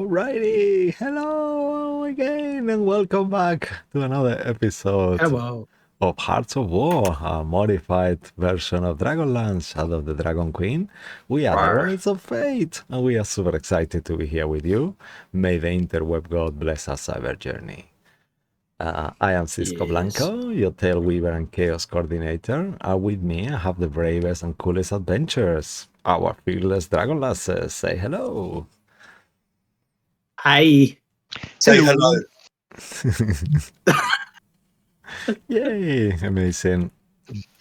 Alrighty, hello again, and welcome back to another episode Hello. of Hearts of War, a modified version of Dragonlance, Shadow of the Dragon Queen. We are the Arr. Royals of Fate, and we are super excited to be here with you. May the interweb god bless our cyber journey. I am Cisco Yes. Blanco, your Tail Weaver and Chaos Coordinator. With me, I have the bravest and coolest adventurers, our fearless Dragonlances. Say hello. Hi. Say hello. Yay, amazing.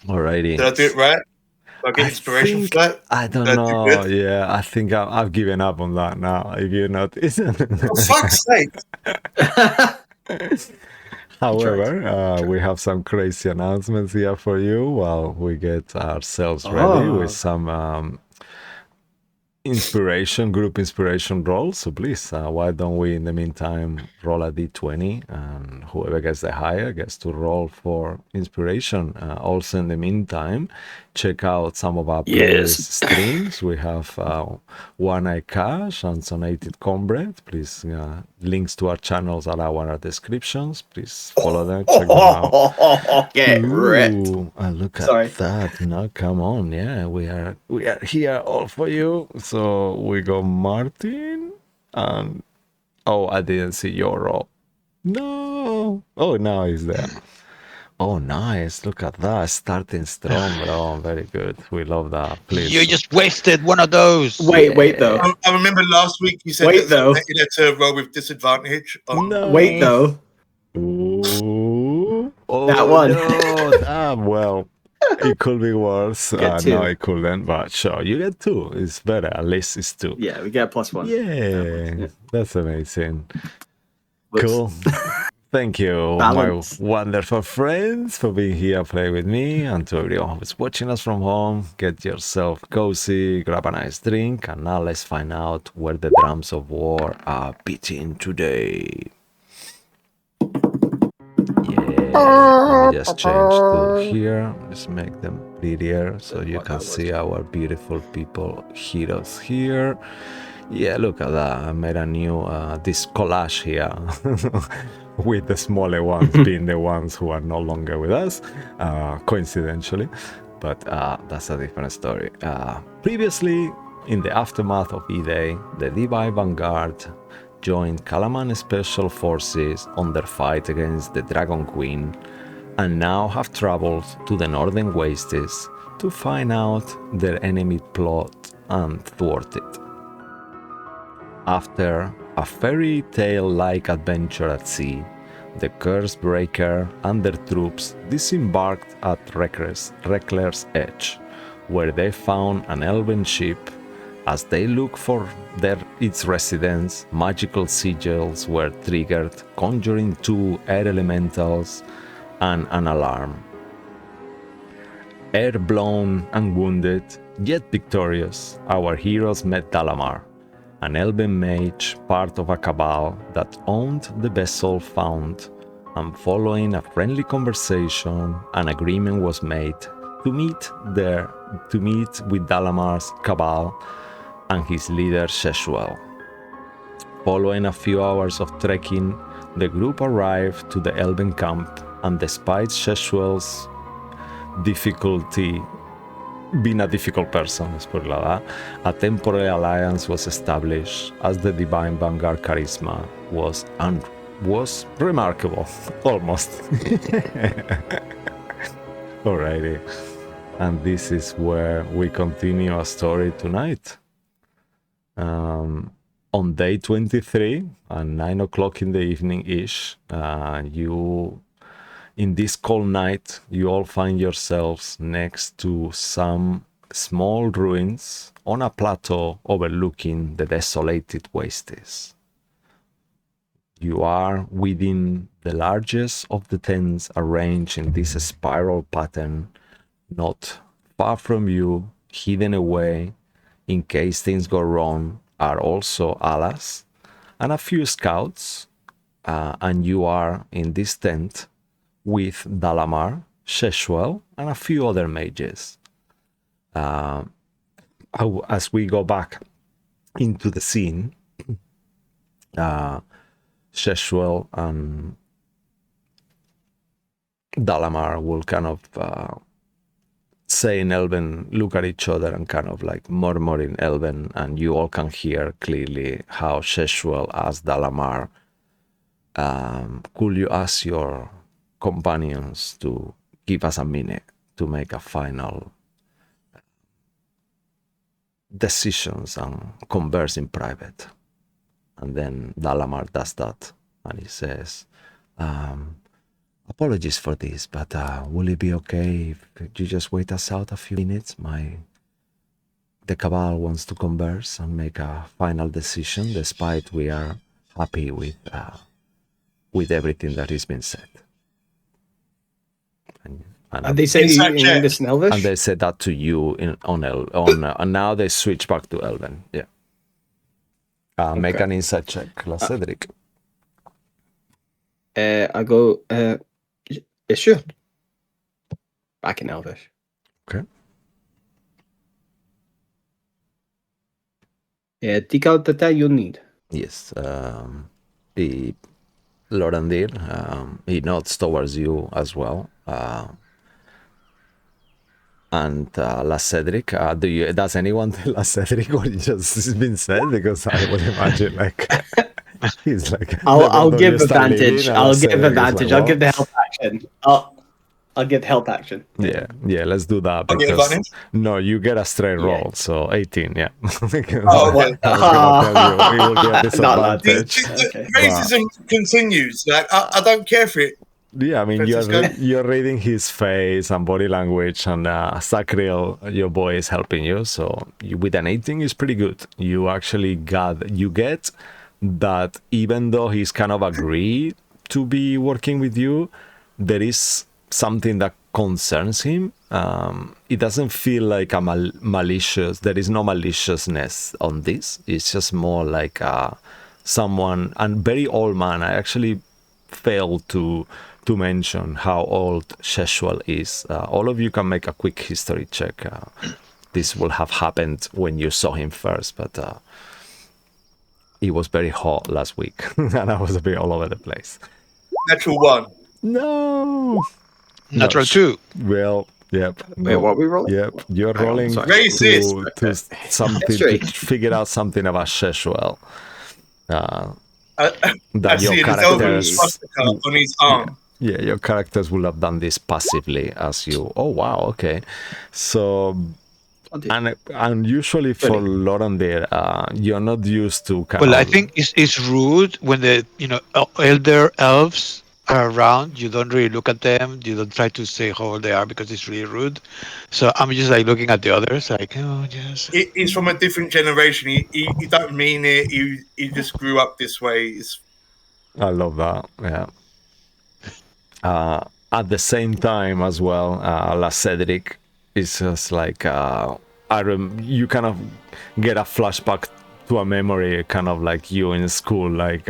Alrighty. Did I do it right? Did I get inspiration for that? I don't Did I do know. good? Yeah, I think I've given up on that now. If you notice. For fuck's sake. However, we have some crazy announcements here for you while we get ourselves ready with some group inspiration roll. So please, why don't we in the meantime roll a d20, and whoever gets the higher gets to roll for inspiration. Also in the meantime, check out some of our previous streams. We have One Eye Cash and Sonated Comrade. Please, links to our channels are our descriptions. Please follow them, check them out. Get ripped. And look Sorry. at that. No, come on. Yeah, we are here all for you. So we got Martin and I didn't see your roll. No. Oh, now he's there. Oh, nice. Look at that. Starting strong, bro. Very good. We love that. Please. You just wasted one of those. Wait though. I remember last week you said Wait, though. that you had to roll with disadvantage. No. Wait though. Ooh. Oh, That one. No. Well, it could be worse. Get two. No, it couldn't. But sure, you get two. It's better. At least it's two. Yeah, we get a +1. Yeah, that's amazing. Whoops. Cool. Thank you, Balance. my wonderful friends, for being here, playing with me, and to everyone who's watching us from home. Get yourself cozy, grab a nice drink, and now let's find out where the drums of war are beating today. Yeah, let me just change to here. Let's make them prettier so you can see our beautiful people heroes here. Yeah, look at that. I made a new this collage here with the smaller ones being the ones who are no longer with us, coincidentally. But that's a different story. Previously, in the aftermath of E-Day, the Divine Vanguard joined Kalaman Special Forces on their fight against the Dragon Queen, and now have traveled to the Northern Wastes to find out their enemy plot and thwart it. After a fairy tale-like adventure at sea, the Curse Breaker and their troops disembarked at Reckler's Edge, where they found an elven ship. As they looked for its residents, magical sigils were triggered, conjuring 2 air elementals and an alarm. Air-blown and wounded, yet victorious, our heroes met Dalamar, an elven mage, part of a cabal that owned the vessel found, and following a friendly conversation, an agreement was made to meet with Dalamar's cabal and his leader Sheshuel. Following a few hours of trekking, the group arrived to the Elven camp, and despite Sheshuel's difficulty, being a difficult person, let's put it like that, a temporary alliance was established as the Divine Vanguard charisma was remarkable, almost. Alrighty, and this is where we continue our story tonight. On day 23 at 9 o'clock in the evening-ish, in this cold night, you all find yourselves next to some small ruins on a plateau overlooking the desolated wastes. You are within the largest of the tents arranged in this spiral pattern. Not far from you, hidden away in case things go wrong, are also Alas and a few scouts, and you are in this tent with Dalamar, Sheshuel, and a few other mages. As we go back into the scene, Sheshuel and Dalamar will kind of say in Elven, look at each other and kind of like murmur in Elven, and you all can hear clearly how Sheshuel asks Dalamar, could you ask your companions to give us a minute to make a final decisions and converse in private? And then Dalamar does that, and he says, apologies for this, but will it be okay if you just wait us out a few minutes? The Cabal wants to converse and make a final decision, despite we are happy with everything that has been said. And they say in English and Elvish? And they said that to you and now they switch back to Elven. Yeah. Okay. Make an insight check, La Cedric. I go, sure. Back in Elvish. Okay. Take out the tag you need. Yes. Lorandir, he nods towards you as well. And La Cedric, does anyone tell La Cedric what just been said? Because I would imagine like he's like, I'll give advantage. I'll give advantage. I'll give the help action. I'll give help action. Yeah, let's do that. Because, no, you get a straight roll, so 18, yeah. Oh, okay. He will get a disadvantage. Racism continues. Like, I don't care for it. Yeah, I mean, you're reading his face and body language, and Sacriel, your boy, is helping you. So with an 18 is pretty good. You actually get that even though he's kind of agreed to be working with you, there is something that concerns him. It doesn't feel like a malicious. There is no maliciousness on this. It's just more like someone, and very old man. I actually failed to mention how old Sheshuel is. All of you can make a quick history check. This will have happened when you saw him first, but he was very hot last week, and I was a bit all over the place. Natural 1. No. Natural 2. Well, yep. Wait, what are we rolling? Yep, you're rolling to something to figure out something about Sheshuel. That your characters on his arm. Yeah, your characters will have done this passively as you. Oh wow, okay. So, and usually for Lorandir, you're not used to. I think it's rude when the elder elves are around. You don't really look at them. You don't try to say how old they are because it's really rude. So I'm just like looking at the others, like, oh yes. He's from a different generation. He don't mean it. He just grew up this way. I love that. Yeah. At the same time as well, La Cedric is just like you kind of get a flashback to a memory, kind of like you in school, like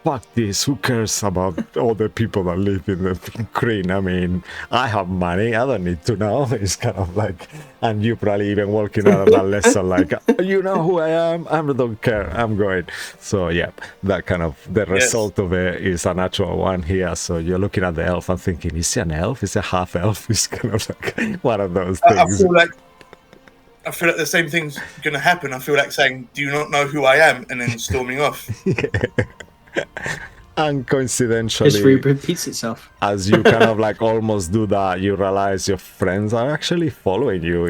fuck this, who cares about all the people that live in the Kryn? I mean, I have money, I don't need to know. It's kind of like, and you probably even working out of that lesson, like, you know who I am, I don't care, I'm going. So yeah, that kind of, the result of it is a natural one here. So you're looking at the elf and thinking, is he an elf? Is he a half elf? It's kind of like one of those things. I feel like the same thing's going to happen. I feel like saying, do you not know who I am? And then storming off. And coincidentally, history repeats itself. As you kind of like almost do that, you realize your friends are actually following you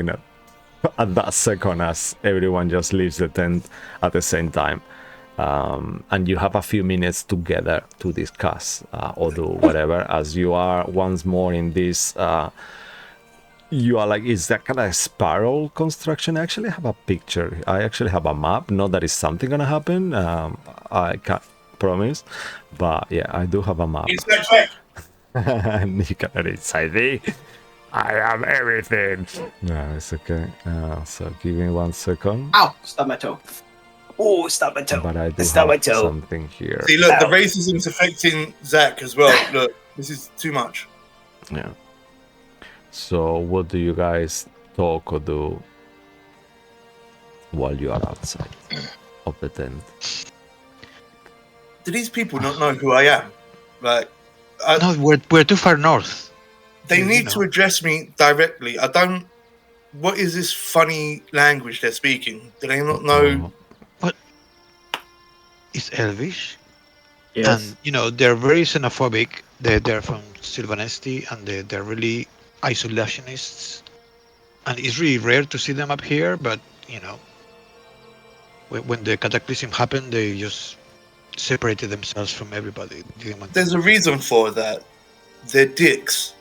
at that second, as everyone just leaves the tent at the same time, and you have a few minutes together to discuss or do whatever. As you are once more in this, you are like, is that kind of spiral construction? I actually have a picture. I actually have a map. Not that it's something gonna happen. I can't promise, but yeah, I do have a map. And you can inside me. I am everything. No, it's okay. So give me 1 second. Ow! Stop my toe. Oh, stop my toe. But I do have something here. See, look, the racism's affecting Zach as well. Look, this is too much. Yeah. So what do you guys talk or do while you are outside of the tent? do these people not know who I am? Like, No, we're too far north. they You need know. to address me directly. I don't. What is this funny language they're speaking? Do they not know? It's Elvish. Yes. And you know they're very xenophobic. They're from Sylvanesti, and they're really isolationists. And it's really rare to see them up here. But you know, when the cataclysm happened, they just separated themselves from everybody. They didn't want to- There's a reason for that. They're dicks.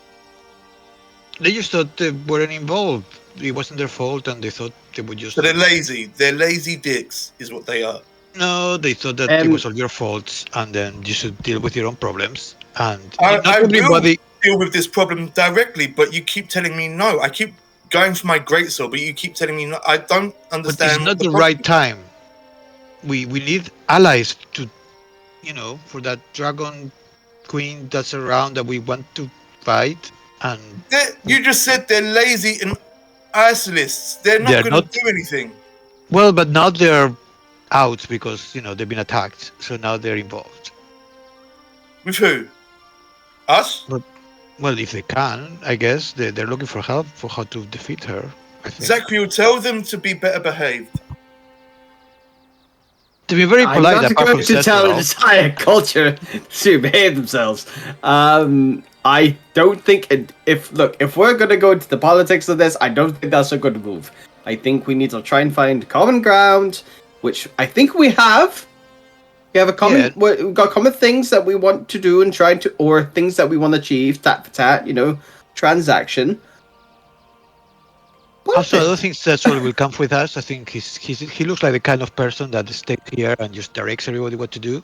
They just thought they weren't involved. It wasn't their fault, and they thought they would just. So they're lazy. They're lazy dicks, is what they are. No, they thought that it was all your faults, and then you should deal with your own problems. And not I will everybody. deal with this problem directly, but you keep telling me no. I keep going for my greatsword, but you keep telling me no. I don't But understand. it's not the problem- right time. We need allies to, you know, for that dragon queen that's around that we want to fight. And You just said they're lazy and isolists. They're They're not going not- to do anything. well, but now they're out because you know they've been attacked, so now they're involved. With who? Us? Well, if they can, I guess they're looking for help for how to defeat her. I think. Zachary will tell them to be better behaved. To be very I'm polite, not apart going from to tell an Cetro, entire culture to behave themselves. I don't think if we're going to go into the politics of this, I don't think that's a good move. I think we need to try and find common ground, which I think we have. We have a common. Yeah. We've got common things that we want to do and try to, or things that we want to achieve. Tat for tat, you know, transaction. also, I don't think Cetro will come with us. I think he looks like the kind of person that stays here and just directs everybody what to do.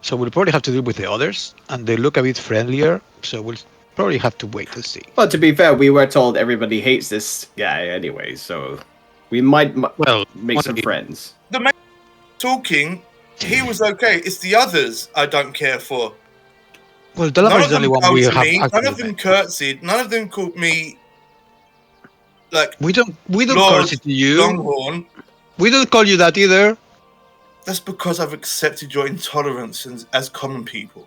So we'll probably have to deal with the others, and they look a bit friendlier. So we'll probably have to wait and see. Well, to be fair, we were told everybody hates this guy anyway, so we might Well, make some friends. The man talking, he was okay. It's the others I don't care for. Well, None Dalavar of is the only them one bowed we to have. me. None actually of them met. curtsied. None of them called me like We don't Lord curse it to you. Longhorn. We don't call you that either. That's because I've accepted your intolerance as common people.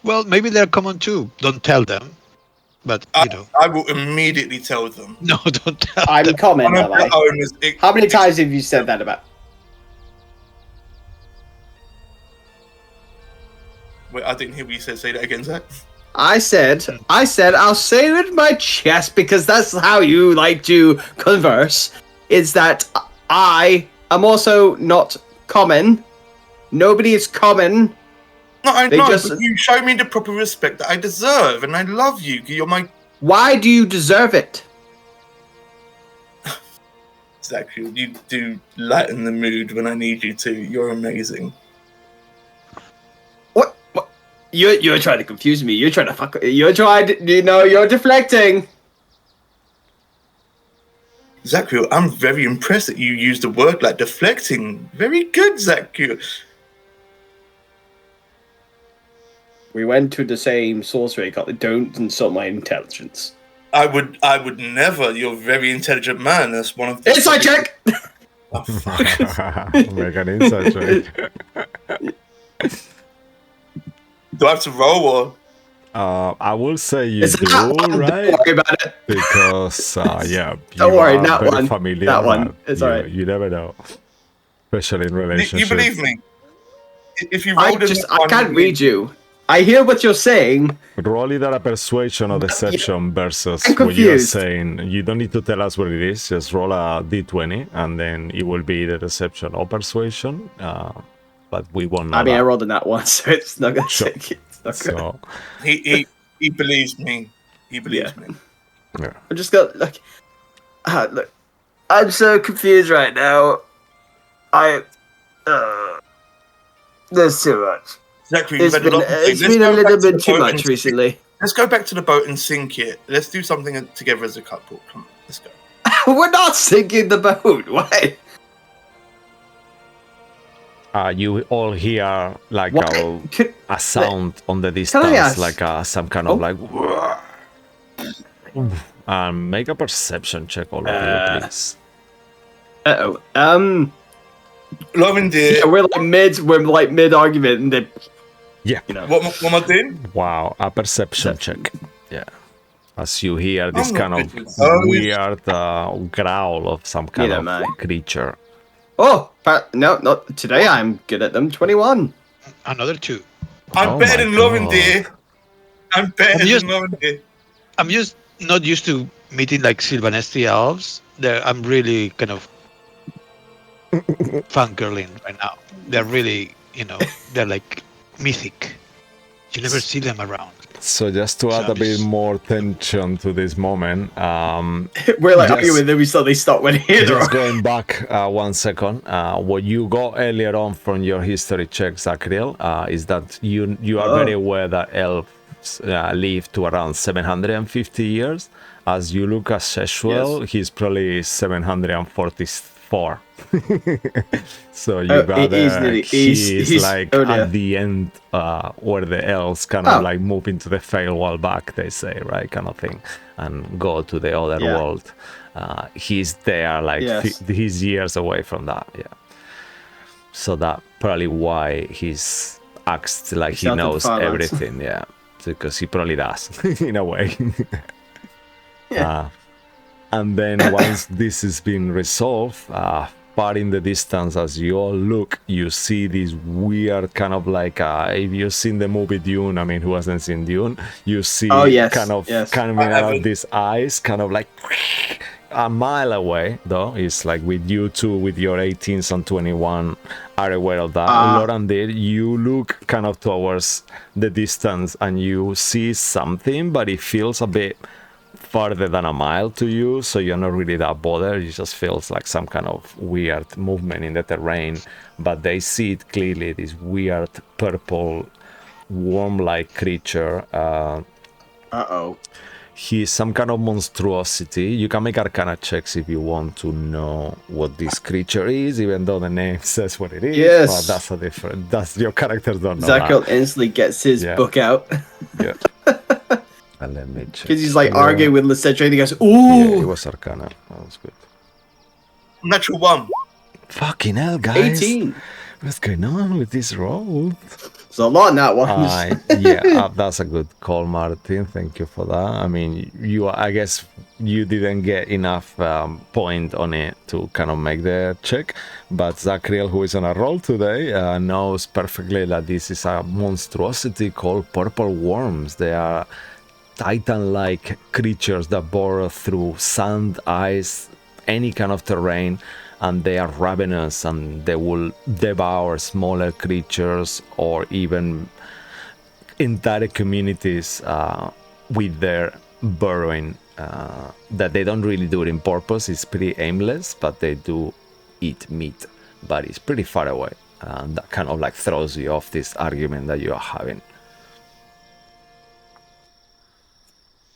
Well, maybe they're common too. Don't tell them. But you know, I will immediately tell them. no, don't tell I'm them. common, One of am I? the owners. How many times have you said that about? Wait, I didn't hear what you said. Say that again, Zach. I said, I'll say it with my chest because that's how you like to converse. Is that I am also not common. Nobody is common. No, I They know, just- but you show me the proper respect that I deserve, and I love you. You're my Why do you deserve it? Zach. You do lighten the mood when I need you to. You're amazing. What? You're trying to confuse me. You're trying to fuck. You're deflecting. Zachary, I'm very impressed that you used a word like deflecting. Very good, Zachary. We went to the same sorcery college. Don't insult my intelligence. I would never. You're a very intelligent man. That's one of the Inside check. Oh, fuck. Make an inside check. Do I have to roll or? I will say you It's do, not on, right? Don't worry about it. Because yeah, Don't you worry, are that very one. familiar, That one. but It's you, alright. you never know, especially in You relationships. believe me? If you I rolled can't read you. I hear what you're saying. Roll either a persuasion or deception versus I'm what you're confused. saying. You don't need to tell us what it is. Just roll a d20, and then it will be the deception or persuasion. But we won't know. I mean, I that. rolled in that one, so it's not gonna Sure. take it. It's not gonna- So he believes me. He believes me. yeah. I'm just gonna look. I'm so confused right now. There's too much. Zachary, you've had a lot of It's things. been Let's a go back little to bit the too boat much and- recently. Let's go back to the boat and sink it. Let's do something together as a couple. Come on, let's go. We're not sinking the boat. What? You all hear like What? a sound on the ask? distance, like some kind of Oh. like. Make a perception check, all of you, please. Uh-oh. Lovindir. Yeah, we're like mid argument, and then Yeah. you know. What am I doing? Wow, a perception check. Yeah. As you hear this I'm not kind of good with those. weird growl of some kind Neither of am I. creature. Oh, no, not today. I'm good at them. 21. Another 2. I'm Oh better my than Lovindir. God. I'm better I'm just- than Lovindir. I'm just not used to meeting like Sylvanesti elves. I'm really kind of fangirling right now. They're really, they're like mythic. You never see them around. So just to add a bit more tension to this moment, We're like Just- arguing, then we suddenly stop when here. just going back 1 second, what you got earlier on from your history check, Zachriel, is that you are very aware that elves live to around 750 years. As you look at Sheshwell, Yes. he's probably 744. So you Oh, got he's he's like earlier. at the end where the elves kind of like move into the Feywild back, they say, right, kind of thing, and go to the other Yeah. world. He's there, like Yes. he's years away from that. Yeah. So that probably why he's acts like he Shout out to knows Farlands. everything. Yeah, because he probably does in a way. Yeah. And then once this has been resolved, far in the distance, as you all look, you see this weird kind of like, if you've seen the movie Dune, I mean, who hasn't seen Dune? You see kind of coming out of these eyes, kind of like a mile away, though. It's like with you two, with your 18s and 21, are aware of that. Lorandir, you look kind of towards the distance and you see something, but it feels a bit farther than a mile to you, so you're not really that bothered. It just feels like some kind of weird movement in the terrain, but they see it clearly, this weird purple worm-like creature. He's some kind of monstrosity. You can make arcana checks if you want to know what this creature is, even though the name says what it is. Yes. But that's a different, that's your characters don't know Zachriel that. instantly gets his book out. Yeah. And let me check. Because he's like Yeah. arguing with Lisette, and he goes, Yeah, ooh! it was arcana. That was good. Natural 1. Fucking hell, guys. 18. What's going on with this roll? There's a lot in that one. That's a good call, Martin. Thank you for that. I mean, I guess you didn't get enough point on it to kind of make the check, but Zachriel, who is on a roll today, knows perfectly that this is a monstrosity called purple worms. They are titan-like creatures that burrow through sand, ice, any kind of terrain, and they are ravenous, and they will devour smaller creatures or even entire communities with their burrowing. That they don't really do it in purpose. It's pretty aimless, but they do eat meat, but it's pretty far away. That kind of like throws you off this argument that you are having.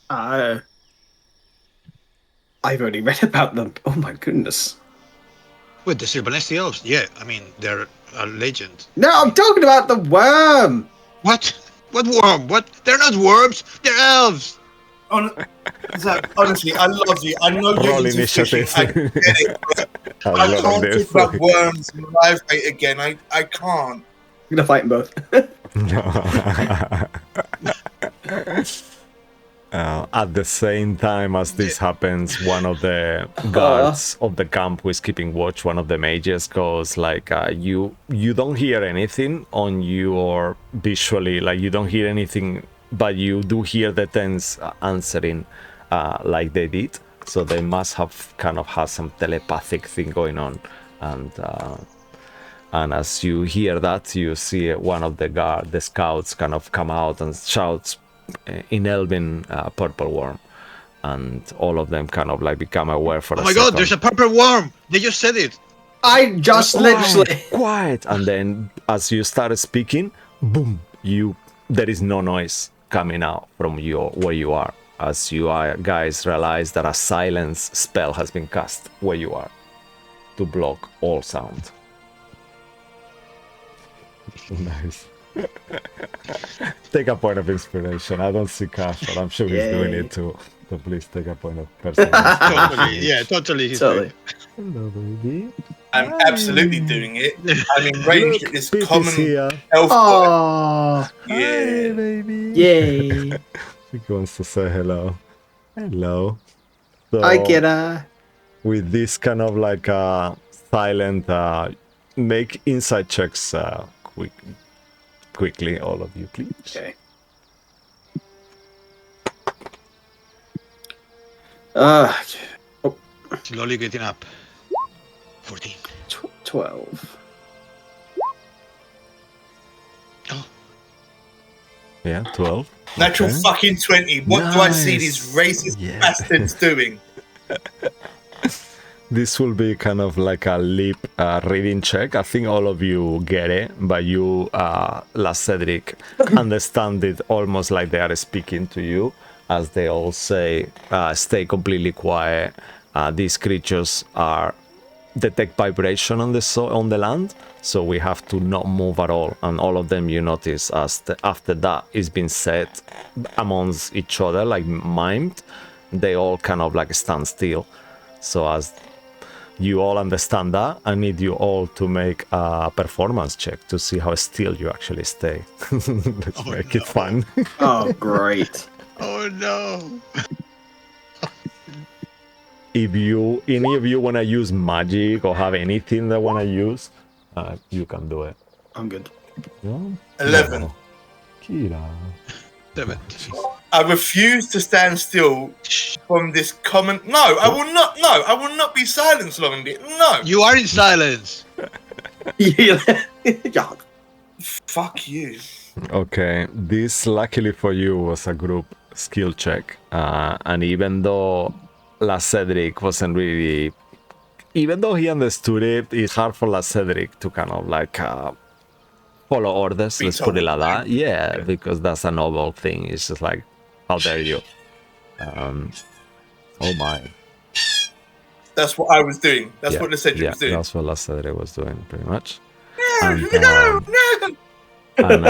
I've already read about them. Oh my goodness. Wait, the Sylvanesti elves? Yeah, I mean, they're a legend. No, I'm talking about the worm! What? What worm? What? They're not worms. They're elves. Zach, honestly, I love you. I know you're Roll into fishing. initiative. I get it. But I love can't this. talk about worms and live bait again. I can't. I'm gonna fight them both. At the same time as this happens, one of the guards of the camp who is keeping watch, one of the mages, goes like, you don't hear anything on you or visually, like you don't hear anything, but you do hear the tents answering like they did. So they must have kind of had some telepathic thing going on. And as you hear that, you see one of the scouts kind of come out and shouts in Elven, purple worm, and all of them kind of like become aware for a second. Oh my god, there's a purple worm! They just said it! I just literally... Quiet! And then as you start speaking, boom, there is no noise coming out from where you are, as you guys realize that a silence spell has been cast where you are to block all sound. Nice. Take a point of inspiration. I don't see Cash, but I'm sure he's doing it too. So please take a point of personality. Totally, yeah, totally. Totally. Hello, baby. I'm absolutely doing it. I'm enraged at this Pete is common here. elf boy. Oh, Hi, Yeah. baby. yay! He wants to say hello. Hello. So, I get a. with this kind of like silent, make inside checks quickly, all of you, please. Okay. Slowly getting up. 14. 12. Oh, Yeah, 12. Natural Okay. fucking 20. What do I see these Nice. racist Yeah. bastards doing? This will be kind of like a lip reading check. I think all of you get it, but you, last Cedric, understand it almost like they are speaking to you, as they all say, stay completely quiet. These creatures are detect vibration on on the land, so we have to not move at all. And all of them, you notice, as after that is being said amongst each other, like mimed, they all kind of like stand still. So as you all understand that, I need you all to make a performance check to see how still you actually stay. Let's make it fun. Oh, great. oh no. If any of you want to use magic or have anything that want to use, you can do it. I'm good. No? 11. No. Kira. 7. I refuse to stand still from this common. No, I will not. No, I will not be silenced, Londy. No. You are in silence. Yeah. Fuck you. Okay, this luckily for you was a group skill check, and even though La Cedric wasn't really, even though he understood it, it's hard for La Cedric to kind of like follow orders. Let's put it like that. Yeah, because that's a noble thing. It's just like, how dare you? Oh my. That's what I was doing. That's Yeah, what the Cedric yeah, was doing. that's what La Cedric was doing, pretty much. No, And, no, no. And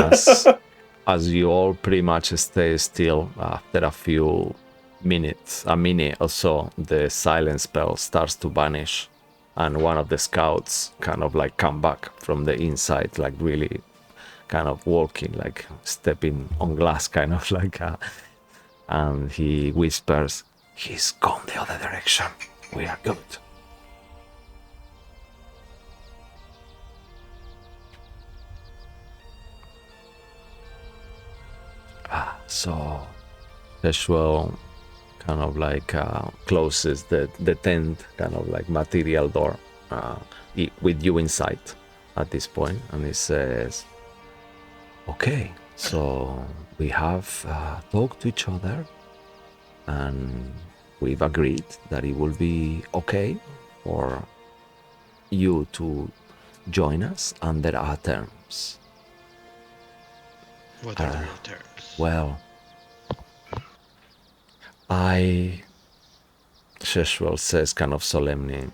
as you all pretty much stay still, after a few minutes, a minute or so, the silence spell starts to vanish, and one of the scouts kind of like come back from the inside, like really kind of walking, like stepping on glass, kind of like, and he whispers, "He's gone the other direction. We are good." So Joshua kind of like closes the tent, kind of like material door, with you inside at this point, and he says, "Okay, so we have talked to each other, and we've agreed that it will be okay for you to join us under our terms." What are your terms? Well, Sheshwell says kind of solemnly,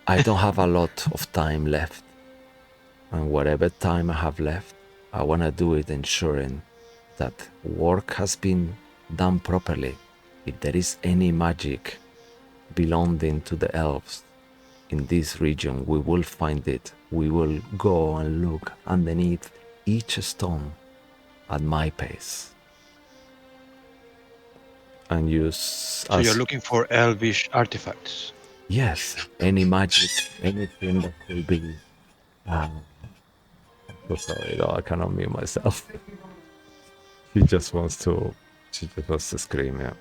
I don't have a lot of time left. And whatever time I have left, I want to do it ensuring that work has been done properly. If there is any magic belonging to the elves in this region, we will find it. We will go and look underneath each stone at my pace. And use. So you're looking for elvish artifacts? Yes, any magic, anything that could be. I'm so sorry, no, I cannot mute myself. She just wants to scream, yeah.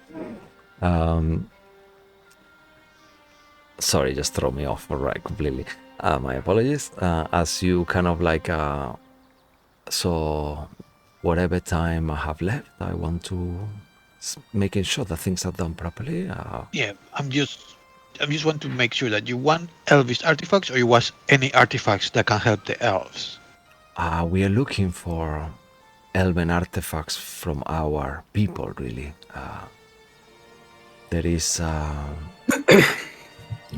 Sorry, just throw me off, alright, completely. My apologies. As you kind of like, so whatever time I have left, I want to making sure that things are done properly. Yeah, I'm just want to make sure that you want elvish artifacts, or you want any artifacts that can help the elves. We are looking for Elven artifacts from our people, really. There is,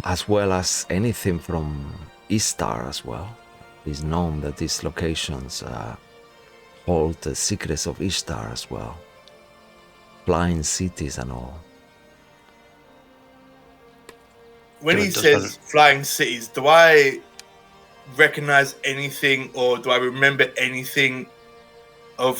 as well as anything from Istar as well. It's known that these locations hold the secrets of Ishtar as well. Flying cities and all. when he Those says flying cities, do I recognize anything, or do I remember anything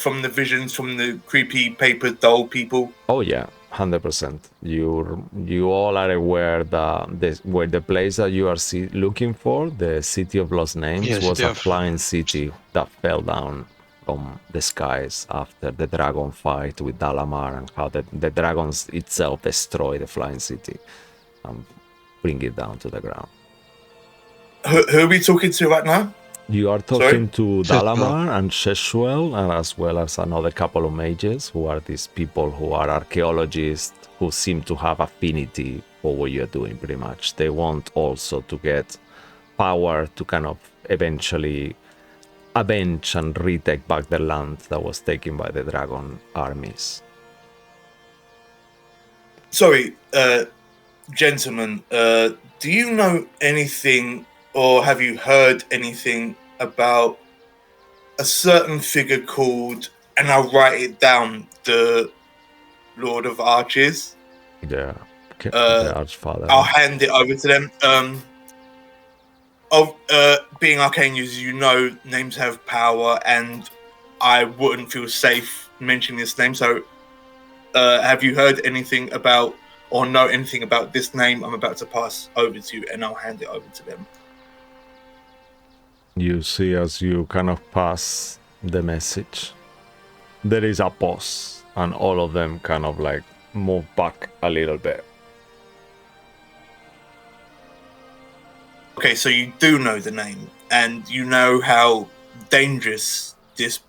from the visions from the creepy paper doll people? Oh yeah, 100%. You all are aware that where the place that you are looking for, the City of Lost Names, Yeah, was City a of- flying city that fell down from the skies after the dragon fight with Dalamar, and how the dragons itself destroy the flying city and bring it down to the ground. Who are we talking to right now? You are Sorry? talking to Sheshuel. Dalamar and Sheshuel, and as well as another couple of mages who are these people who are archaeologists who seem to have affinity for what you're doing pretty much. They want also to get power to kind of eventually avenge and retake back the land that was taken by the dragon armies. Sorry, gentlemen, do you know anything, or have you heard anything about a certain figure called, and I'll write it down, the Lord of Arches? Yeah, the Archfather. I'll hand it over to them. Being arcane users, you know names have power, and I wouldn't feel safe mentioning this name. So, have you heard anything about or know anything about this name I'm about to pass over to you, and I'll hand it over to them. You see, as you kind of pass the message, there is a pause, and all of them kind of like move back a little bit. Okay, so you do know the name, and you know how dangerous this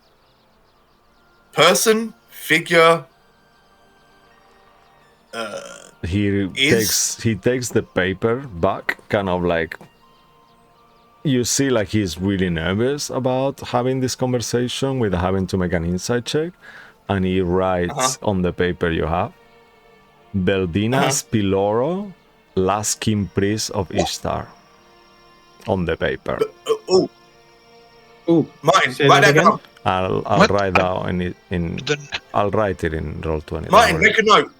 person, figure, He takes the paper back, kind of like, you see like he's really nervous about having this conversation with having to make an insight check, and he writes on the paper you have, Beldina Spiloro, last king priest of Ishtar, on the paper. Martin, Say write that that again? down. I'll What? write down I'll write it in Roll20. Martin, make a note.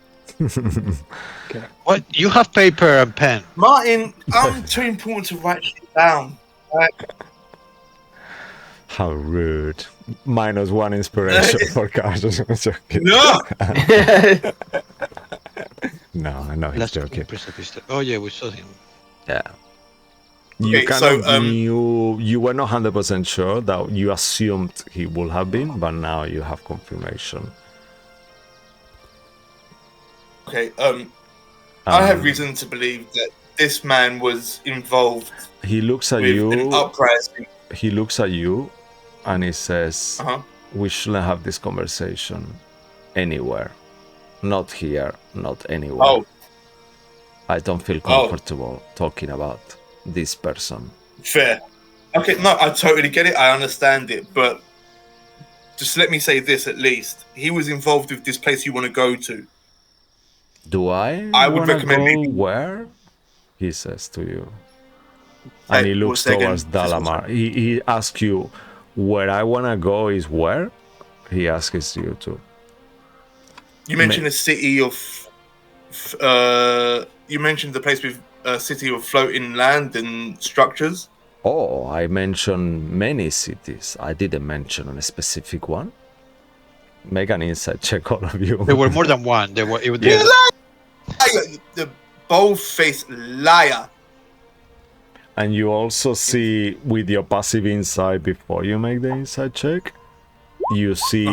What? You have paper and pen. Martin, I'm too important to write shit down. Right? How rude. -1 inspiration for Carlos. No! No, I know he's Last joking. Priest of Ishtar. Oh yeah, we saw him. Yeah. You Okay, kind so, of knew, you were not 100% sure, that you assumed he would have been, but now you have confirmation. Okay, I have reason to believe that this man was involved He looks at with you. an uprising. He looks at you, and he says, Uh-huh. "We shouldn't have this conversation anywhere. Not here. Not anywhere. Oh, I don't feel comfortable talking about this person." fair. Okay, no, I totally get it. I understand it, but just let me say this at least. He was involved with this place you want to go to. Do I? I would wanna recommend go maybe- where? He says to you. And he looks Say again, towards this was- Dalamar. He asks you, where I want to go is where? He asks you to. You mentioned a city of... you mentioned the place with a city of floating land and structures. Oh, I mentioned many cities. I didn't mention a specific one. Make an insight check, all of you. There were more than one. There were. Yeah. The bold-faced liar. And you also see, with your passive insight before you make the insight check, you see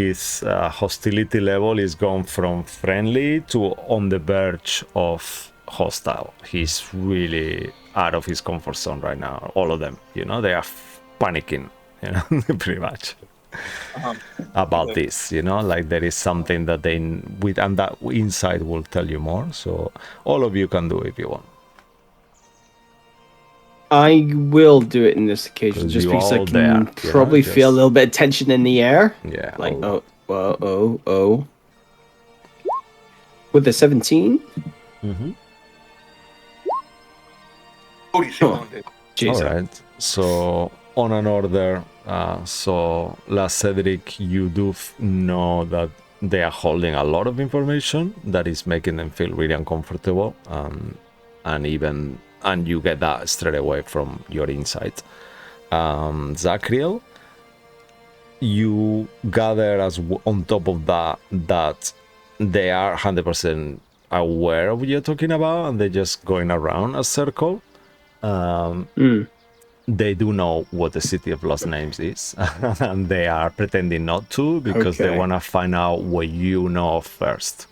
his hostility level is gone from friendly to on the verge of hostile. He's really out of his comfort zone right now. All of them, they are panicking, pretty much. About this, like there is something that and that insight will tell you more. So all of you can do if you want. I will do it in this occasion, 'Cause just you because I all can there, probably feel a just- little bit of tension in the air. Yeah. Like, oh. With the 17? Holy shit, Oh. man, dude. Jesus. All right. So on an order, so last Cedric, you do know that they are holding a lot of information that is making them feel really uncomfortable. and you get that straight away from your insight. Zachriel, you gather on top of that they are 100% aware of what you're talking about, and they're just going around a circle. They do know what the City of Lost Names is, and they are pretending not to because they want to find out what you know first.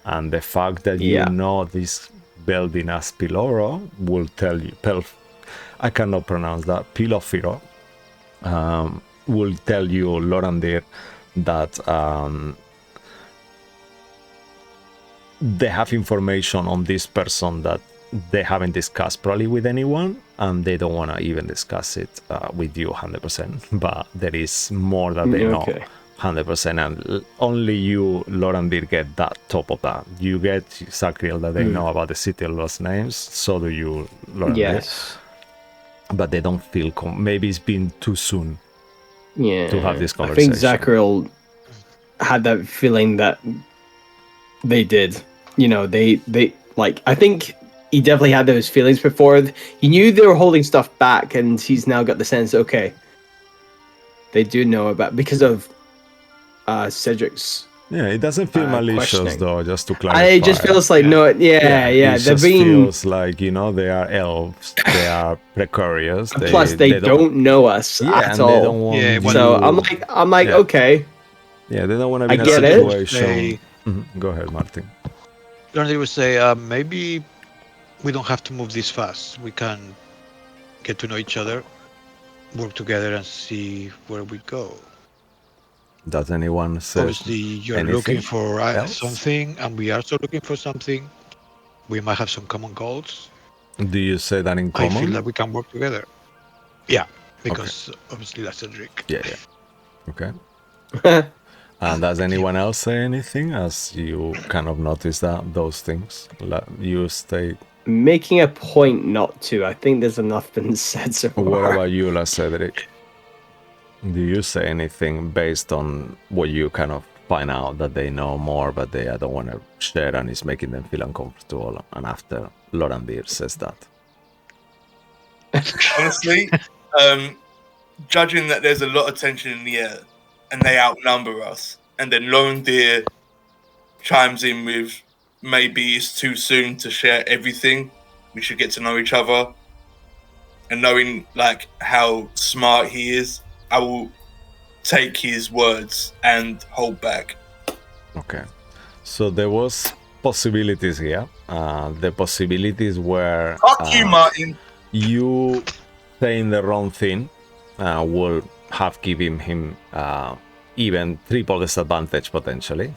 And the fact that you know this building as Piloro will tell you, I cannot pronounce that, Pilofiro, will tell you, Lorandir, that they have information on this person that they haven't discussed probably with anyone, and they don't want to even discuss it with you 100%, but there is more that they know 100%, and only you, Lorandir, get that top of that. You get, Zachriel, that they know about the City of Lost Names, so do you, Lorandir. Yes. But they don't feel, maybe it's been too soon to have this I conversation. think Zachriel had that feeling that they did. You know, they like, I think he definitely had those feelings before. He knew they were holding stuff back, and he's now got the sense, okay, they do know about, because of Cedric's. Yeah, it doesn't feel malicious though, just to clarify. It just feels like, it just feels like, you know, they are elves, they are precarious. Plus, they don't know us at all. They don't want so I'm like, okay. Yeah, they don't want to be in a situation. Go ahead, Martin. They would say, maybe we don't have to move this fast. We can get to know each other, work together, and see where we go. Does anyone say? Obviously, you're looking for something, and we are also looking for something. We might have some common goals. Do you say that in common? I feel that we can work together. Yeah, because obviously that's Cedric. Yeah. Okay. And does anyone else say anything as you kind of notice those things? You stay making a point not to. I think there's enough been said so far. What about you, Cedric? Do you say anything based on what you kind of find out that they know more, but they don't want to share, and it's making them feel uncomfortable? And after Lorandir says that, honestly, judging that there's a lot of tension in the air, and they outnumber us, and then Lorandir chimes in with, maybe it's too soon to share everything. We should get to know each other. And knowing like how smart he is, I will take his words and hold back. Okay. So there was possibilities here. The possibilities were fuck you, Martin. You saying the wrong thing will have given him even triple disadvantage potentially.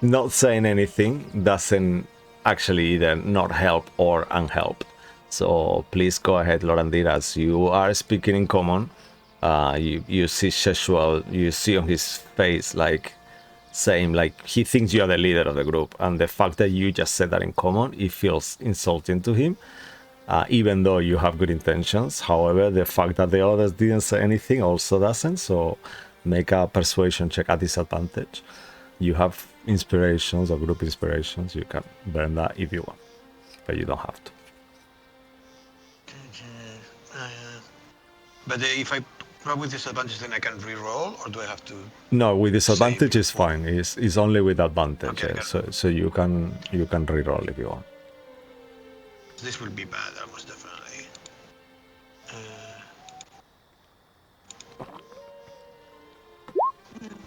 Not saying anything doesn't actually either not help or unhelp. So please go ahead, Lorandir, as you are speaking in common. You see Sheshual, you see on his face like saying like he thinks you are the leader of the group, and the fact that you just said that in common, it feels insulting to him. Even though you have good intentions. However, the fact that the others didn't say anything also doesn't. So make a persuasion check at disadvantage. You have inspirations or group inspirations. You can burn that if you want, but you don't have to. But if I roll with disadvantage, then I can re-roll, or do I have to? No, with disadvantage is fine. It's only with advantage. Okay, so you can re-roll if you want. This will be bad, almost definitely.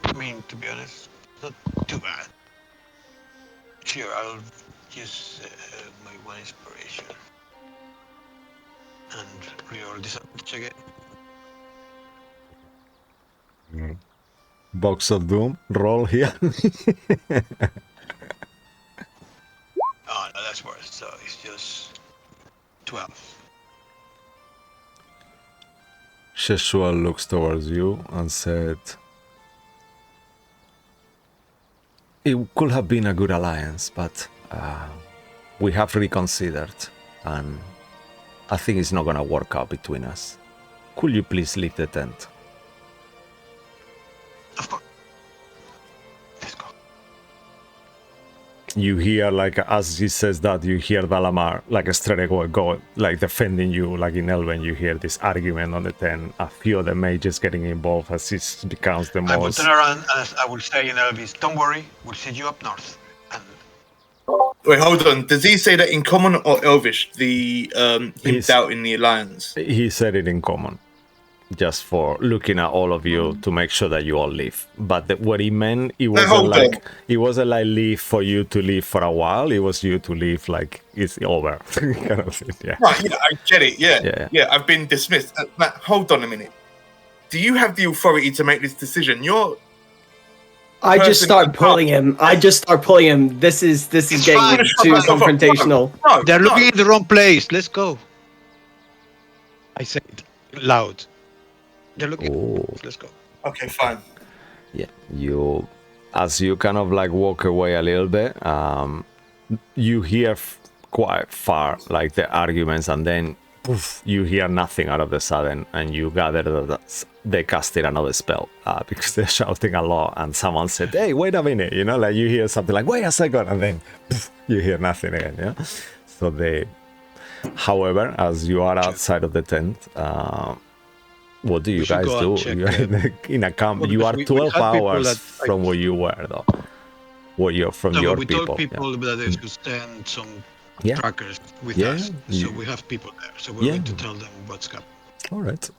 I mean, to be honest, not too bad. Sure, I'll use my one inspiration and reroll disadvantage again. Box of Doom, roll here. Oh no, that's worse. So it's just 12. Sheshual looks towards you and said, it could have been a good alliance, but we have reconsidered, and I think it's not going to work out between us. Could you please leave the tent? Of course. Let's go. you hear, like, as he says that, you hear Dalamar, like, straight away go, like, defending you, like, in Elven, you hear this argument on the 10, a few of the mages getting involved as it becomes the I will most... turn around and I will say in Elvis, don't worry, we'll send you up north. And Wait, hold on. Does he say that in Common or Elvish? Him He's- doubting the alliance. He said it in common, just for looking at all of you to make sure that you all leave. But what he meant, it wasn't like leave for you to leave for a while. It was you to leave like it's over, kind of thing. Yeah. Right, yeah, I get it. Yeah. I've been dismissed. Matt, hold on a minute. Do you have the authority to make this decision? I just start pulling him. This is getting too confrontational. No, they're looking in the wrong place. Let's go. I said it loud. They're looking. Let's go. Okay, fine. Yeah, as you kind of like walk away a little bit, you hear quite far like the arguments, and then poof, you hear nothing out of the sudden, and you gather that they casted another spell because they're shouting a lot, and someone said, "Hey, wait a minute," like you hear something like, "Wait a second," and then poof, you hear nothing again. Yeah, so they. However, as you are outside of the tent. What do you guys do? You are in a camp. Well, you are 12 hours from where you were, though. Where you're from your we people. told people that they should send some trackers with us. So we have people there. So we're going to tell them what's happening. All right.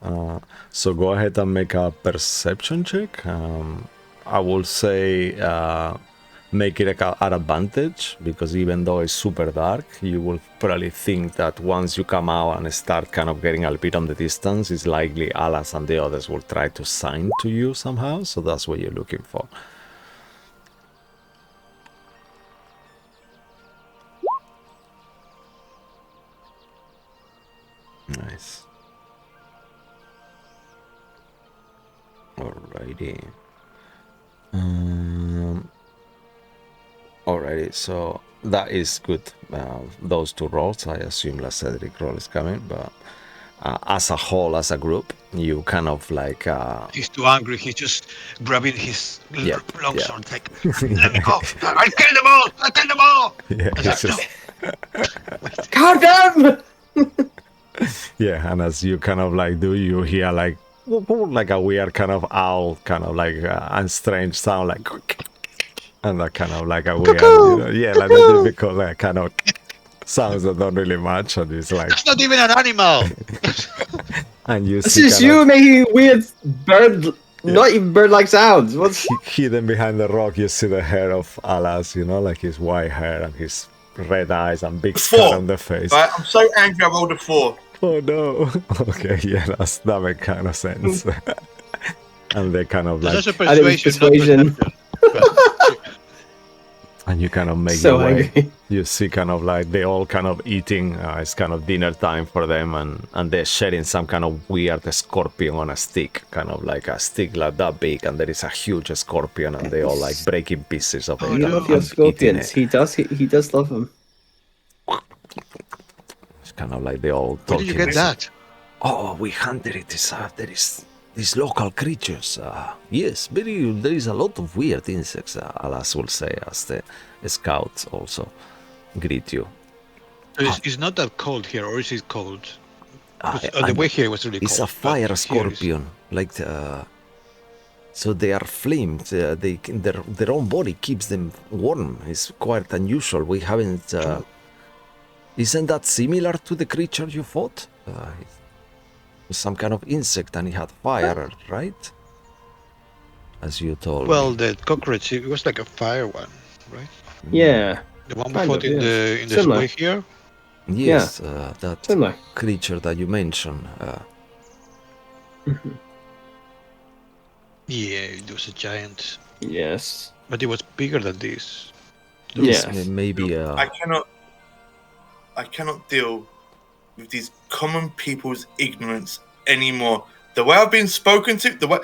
So go ahead and make a perception check. I will say make it at advantage, because even though it's super dark, you will probably think that once you come out and start kind of getting a bit on the distance, it's likely Alas and the others will try to sign to you somehow. So that's what you're looking for. Nice. Alrighty. Alrighty, so that is good. Those two rolls, I assume La Cedric roll is coming, but as a whole, as a group, you kind of like... He's too angry, he's just grabbing his long sword, like, let me go, I'll kill them all, I'll kill them all! Yeah, it's just... Count them! Yeah, and as you kind of like do, you hear like a weird kind of owl, kind of like and strange sound, like... And that kind of like a weird, like the typical kind of sounds that don't really match, and it's like... That's not even an animal! And you This see is you making weird not even bird-like sounds. What's hidden behind the rock? You see the hair of Alas, like his white hair and his red eyes and big scar on the face. Right, I'm so angry I rolled a 4. Oh no. Okay, yeah, that makes kind of sense. And they kind of like... That's a persuasion. And you kind of make so your way. angry. You see kind of like they all kind of eating. It's kind of dinner time for them, and they're sharing some kind of weird scorpion on a stick, kind of like a stick like that big, and there is a huge scorpion, and they all like breaking pieces of it. You love your scorpions. He does love them. It's kind of like they all Where talking. did you get that? Oh, we hunted it. There is these local creatures. Yes, there is a lot of weird insects, Alas will say, as the scouts also greet you. It's not that cold here, or is it cold? The way here was really cold. It's a fire scorpion, like so they are flamed. Their own body keeps them warm. It's quite unusual. We haven't. Isn't that similar to the creature you fought? Some kind of insect, and he had fire, right? As you told Well, me. the cockroach, it was like a fire one, right? Yeah. The one we Kind fought of, in yes. the Similar. subway here. Yes, that Similar. creature that you mentioned. Yeah, it was a giant, Yes. but it was bigger than this. Yes, Yes. maybe. I cannot deal with these common people's ignorance anymore. The way I've been spoken to, the way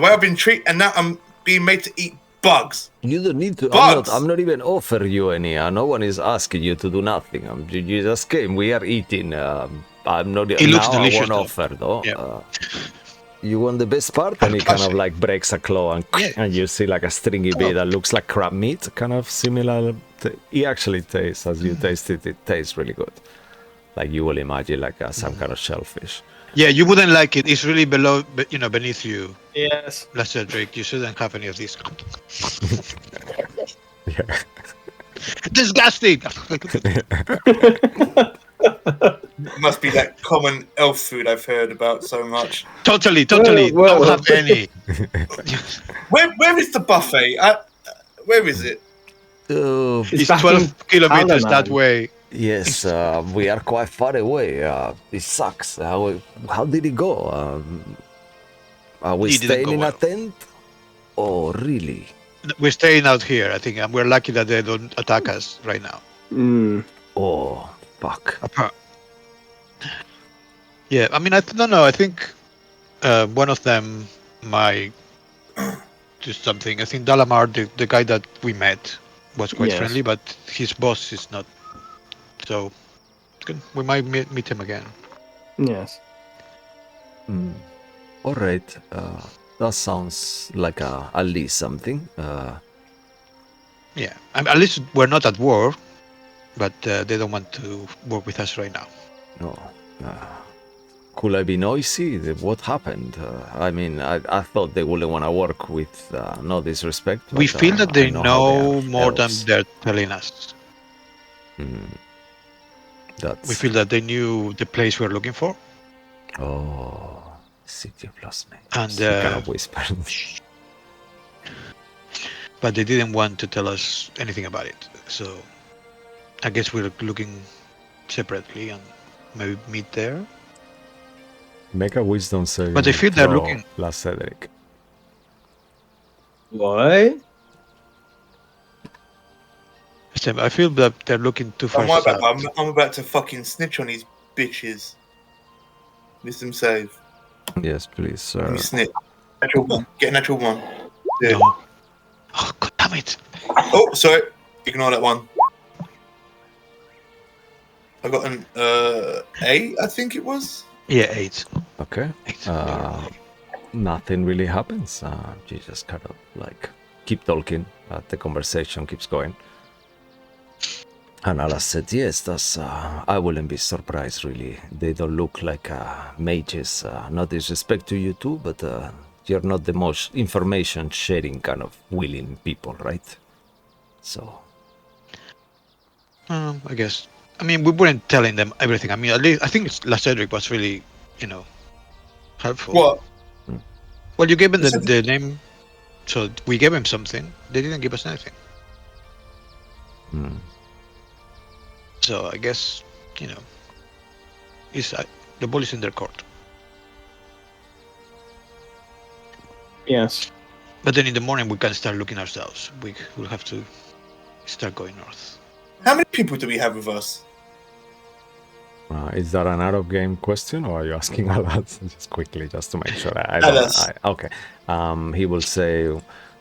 I've been treated, and now I'm being made to eat bugs. You don't need to. Bugs! I'm not even offer you any. No one is asking you to do nothing. You just came. We are eating. I'm not. It looks now delicious, I won't though. offer though. Yeah. You want the best part? And he kind of like breaks a claw and you see like a stringy bit that looks like crab meat, kind of similar. It actually tastes, as you taste it, it tastes really good. Like you will imagine like some kind of shellfish. Yeah, you wouldn't like it. It's really below, beneath you. Yes. Cedric, you shouldn't have any of these. Yeah. Disgusting. Must be that common elf food I've heard about so much. Totally. Well, Don't have any. Where is the buffet? Where is it? It's back 12 in kilometers Palaman. that way. Yes, we are quite far away. It sucks. How did it go? Are we It didn't staying go in a well. tent? Oh, really? We're staying out here, I think, and we're lucky that they don't attack us right now. Oh, fuck. Yeah, I mean, I don't know. I think one of them might do something. I think Dalamar, the guy that we met, was quite Yes. friendly, but his boss is not. So we might meet him again. Yes. All right. That sounds like at least something. Yeah, at least we're not at war, but they don't want to work with us right now. No. Could I be noisy? What happened? I mean, I thought they wouldn't want to work with, no disrespect. We but, feel that they I how know are, more than elves. they're telling us. That's... We feel that they knew the place we're looking for. Oh, City of Lost Names. And, He kind of whispered. But they didn't want to tell us anything about it. So I guess we're looking separately and maybe meet there. Make a wisdom saving But they feel they're throw, looking. La Cedric. What? I feel that they're looking too far south. I'm about to fucking snitch on these bitches. Wisdom save. Yes, please, sir. You snitch. Natural one. Get a natural one. Yeah. No. Oh, God damn it. Oh, sorry. Ignore that one. I got an 8, I think it was. Yeah, 8. Okay. 8. Nothing really happens. You just kind of like keep talking. The conversation keeps going. And Alas said, yes, that's, I wouldn't be surprised, really. They don't look like mages. No disrespect to you two, but you're not the most information-sharing kind of willing people, right? So... I guess. I mean, we weren't telling them everything. I mean, at least I think La Cedric was really, helpful. What? Well, you gave him the name, so we gave him something. They didn't give us anything. So I guess, it's the ball is in their court. Yes. But then in the morning we can start looking ourselves. We will have to start going north. How many people do we have with us? is that an out-of-game question, or are you asking a lot? Just quickly, just to make sure. Okay. He will say,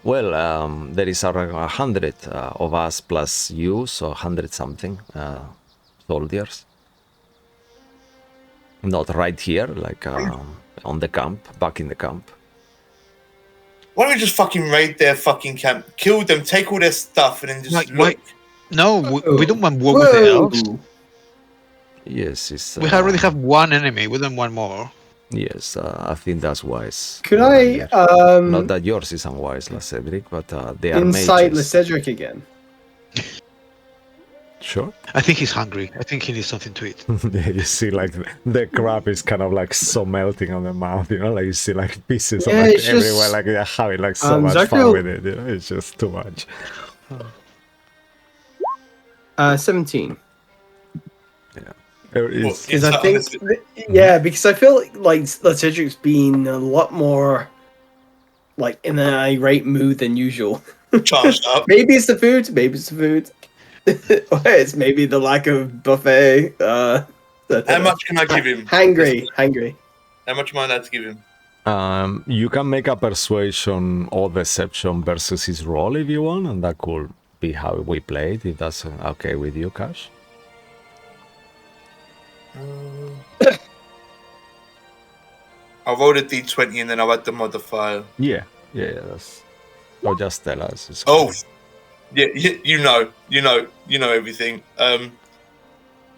well, there is around 100 of us plus you, so 100-something soldiers. Not right here, like on the camp, back in the camp. Why don't we just fucking raid their fucking camp, kill them, take all their stuff, and then just look? No, we don't want war with the elves. Yes, it's... we already have one enemy. We don't want more. Yes, I think that's wise. Could I not that yours is unwise, La Cedric, but they are incite mages. La Cedric again? Sure. I think he's hungry. I think he needs something to eat. You see, like the crab is kind of like so melting on the mouth, like you see like pieces of Yeah, like it's everywhere, just- like they're having like so much fun Zachariel- with it. It's just too much. 17. It's, Because I think, because I feel like La Cedric's been a lot more like in an irate mood than usual. Charged up. Maybe it's the food. Maybe it's the food. Or it's maybe the lack of buffet. How much can I give him? Hangry. How much am I allowed to give him? you can make a persuasion or deception versus his roll if you want, and that could be how we play it, if that's okay with you, Cash. I'll roll a d20 and then I'll add the modifier. Yeah. That's. Or just tell us. It's Oh, cool. yeah, you know everything.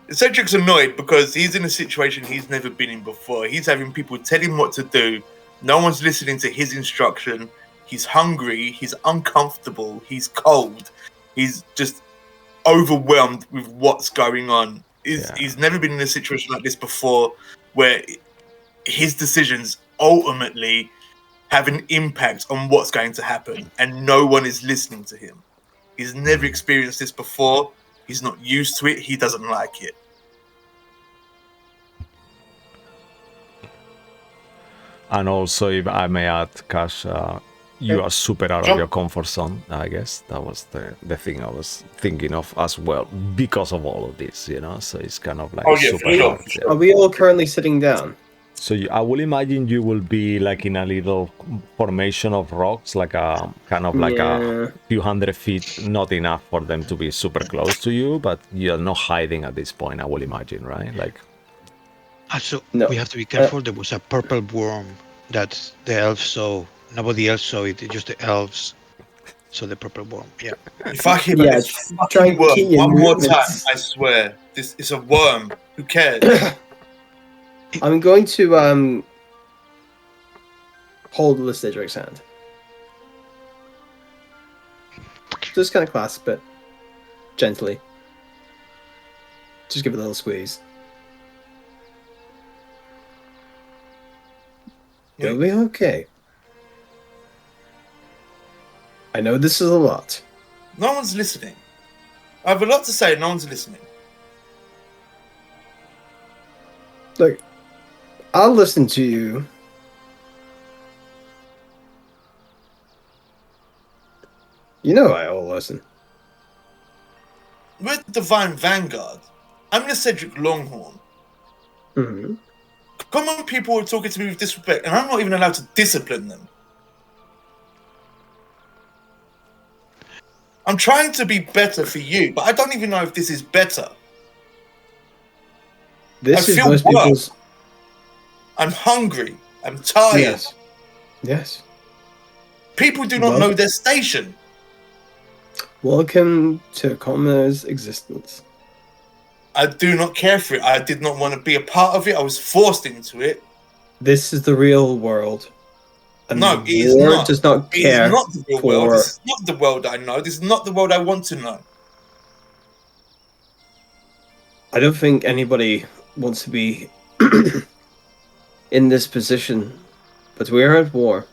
Cedric's annoyed because he's in a situation he's never been in before. He's having people tell him what to do. No one's listening to his instruction. He's hungry. He's uncomfortable. He's cold. He's just overwhelmed with what's going on. He's never been in a situation like this before where his decisions ultimately have an impact on what's going to happen and no one is listening to him. He's never experienced this before. He's not used to it. He doesn't like it. And also, if I may add, Cash, you are super out of your comfort zone. I guess that was the thing I was thinking of as well because of all of this, So it's kind of like super hard. Are we all currently sitting down? So I will imagine you will be like in a little formation of rocks, like a kind of like a few 100 feet, not enough for them to be super close to you, but you're not hiding at this point, I will imagine, right? Like. Also, we have to be careful. There was a purple worm that the elves saw. Nobody else saw it. Just the elves saw the purple worm. Yeah. If I hear this fucking worm one more time, I swear, this is a worm. Who cares? I'm going to hold the Cedric's hand. Just kind of clasp it gently. Just give it a little squeeze. It'll be okay. I know this is a lot. No one's listening. I have a lot to say, no one's listening. Look, I'll listen to you. You know I will listen. We're the Divine Vanguard. I'm the Cedric Longhorn. Mm-hmm. Common people are talking to me with disrespect, and I'm not even allowed to discipline them. I'm trying to be better for you, but I don't even know if this is better. This is most people's... I'm hungry. I'm tired. Yes. People do not know their station. Welcome to a commoner's existence. I do not care for it. I did not want to be a part of it. I was forced into it. This is the real world. And no, it is not. Does not care. It is not the real world. This is not the world I know. This is not the world I want to know. I don't think anybody wants to be in this position, but we're at war.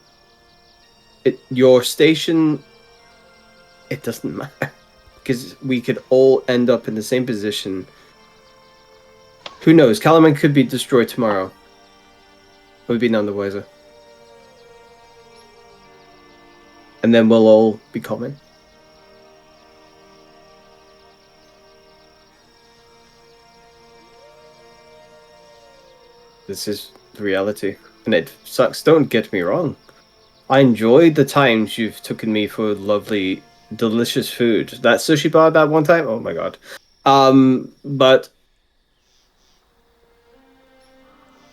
Your station, it doesn't matter, because we could all end up in the same position. Who knows? Calaman could be destroyed tomorrow. We'll be none the wiser. And then we'll all be common. This is the reality. And it sucks. Don't get me wrong. I enjoyed the times you've taken me for lovely, delicious food. That sushi bar that one time? Oh my god. But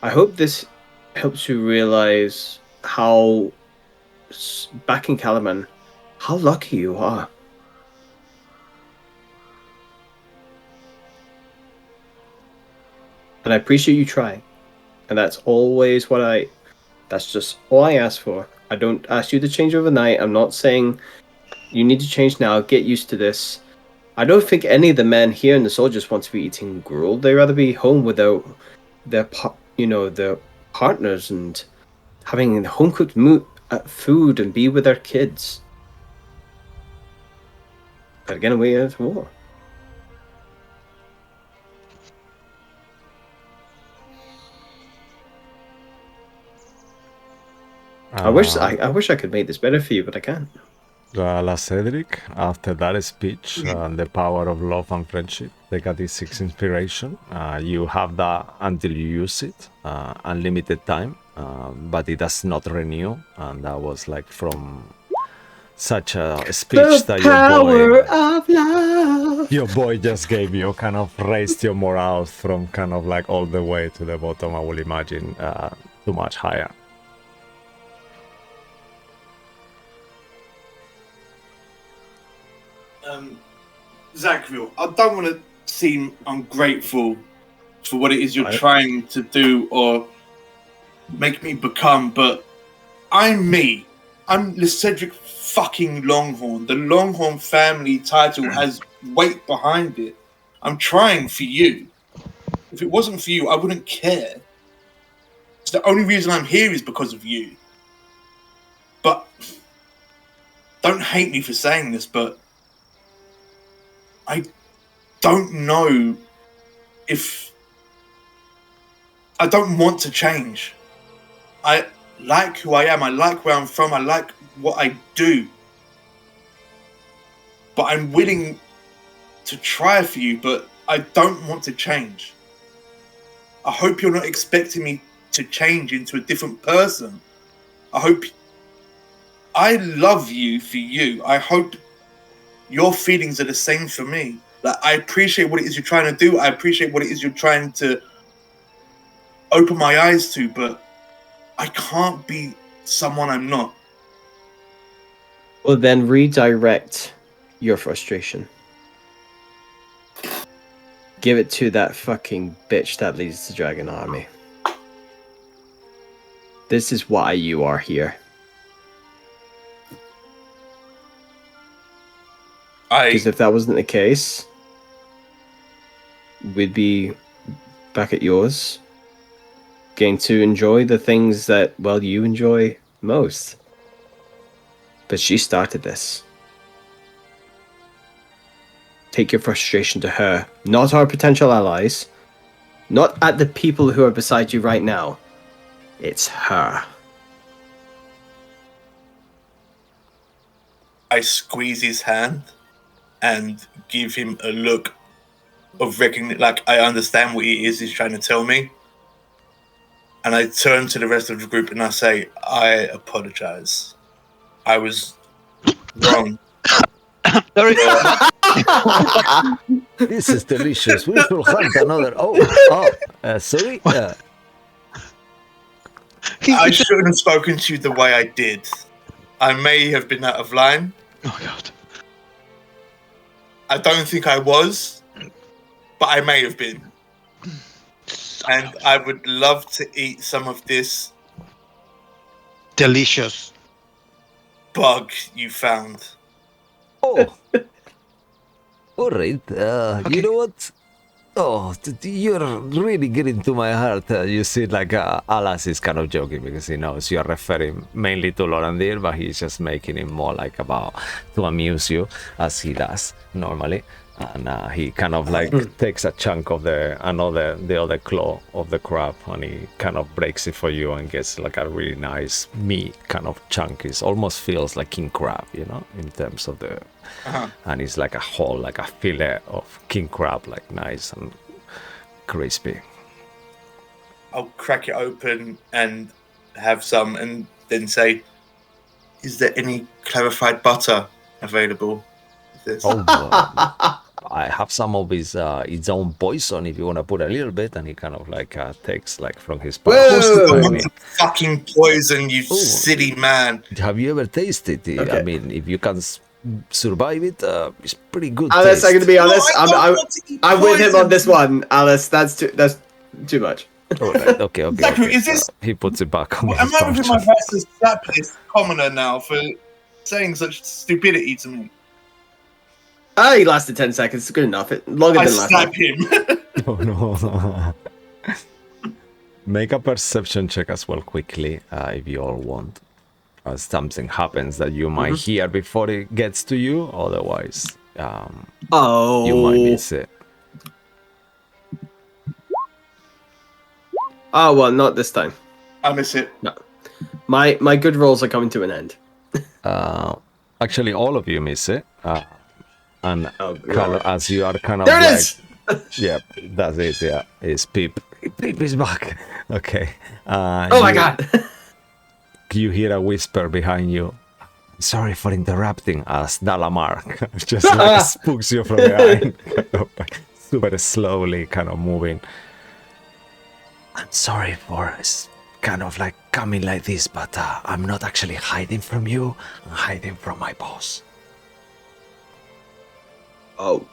I hope this helps you realize how, back in Calaman, how lucky you are. And I appreciate you trying. And that's always that's just all I ask for. I don't ask you to change overnight. I'm not saying you need to change now. Get used to this. I don't think any of the men here and the soldiers want to be eating gruel. They'd rather be home without their partners and having home-cooked food and be with their kids. But again, we're at war. I wish I could make this better for you, but I can't. La Cedric, after that speech, the power of love and friendship, take a D6 inspiration. You have that until you use it, unlimited time, but it does not renew. And that was like from such a speech that your boy just gave you, kind of raised your morale from kind of like all the way to the bottom, I will imagine. too much higher. Zachary, I don't want to seem ungrateful for what it is you're Right. trying to do or make me become, but I'm me. I'm the Cedric fucking Longhorn. The Longhorn family title has weight behind it. I'm trying for you. If it wasn't for you, I wouldn't care. So the only reason I'm here is because of you. But don't hate me for saying this, but I don't know if I don't want to change. I like who I am. I like where I'm from. I like what I do. But I'm willing to try for you, but I don't want to change. I hope you're not expecting me to change into a different person. I love you for you. I hope your feelings are the same for me. Like, I appreciate what it is you're trying to do. I appreciate what it is you're trying to open my eyes to, but I can't be someone I'm not. Well, then redirect your frustration. Give it to that fucking bitch that leads the dragon army. This is why you are here. Because if that wasn't the case, we'd be back at yours, getting to enjoy the things that, well, you enjoy most. But she started this. Take your frustration to her, not our potential allies, not at the people who are beside you right now. It's her. I squeeze his hand and give him a look of recognition, like I understand what he is he's trying to tell me. And I turn to the rest of the group and I say, I apologize. I was wrong. Sorry. This is delicious. We will hunt another. Sorry. I shouldn't have spoken to you the way I did. I may have been out of line. Oh God. I don't think I was, but I may have been. And I would love to eat some of this Delicious. bug you found. Oh. All right. Okay. You know what? Oh, you're really getting to my heart. You see, like, Alas is kind of joking because he knows you're referring mainly to Lorandir, but he's just making it more like about to amuse you, as he does normally. And he kind of like takes a chunk of the other claw of the crab, and he kind of breaks it for you and gets like a really nice meat kind of chunk. It almost feels like king crab, you know, in terms of the. And it's like a whole, like a fillet of king crab, like nice and crispy. I'll crack it open and have some and then say, is there any clarified butter available with this? Oh, I have some of his its own poison if you want to put a little bit, and he kind of like takes like from his pouch. Whoa! Fucking poison, you silly man. Have you ever tasted it? Okay. I mean, if you can survive it, it's pretty good. Alice, I'm taste. gonna be honest. No, I don't want to eat I'm with him poison. on this one, Alice. That's too much. All right, okay. Zachary, is this- He puts it back on Am his I within my pouch. rights to slap this commoner now for saying such stupidity to me? He lasted 10 seconds. It's good enough. Longer I than last slap time. him. Oh no. Make a perception check as well quickly, if you all want. Something happens that you might hear before it gets to you, otherwise you might miss it. Oh, well, not this time. I miss it. No. My good rolls are coming to an end. Actually, all of you miss it. And Oh, kind of, as you are kind of There it like, is! yeah, that's it. Yeah, it's Pip. Pip is back. Okay. Oh my god! You hear a whisper behind you. Sorry for interrupting us, Dalamar. Just like spooks you from behind. Kind of, like, super slowly kind of moving. I'm sorry for kind of like coming like this, but I'm not actually hiding from you. I'm hiding from my boss. Oh.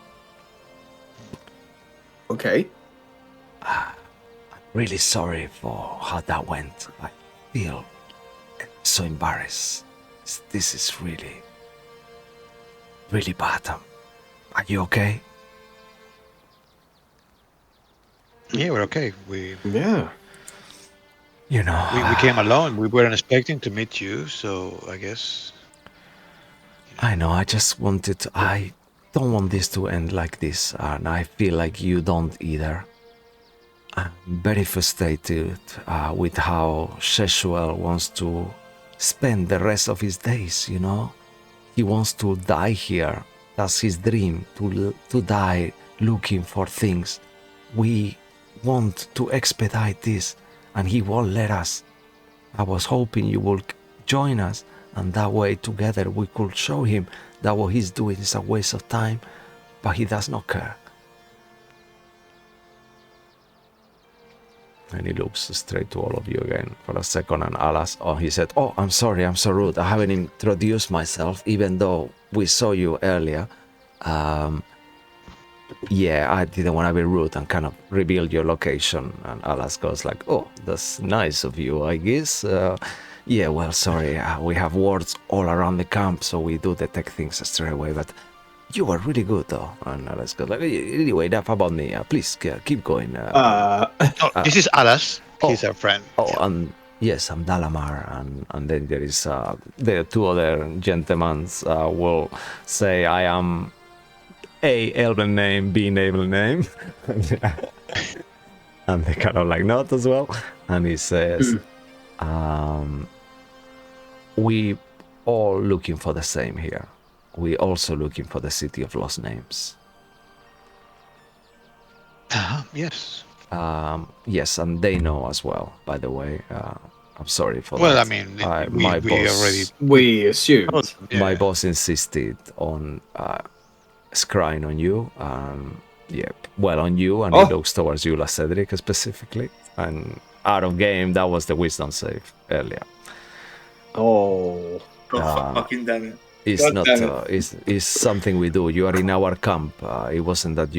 Okay. I'm really sorry for how that went. I feel so embarrassed. This is really, really bad. Are you okay? Yeah, we're okay. We Yeah. You know, we came alone. We weren't expecting to meet you, so I guess. I know, I just wanted to, I don't want this to end like this, and I feel like you don't either. I'm very frustrated with how Sheshuel wants to spend the rest of his days, you know? He wants to die here. That's his dream, to die looking for things. We want to expedite this, and he won't let us. I was hoping you would join us, and that way together we could show him that what he's doing is a waste of time, but he does not care. And he looks straight to all of you again for a second, and Alas, he said, "Oh, I'm sorry, I'm so rude. I haven't introduced myself, even though we saw you earlier. Yeah, I didn't want to be rude and kind of reveal your location." And Alas goes like, "Oh, that's nice of you, I guess. Yeah, well, sorry, we have wards all around the camp, so we do detect things straight away, but you were really good, though." And Alas goes like, "Anyway, enough about me. Please, keep going." This is Alas. He's our friend. Oh, and yes, I'm Dalamar, and then there is the two other gentlemen will say I am A Elven name, B naval name, and they kind of like nod as well. And he says, "We all looking for the same here. We also looking for the city of lost names." Yes. Yes, and they know as well. By the way, I'm sorry for Well, that. I mean, My we boss, already. We assumed. my Yeah. boss insisted on scrying on you. Yeah, well, on you, and he looks towards you, La Cedric, specifically. And out of game, that was the wisdom save earlier. Oh. God fucking damn it. It's God not. damn it. It's something we do. You are in our camp. It wasn't that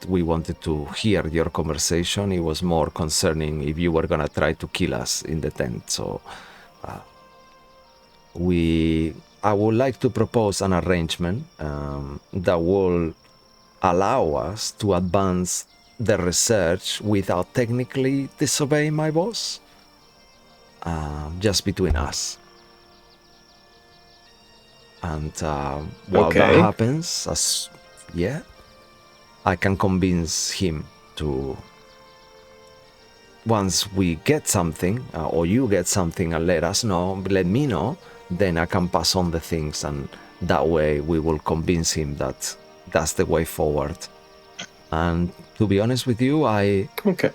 we wanted to hear your conversation. It was more concerning if you were gonna try to kill us in the tent. So, I would like to propose an arrangement that will allow us to advance the research without technically disobeying my boss. Just between us. And while that Okay. happens, I can convince him to. Once we get something, or you get something and let me know, then I can pass on the things, and that way we will convince him that that's the way forward. And to be honest with you, Okay.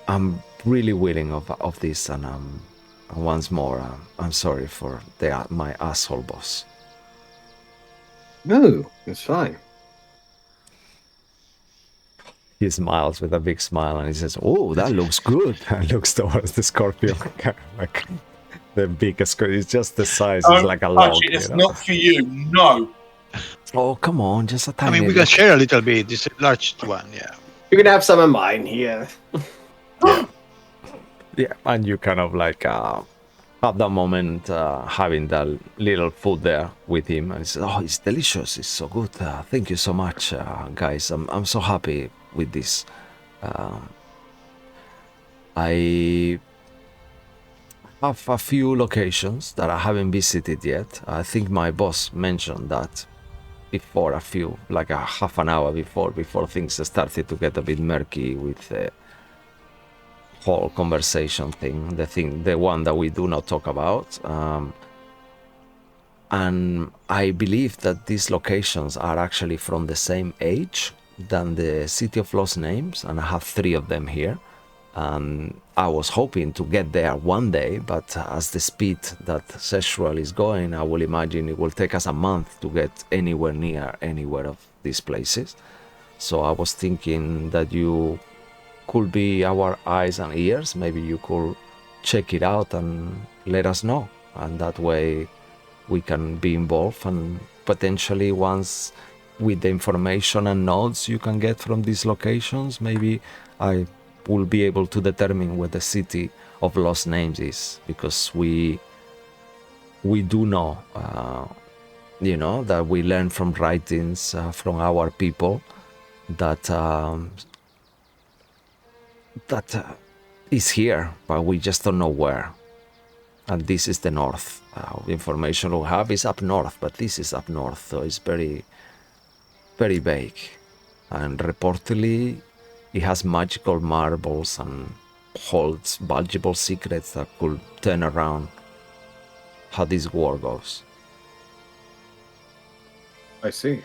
I'm really willing of this, and once more, I'm sorry for my asshole boss. No, it's fine. He smiles with a big smile, and he says, "Oh, that looks good." And looks towards the scorpion, like the biggest. It's just the size. It's like a log. Archie, it's not for you. No. Oh, come on, just a I tiny. mean, we can share a little bit. This is a large one, yeah. You can have some of mine here. Yeah, and you kind of like have that moment having that little food there with him, and he says, "Oh, it's delicious. It's so good. Thank you so much, guys. I'm so happy with this. I have a few locations that I haven't visited yet. I think my boss mentioned that before, like a half an hour before things started to get a bit murky with the whole conversation thing, the one that we do not talk about. And I believe that these locations are actually from the same age than the City of Lost Names, and I have 3 of them here. And I was hoping to get there one day, but as the speed that Sexual is going, I will imagine it will take us a month to get anywhere near anywhere of these places. So I was thinking that you could be our eyes and ears. Maybe you could check it out and let us know, and that way we can be involved, and potentially once with the information and notes you can get from these locations, maybe I will be able to determine where the city of lost names is, because we do know, that we learn from writings from our people that is here, but we just don't know where. And this is the north. Information we have is up north, but this is up north, so it's very, very vague. And reportedly, it has magical marbles and holds valuable secrets that could turn around how this war goes. I see.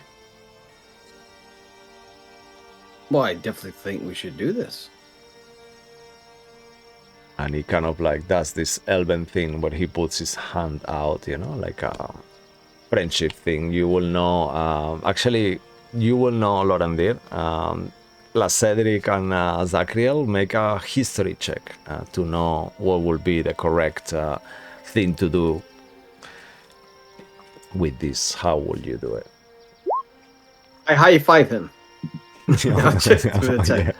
Well, I definitely think we should do this. And he kind of like does this Elven thing where he puts his hand out, like a friendship thing. You will know, actually, you will know, Lorandir. La Cedric and Zachriel make a history check to know what will be the correct thing to do with this. How will you do it? I high five him. I'll check through the check.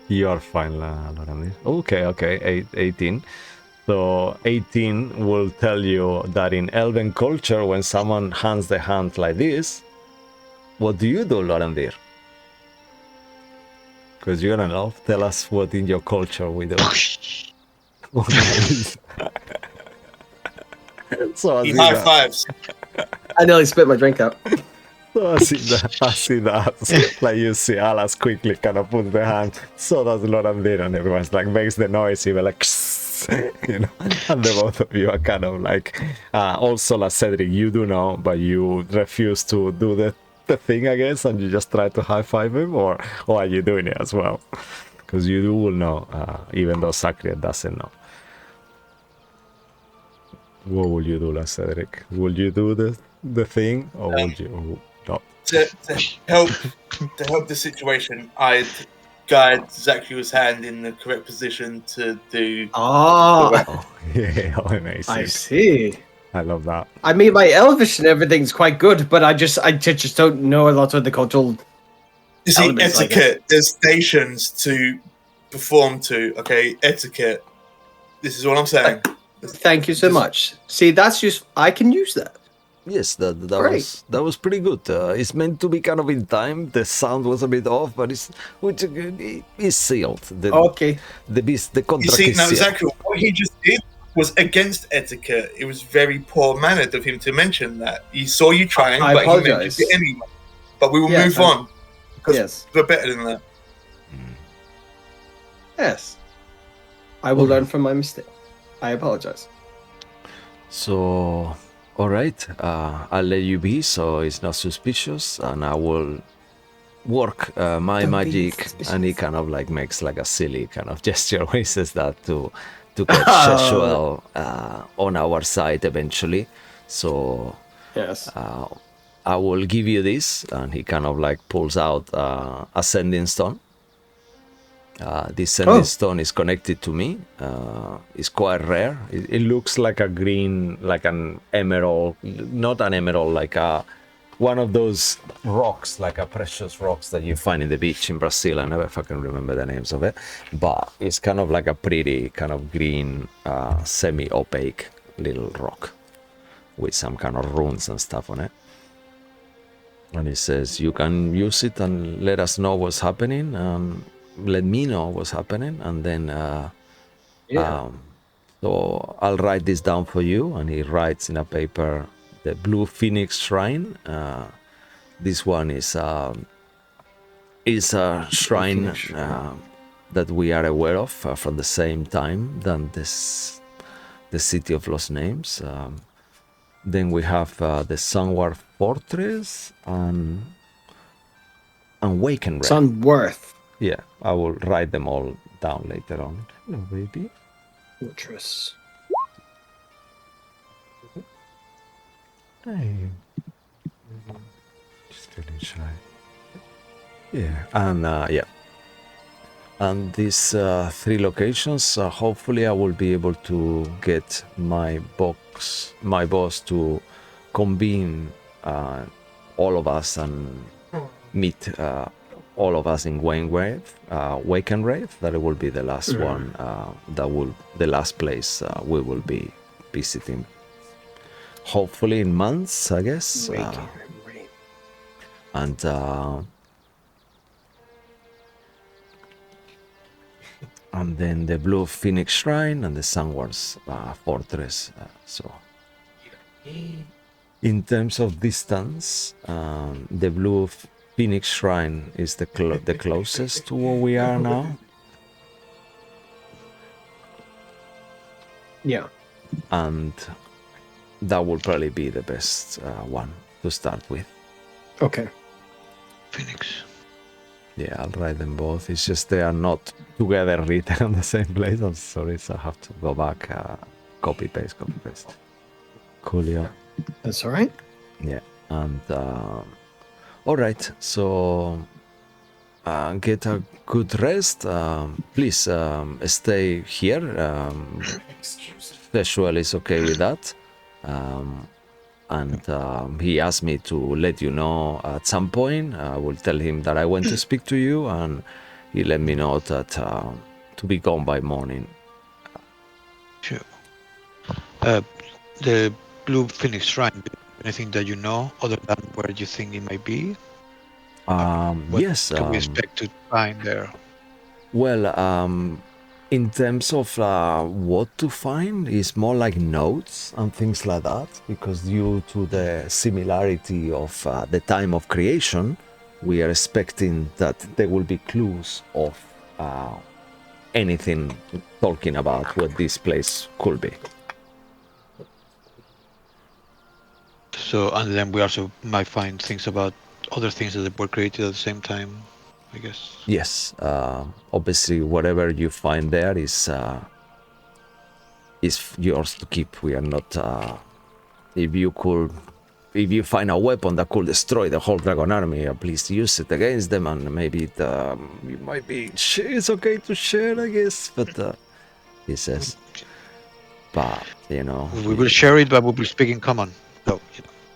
You are fine, Lorandir. Okay, 18. So 18 will tell you that in Elven culture, when someone hands the hand like this, what do you do, Lorandir? Because you're an elf. Tell us what in your culture we do. So He high fives. I nearly spit my drink out. So I see that. Like you see Alas quickly kind of put the hand. So does Lorandir, and everyone's like makes the noise, even like, and the both of you are kind of like, also like Cedric, you do know, but you refuse to do the thing, I guess, and you just try to high five him, or are you doing it as well? Because you will know, even though Sacred doesn't know. What will you do, La Cedric? Will you do the thing, or would you not? To help the situation, I'd guide Zacchaeus' hand in the correct position to do. Oh, yeah, amazing. I see. I love that. I mean, my Elvish and everything's quite good, but I just don't know a lot of the cultural. You see, elements, I guess. etiquette. There's stations to perform to. Okay, etiquette. This is what I'm saying. Thank you so much. See, that's just I can use that. Yes, that Great. was pretty good. It's meant to be kind of in time. The sound was a bit off, but it's sealed. Okay. The You contract see, is now sealed. Zacchaeus, what he just did was against etiquette. It was very poor mannered of him to mention that. He saw you trying, I but apologize. he mentioned it anyway. But we will Yes, move on because Yes. we're better than that. Yes. I will learn from my mistake. I apologize. So, all right, I'll let you be, so it's not suspicious, and I will work my Don't be magic. suspicious. And he kind of like makes like a silly kind of gesture when he says that to get Sheshuel on our side eventually. So Yes. I will give you this, and he kind of like pulls out a sending stone. This sending stone is connected to me. It's quite rare. It looks like a green, like an emerald, not an emerald, like one of those rocks, like a precious rocks that you find in the beach in Brazil. I never fucking remember the names of it, but it's kind of like a pretty kind of green, semi-opaque little rock with some kind of runes and stuff on it. And he says, you can use it and let us know what's happening. Let me know what's happening, and then so I'll write this down for you. And he writes in a paper the Blue Phoenix Shrine. This one is a shrine that we are aware of from the same time than the City of Lost Names. Then we have the Sunward Fortress and Wakenred. Sunworth. Yeah, I will write them all down later on. Hello, baby. Fortress. Hey. Just feeling shy. Yeah, and yeah. And these 3 locations, hopefully I will be able to get my boss to convene all of us and meet all of us in Wakengrave. That will be the last one. The last place we will be visiting. Hopefully in months, I guess. And then the Blue Phoenix Shrine and the Sunwars Fortress. So, in terms of distance, the Blue Phoenix Shrine is the closest to where we are now. Yeah. And that will probably be the best one to start with. Okay. Phoenix. Yeah, I'll write them both. It's just they are not together written on the same place. I'm sorry, so I have to go back, copy paste. Coolio. That's all right. Yeah, and all right. So get a good rest. Please stay here. Sexual is okay with that. And he asked me to let you know at some point. I will tell him that I went to speak to you, and he let me know that to be gone by morning. Sure. The Blue Phoenix Shrine. Anything that you know other than where you think it might be? What Yes. can we expect to find there? Well, in terms of what to find, is more like notes and things like that, because due to the similarity of the time of creation, we are expecting that there will be clues of anything talking about what this place could be. So, and then we also might find things about other things that were created at the same time, I guess. Yes, obviously, whatever you find there is yours to keep. We are not. If you find a weapon that could destroy the whole dragon army, please use it against them, and maybe it might be. It's okay to share, I guess. But he says, but you know, We will share it, but we'll be speaking common. So,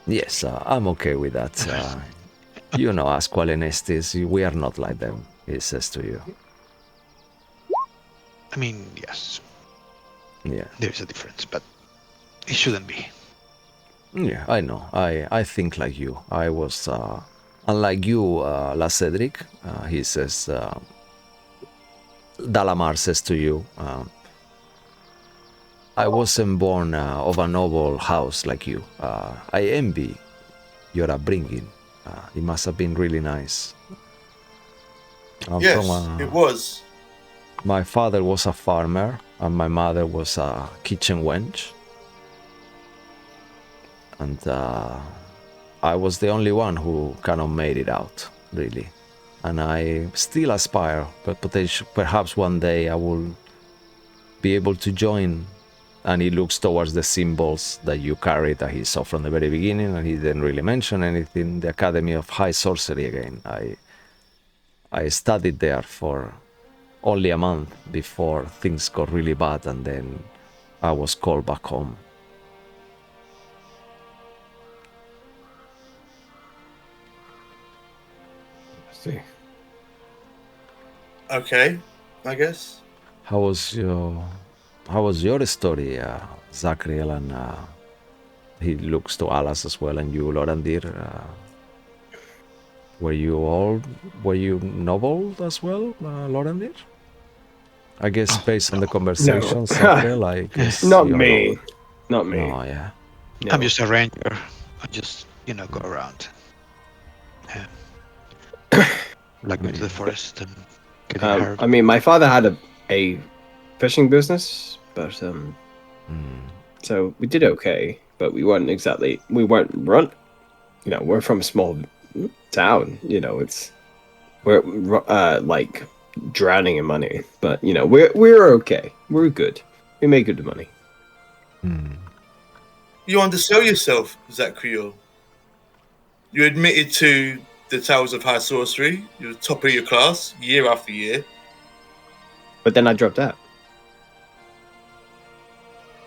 yes, I'm okay with that. You know, as Qualinestis, we are not like them. He says to you. I mean, yes. Yeah. There's a difference, but it shouldn't be. Yeah, I know. I think like you. I was, unlike you, La Cedric, he says, Dalamar says to you, I wasn't born of a noble house like you. I envy your upbringing. It must have been really nice. Yes, it was. My father was a farmer, and my mother was a kitchen wench. And I was the only one who kind of made it out, really. And I still aspire, but perhaps one day I will be able to join. And he looks towards the symbols that you carry that he saw from the very beginning, and he didn't really mention anything. The Academy of High Sorcery again. I studied there for only a month before things got really bad, and then I was called back home. See. Okay, I guess. How was your story, Zachriel? And he looks to Alas as well, and you, Lorandir. Were you noble as well, Lorandir? I guess based on the conversation, Zachriel, I guess Not you're me. noble. Not me. No, yeah. No. I'm just a ranger. I just, go around. Yeah. Like go to the forest and getting hurt. I mean, my father had a fishing business, but so we did okay, but we weren't run. We're from a small town. We're like drowning in money, but we're okay. We're good. We make good money. You undersell yourself, Zachriel. You admitted to the Tales of High Sorcery. You're top of your class year after year. But then I dropped out.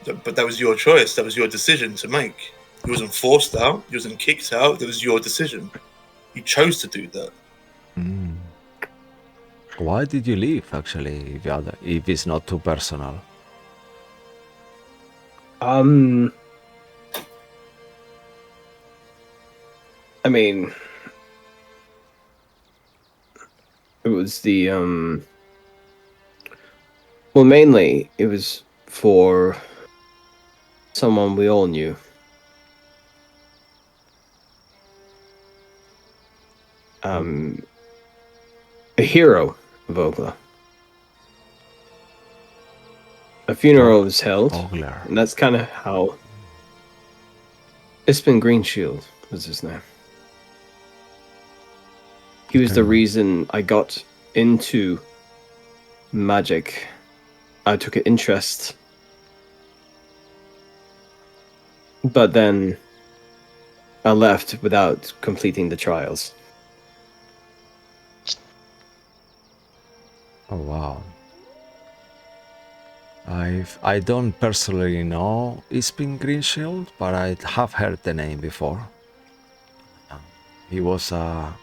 But that was your choice. That was your decision to make. You wasn't forced out. You wasn't kicked out. It was your decision. You chose to do that. Mm. Why did you leave, actually, if it's not too personal? I mean, it was the well, mainly it was for someone we all knew. A hero of Ogla. A funeral was held, Ogler. and that's kind of how. Ispin Greenshield was his name. He was the Okay. reason I got into magic. I took an interest. But then I left without completing the trials. Oh wow. I don't personally know Ispin Greenshield, but I have heard the name before. He was an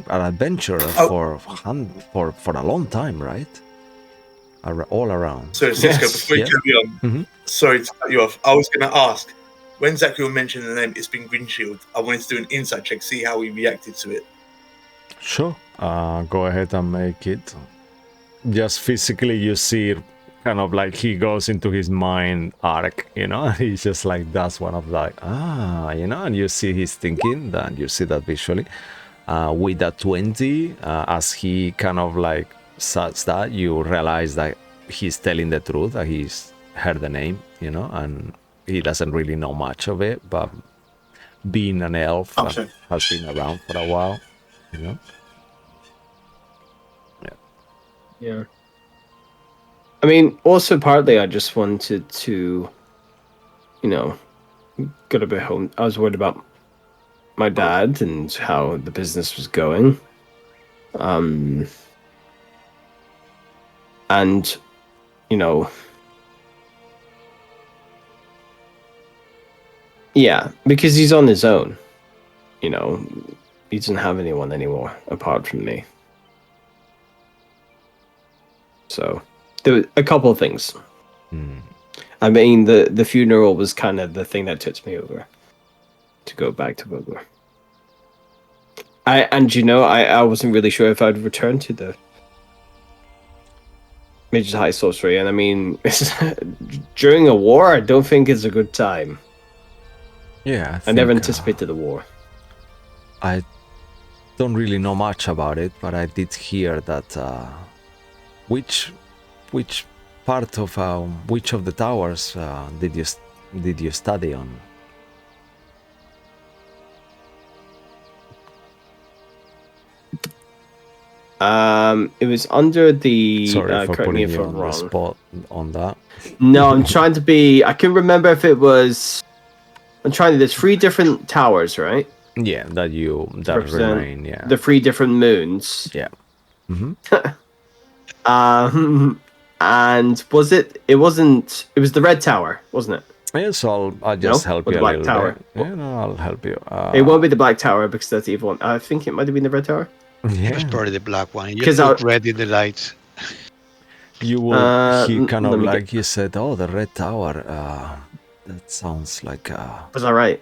adventurer for a long time, right? All around. So, Cisco, Yes. before you Yeah. carry on, Mhm. sorry to cut you off. I was going to ask, when Zachary mentioned the name It's been Grinshield, I wanted to do an insight check, see how he reacted to it. Sure. Go ahead and make it. Just physically, you see kind of like he goes into his mind arc, you know, and he's just like, that's one of like, you know, and you see he's thinking, then you see that visually. With that 20, as he kind of like says that, you realize that he's telling the truth, that he's heard the name, you know, and he doesn't really know much of it, but being an elf Okay. has been around for a while, you know. Yeah. I mean, also partly I just wanted to, you know, get a bit home. I was worried about my dad and how the business was going. And, you know, yeah, because he's on his own. You know, he doesn't have anyone anymore apart from me. So there were a couple of things. I mean, the funeral was kind of the thing that tipped me over to go back to Bogor. I wasn't really sure if I'd return to the Mage's High Sorcery, and I mean, during a war, I don't think it's a good time. Yeah, I never think, anticipated the war. I don't really know much about it, but I did hear that which part of which of the towers did you study on? It was under the. Sorry for correct me putting if you I'm on the wrong. spot on that. No, I'm trying to be. I can remember if it was. I'm trying. There's 3 different towers, right? Yeah, that Represent remain. Yeah, the 3 different moons. yeah. Mm-hmm. And was it? It wasn't. It was the red tower, wasn't it? Yeah, so I'll just No? help Or you the a Black little Tower? bit. Yeah, no, I'll help you. It won't be the black tower because that's the evil one. I think it might have been the red tower. It was Yeah, probably the black one. You 'Cause just look red in the lights. you will. He kind let of me like you said. Oh, the red tower. That sounds like. Was I right?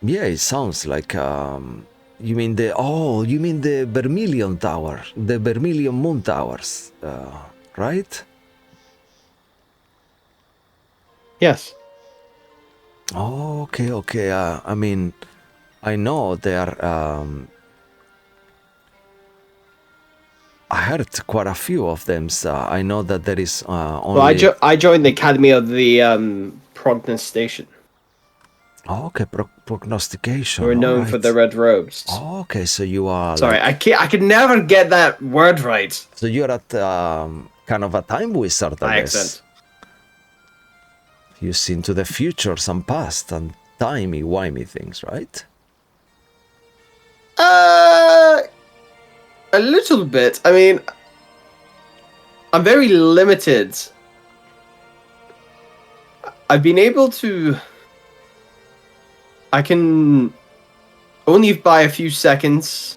Yeah, it sounds like. You mean the? Oh, you mean the Vermilion Tower, the Vermilion Moon Towers, right? Yes. Oh, okay, okay. I mean, I know they are. I heard quite a few of them. So I know that there is only. Well, I joined the Academy of the Prognostation. Oh, okay, prognostication. We're known for the red robes. Oh, okay, so you are. Sorry, like, I could never get that word right. So you're at kind of a time wizard, I guess. Accent. You see into the future, some past and timey-wimey things, right? A little bit. I mean, I'm very limited. I've been able to. I can only buy a few seconds.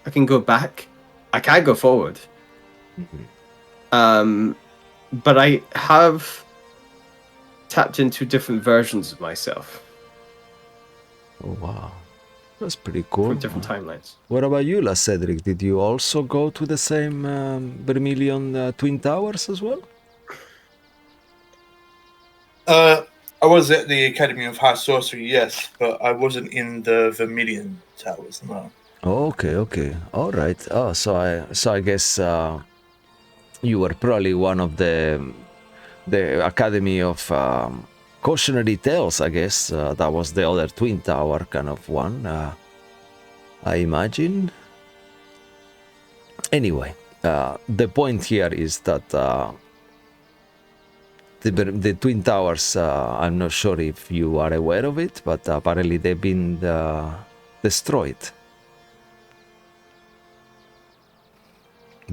I can go back. I can't go forward. But I have tapped into different versions of myself Oh wow, that's pretty cool. from different timelines. What about you, La Cedric? Did you also go to the same Vermilion Twin Towers as well? I was at the Academy of High Sorcery, yes, but I wasn't in the Vermilion Towers, no. Oh, okay, all right. Oh, so I guess you were probably one of the Academy of Cautionary Tales. I guess that was the other Twin Tower kind of one. I imagine. Anyway, the point here is that the Twin Towers, I'm not sure if you are aware of it, but apparently they've been destroyed.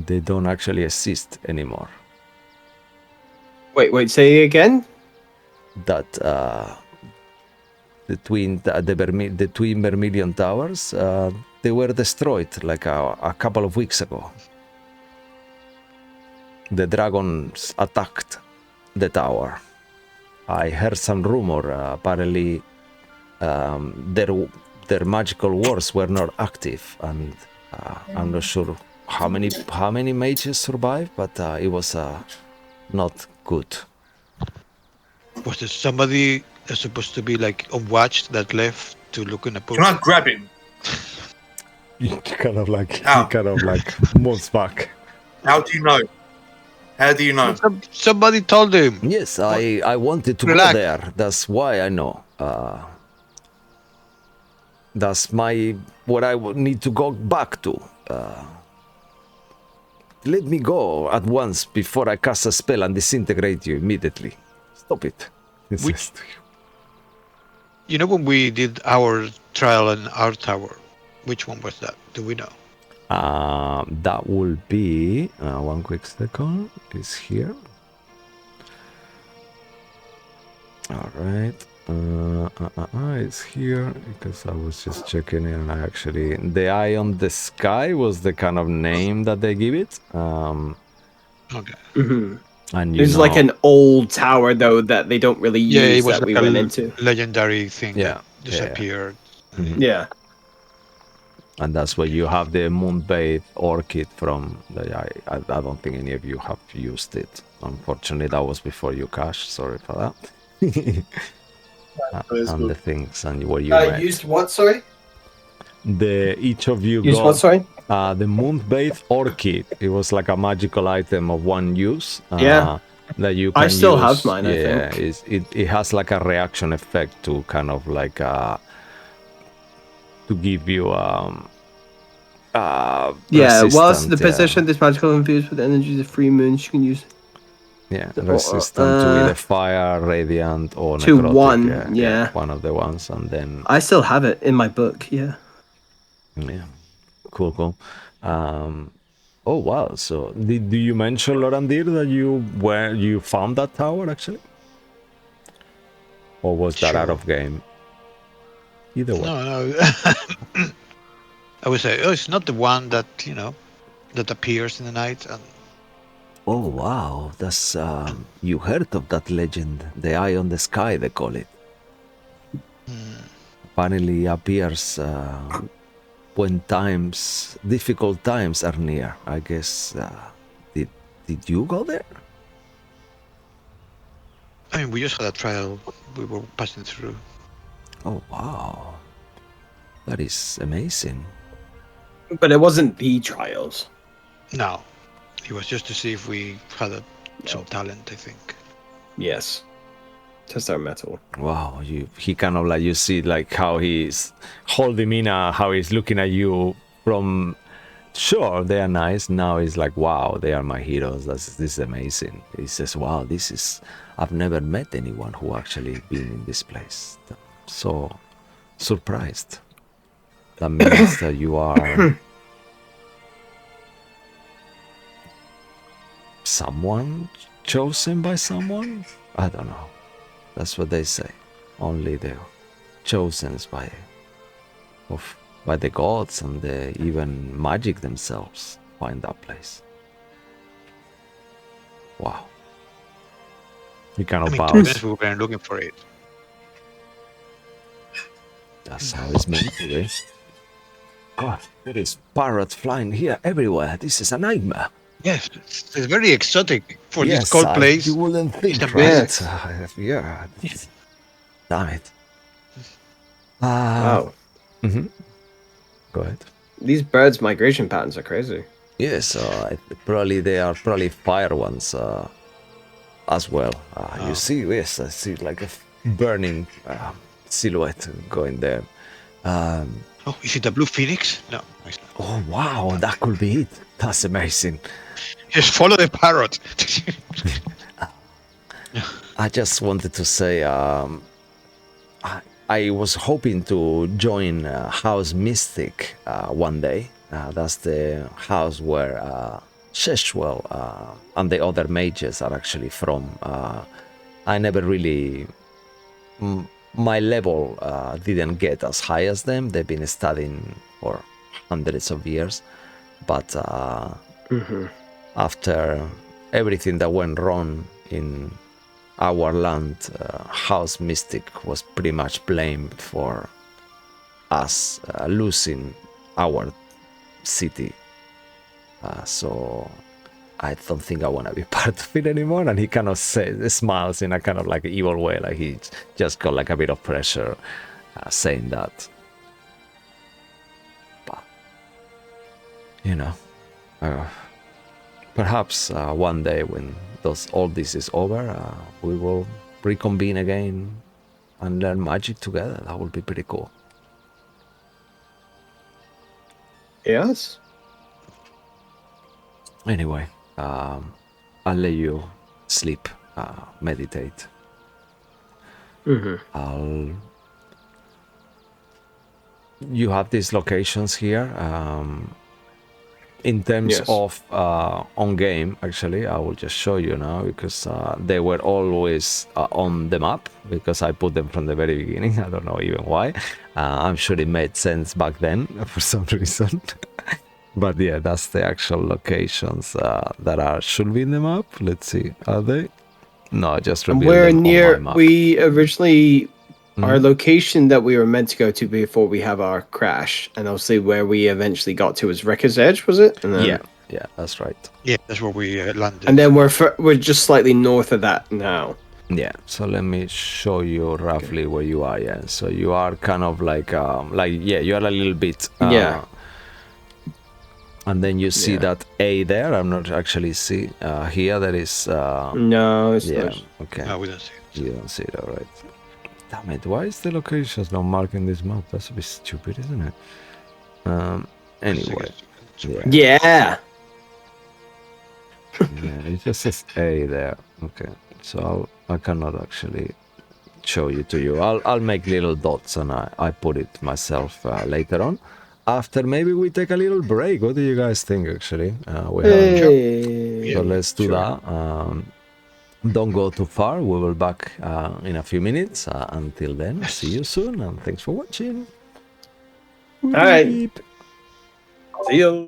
They don't actually exist anymore. Wait, say again? That the twin Vermilion Towers, they were destroyed like a couple of weeks ago. The dragons attacked the tower. I heard some rumor. Apparently, their magical wars were not active, and I'm not sure how many mages survived, but it was not good. Was there somebody supposed to be like on watch that left to look in the pool? Can I grab him? He kind of like Ow. moves back. How do you know? How do you know? Somebody told him. Yes, I wanted to Relax. go there. That's why I know. That's what I would need to go back to. Let me go at once before I cast a spell and disintegrate you immediately. Stop it. Which- You know when we did our trial in our tower, which one was that? Do we know? That will be one quick second. Is here. All right. It's here because I was just checking it, and I actually the Eye on the Sky was the kind of name that they give it. Okay. Mm-hmm. And There's like an old tower though that they don't really use Yeah, it was that we like went a into. legendary thing Yeah, that disappeared. Yeah. and that's where you have the Moonbathe Orchid from. I don't think any of you have used it. Unfortunately, that was before you cashed. Sorry for that. And the things and where you met. Used what? Sorry. Each of you Used got what? Sorry. the Moonbathe Orchid. It was like a magical item of one use. Yeah. That you can I still use. have mine, I Yeah, think. it has like a reaction effect to kind of like to give you Yeah. Whilst resistant, the position this magical infused with energies of free moons, you can use resistant to either fire, radiant, or to necrotic. one, Yeah, yeah. one of the ones, and then I still have it in my book. Yeah. yeah, cool. Oh wow! So do you mention Lorandir that you found that tower actually, or was that out Sure. of game? Either way. No. I would say, it's not the one that that appears in the night. And Oh wow! That's you heard of that legend? The Eye on the Sky, they call it. Apparently appears when difficult times are near. I guess. Did you go there? I mean, we just had a trial. We were passing through. Oh wow! That is amazing. But it wasn't the trials. No, it was just to see if we had some talent, I think. Yes. Test our metal. Wow, he kind of like you see like how he's holding in how he's looking at you from. Sure, they are nice. Now he's like, wow, they are my heroes. This is amazing. He says, wow, I've never met anyone who actually been in this place. I'm so surprised. That means that you are someone chosen by someone? I don't know. That's what they say. Only the chosen by the gods and even magic themselves find that place. Wow. We cannot To bow. be honest, we were looking for it. That's how it's meant to be. God, there is parrots flying here everywhere. This is a nightmare. Yes, it's very exotic for this Yes, cold place. you wouldn't think, It's right? amazing. Yeah. Damn it. Wow. Go ahead. These birds' migration patterns are crazy. Yes, they are probably fire ones as well. You see, yes, I see like a burning silhouette going there. Oh, is it a blue phoenix? No, it's not. Oh wow, that could be it. That's amazing. Just follow the parrot. I just wanted to say, I was hoping to join House Mystic one day. That's the house where Sheshwell and the other mages are actually from. I never really... my level didn't get as high as them. They've been studying for hundreds of years. But after everything that went wrong in our land, House Mystic was pretty much blamed for us losing our city. So I don't think I want to be part of it anymore. And he kind of smiles in a kind of like evil way, like he just got like a bit of pressure saying that. But, you know, perhaps one day when all this is over, we will reconvene again and learn magic together. That would be pretty cool. Yes. Anyway, I'll let you sleep, meditate. You have these locations here. In terms of on game, actually, I will just show you now because they were always on the map because I put them from the very beginning. I don't know even why. I'm sure it made sense back then for some reason. But yeah, that's the actual locations that should be in the map. Let's see, are they? No, I just revealed We're them near. on my map. We originally our location that we were meant to go to before we have our crash, and obviously where we eventually got to was Wrecker's Edge, was it? And then, Yeah, that's right. Yeah, that's where we landed. And then we're just slightly north of that now. Yeah, so let me show you roughly where you are. Yeah, so you are kind of like you are a little bit. And then you see that A there. I'm not actually see here. There is. No, it's not. Okay. No, we don't see it. You don't see it, all right. Damn it! Why is the locations not marked in this map? That's a bit stupid, isn't it? Anyway. Yeah. Yeah, it just says A there. Okay, so I cannot actually show you to you. I'll make little dots and I put it myself later on. After maybe we take a little break. What do you guys think? Actually, so let's do that. Don't go too far. We will back in a few minutes. Until then, see you soon, and thanks for watching. All right. See you.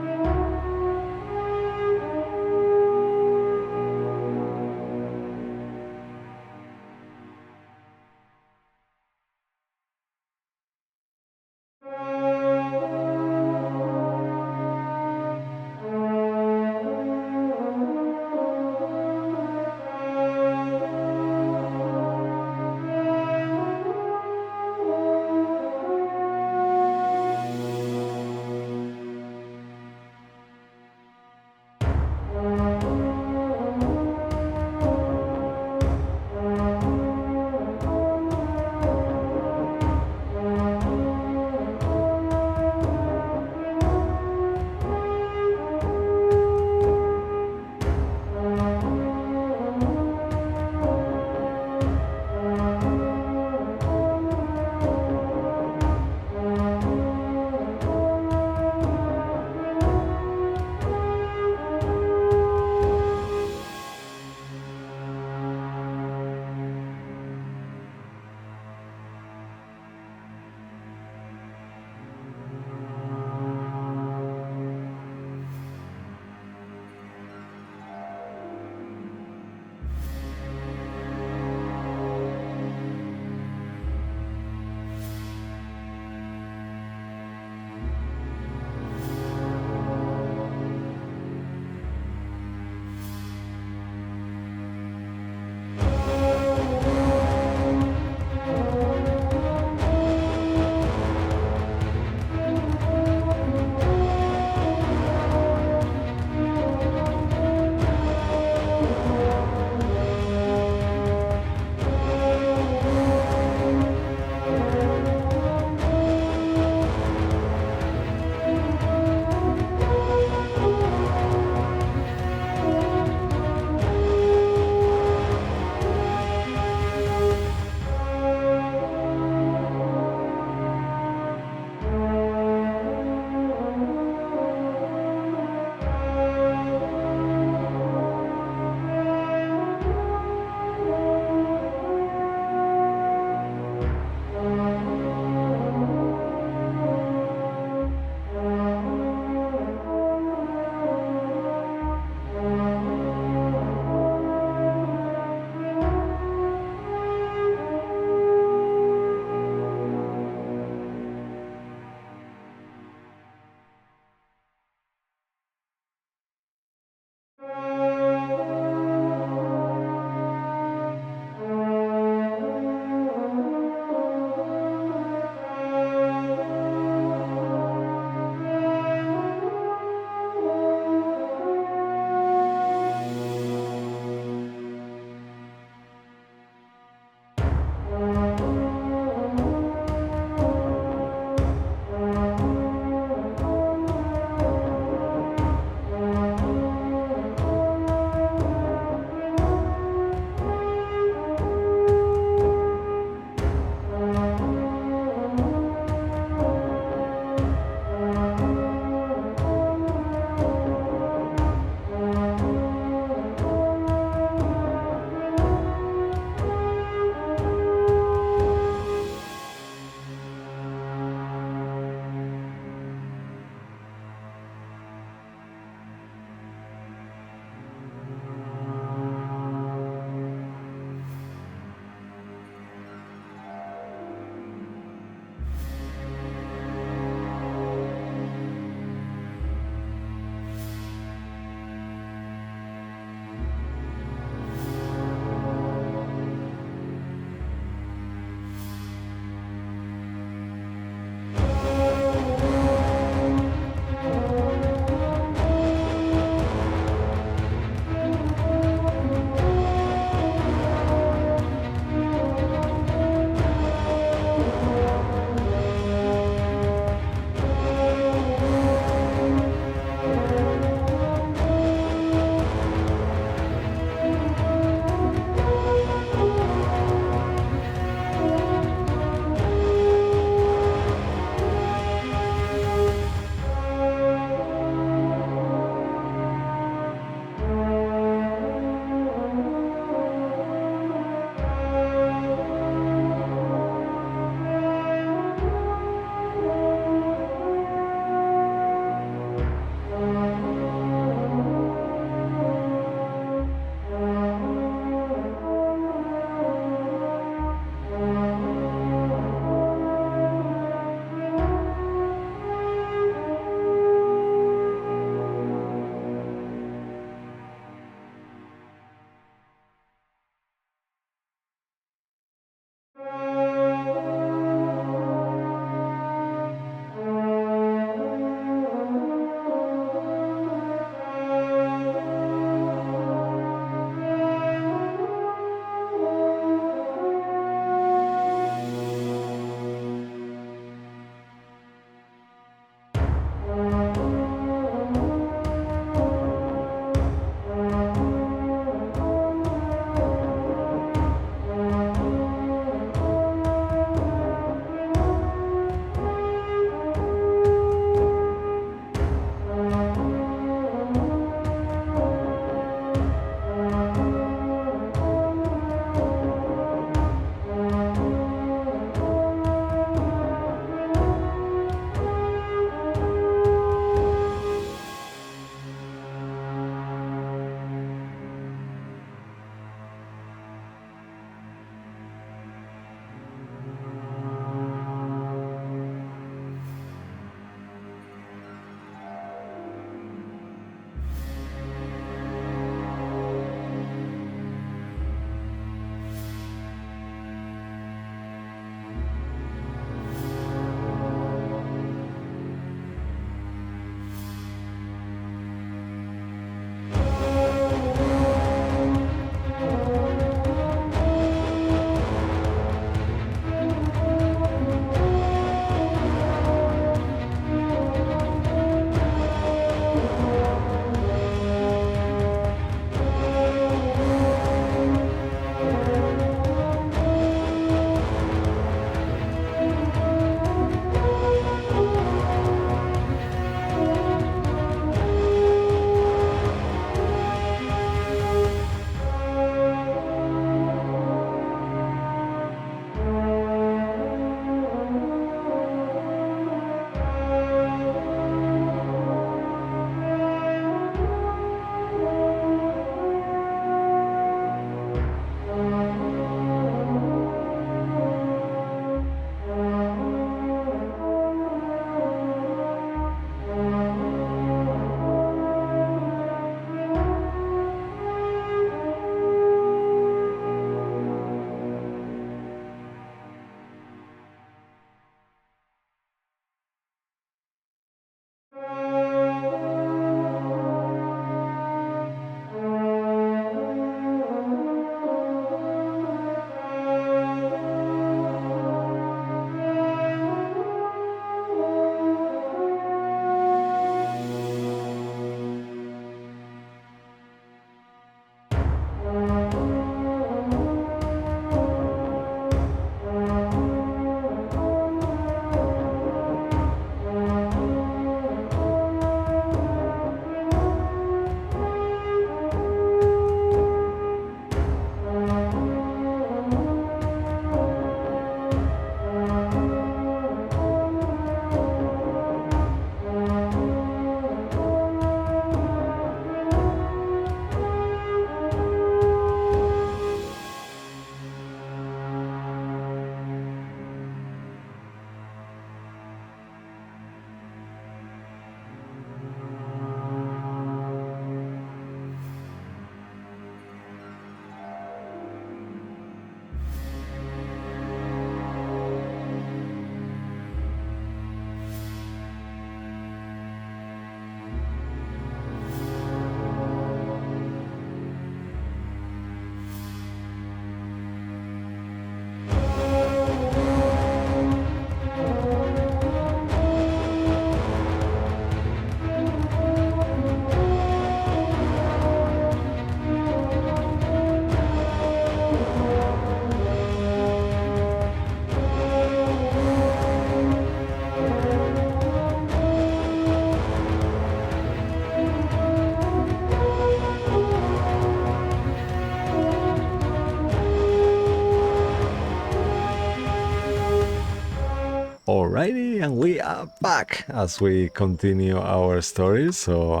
everybody, and we are back as we continue our story. So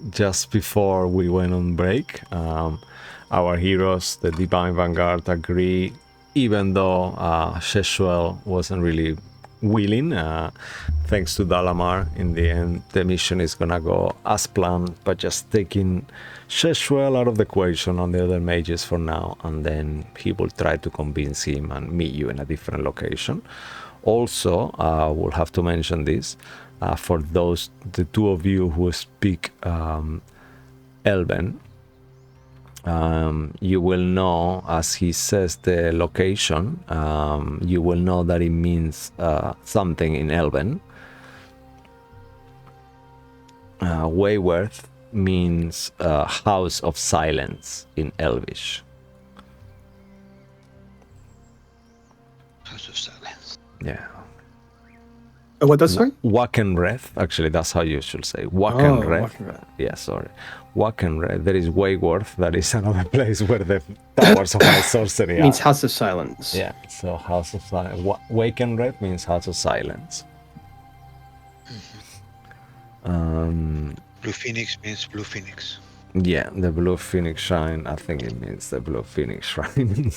just before we went on break, our heroes, the Divine Vanguard, agree, even though Sheshuel wasn't really willing. Thanks to Dalamar, in the end, the mission is gonna go as planned, but just taking Sheshuel out of the equation on the other mages for now, and then he will try to convince him and meet you in a different location. Also, we'll have to mention this for the two of you who speak Elven. You will know, as he says the location, you will know that it means something in Elven. Wayworth means House of Silence in Elvish. House of Silence. Yeah. What does sorry? Wakenreth, actually, that's how you should say. Wakenreth. Wakenreth. Yeah, sorry. Wakenreth. There is Wayworth, that is another place where the Towers of High Sorcery Means are. House of Silence. Yeah, so House of Silence. Wakenreth means House of Silence. Blue Phoenix means Blue Phoenix. Yeah, the Blue Phoenix Shrine. I think it means the Blue Phoenix Shrine.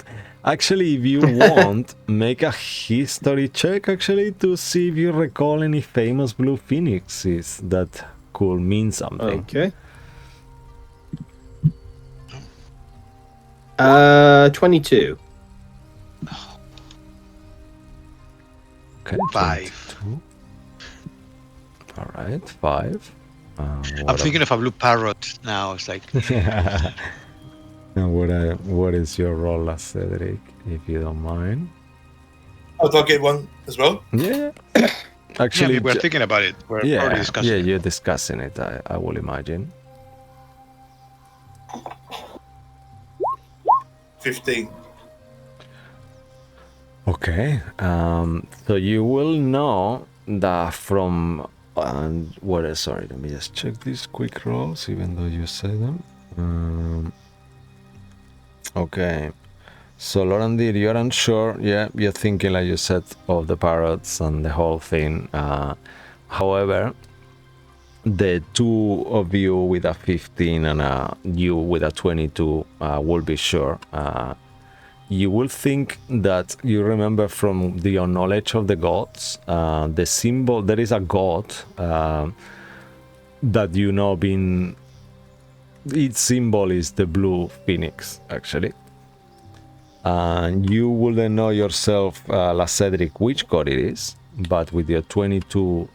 Actually, if you want, make a history check, actually, to see if you recall any famous Blue Phoenixes that could mean something. Okay. 22. Okay, 5. 22. All right, 5. I'm thinking of a blue parrot now. It's like And what is your role as Cedric, if you don't mind? Oh, do I get one as well? Yeah. yeah, Actually, we're thinking about it. We're already yeah, discussing it. you're discussing it, I will imagine. 15. Okay, so you will know that from sorry, let me just check these quick rolls, even though you say them. Okay, so Lorandir, you're unsure. Yeah, you're thinking, like you said, of the parrots and the whole thing. However, the two of you with a 15 and you with a 22 will be sure. You will think that you remember from your knowledge of the gods, the symbol, there is a god that you know its symbol is the blue phoenix, actually. And you will then know yourself, La Cedric, which god it is, but with your 22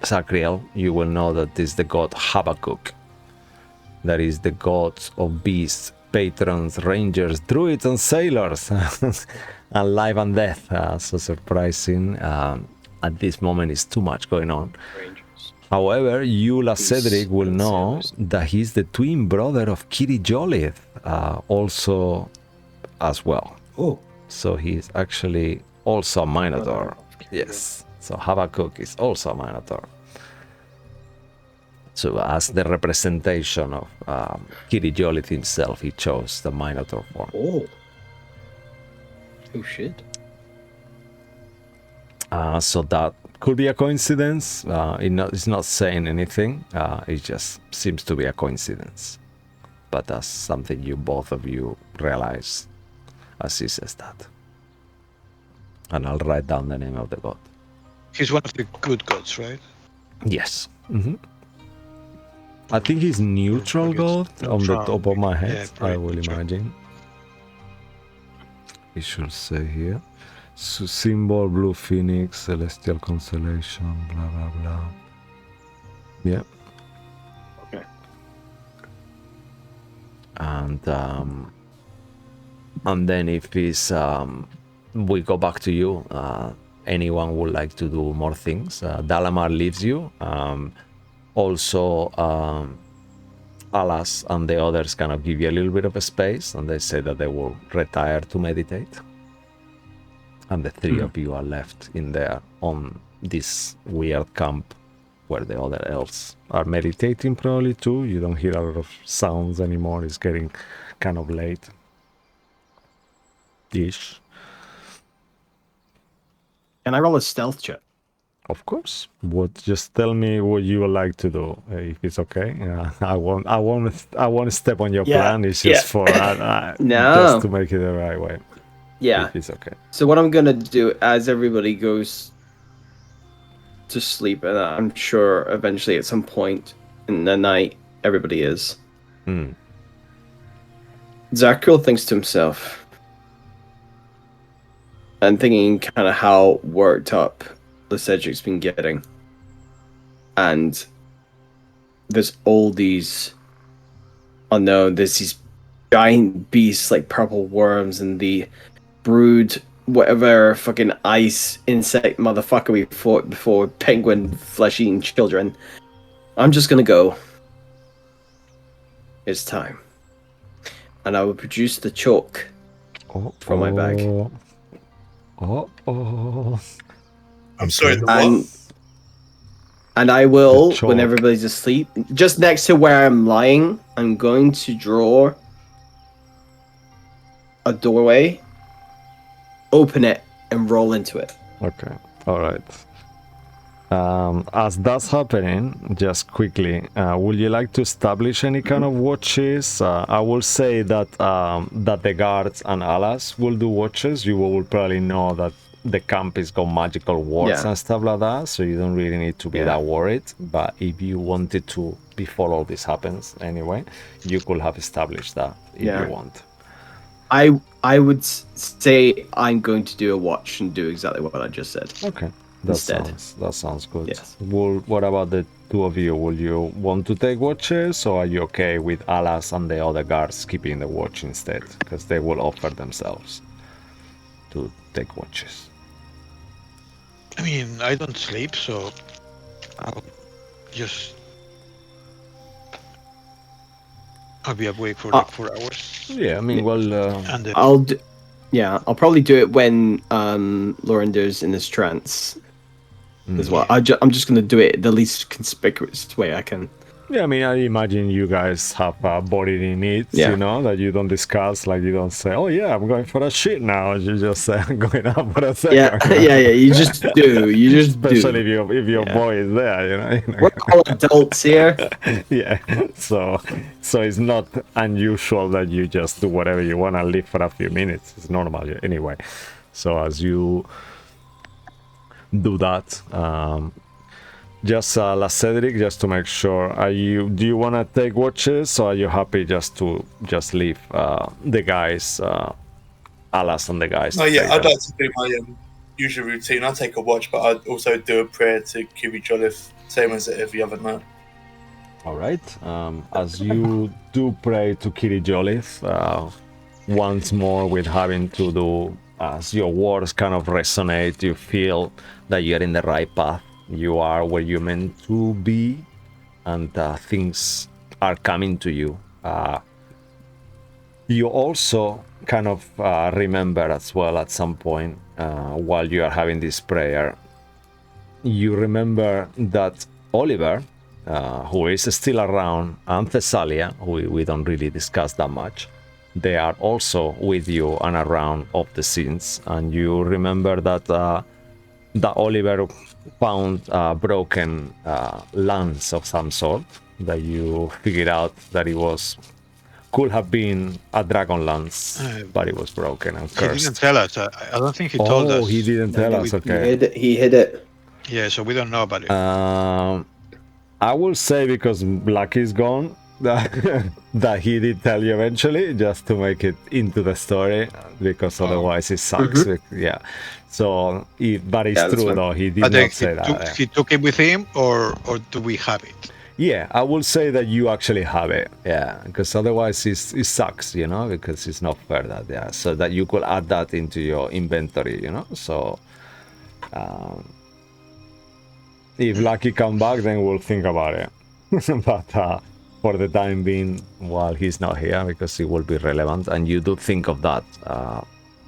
Sacriel, you will know that this is the god Habakkuk. That is the gods of beasts, patrons, rangers, druids, and sailors, and life and death. So surprising. At this moment, is too much going on. Rangers. However, you, La Cedric, will and know sailors. that he's the twin brother of Kiri Jolith, also as well. Oh. So he's actually also a Minotaur. Brother of Kiri. Yes. So Habakkuk is also a Minotaur. So as the representation of Kiri Jolith himself, he chose the Minotaur form. Oh. Oh shit. So that could be a coincidence. It's not saying anything. It just seems to be a coincidence. But that's something both of you realize as he says that. And I'll write down the name of the god. He's one of the good gods, right? Yes. I think he's neutral god on the top of my head, Yeah, I will neutral. imagine. It should say here. So symbol, blue phoenix, celestial constellation, blah blah blah. Yeah. Okay. And then if it's we go back to you. Anyone would like to do more things? Dalamar leaves you. Also, Alas and the others kind of give you a little bit of a space, and they say that they will retire to meditate. And the three of you are left in there on this weird camp where the other elves are meditating probably too. You don't hear a lot of sounds anymore. It's getting kind of late-ish. Can I roll a stealth check? Of course. Just tell me what you would like to do, if it's okay. I won't step on your plan. It's just for No. just to make it the right way. Yeah. If it's okay. So what I'm gonna do as everybody goes to sleep, and I'm sure eventually at some point in the night everybody is. Hmm. Zakril thinks to himself, and thinking kind of how worked up the Cedric's been getting, and there's all these unknown. There's these giant beasts like purple worms and the brood whatever fucking ice insect motherfucker we fought before, penguin flesh eating children. I'm just gonna go. It's time. And I will produce the chalk from my bag. I'm sorry, the And what? and I will, The chalk. when everybody's asleep, just next to where I'm lying, I'm going to draw a doorway, open it, and roll into it. Okay. All right. As that's happening, just quickly, would you like to establish any kind of watches? I will say that that the guards and alas will do watches. You will probably know that the camp is got magical wards Yeah. and stuff like that, so you don't really need to be that worried. But if you wanted to, before all this happens anyway, you could have established that if you want. I would say I'm going to do a watch and do exactly what I just said. Okay. Instead. That sounds good. Yes. What about the two of you? Will you want to take watches, or are you okay with Alas and the other guards keeping the watch instead? Because they will offer themselves to take watches. I mean, I don't sleep, so I'll just... I'll be awake for like 4 hours. Yeah, I mean, well, And then... I'll probably do it when Lorendo's in this trance as well. I'm just going to do it the least conspicuous way I can. yeah, I mean, I imagine you guys have bodily needs, Yeah. you know, that you don't discuss. Like, you don't say, "Oh yeah, I'm going for a shit now." You just say, "I'm going out for a second." Yeah. You just do. You just Especially do. if your boy is there, you know. We're all adults here. Yeah, so it's not unusual that you just do whatever you want and live for a few minutes. It's normal anyway. So as you do that, just last Cedric, just to make sure, do you want to take watches, or are you happy just to leave the guys, Alas and the guys? Oh to yeah, take I'd them? like to do my usual routine. I take a watch, but I'd also do a prayer to Kiri Jolliffe, same as every other night. All right. As you do pray to Kiri Jolliffe, once more with having to do, as your words kind of resonate, you feel that you're in the right path. You are where you're meant to be, and things are coming to you. You also kind of remember as well at some point while you are having this prayer, you remember that Oliver, who is still around, and Thessalia, who we don't really discuss that much, they are also with you and around of the scenes. And you remember that Oliver found a broken lance of some sort, that you figured out that it could have been a Dragonlance, but it was broken and He didn't cursed. tell us. I don't think he told us. Oh, he didn't tell us, okay. He hid it. Yeah, so we don't know about it. I will say, because Blacky's gone, that he did tell you eventually, just to make it into the story, because otherwise it sucks. Yeah. So, but it's Yeah, that's true fine. though. He did But not say that. he took it with him, or do we have it? Yeah, I will say that you actually have it. Yeah, because otherwise it sucks, you know, because it's not fair that, yeah. So that you could add that into your inventory, you know. So, if Lucky come back, then we'll think about it. But for the time being, while he's not here, because it will be relevant, and you do think of that,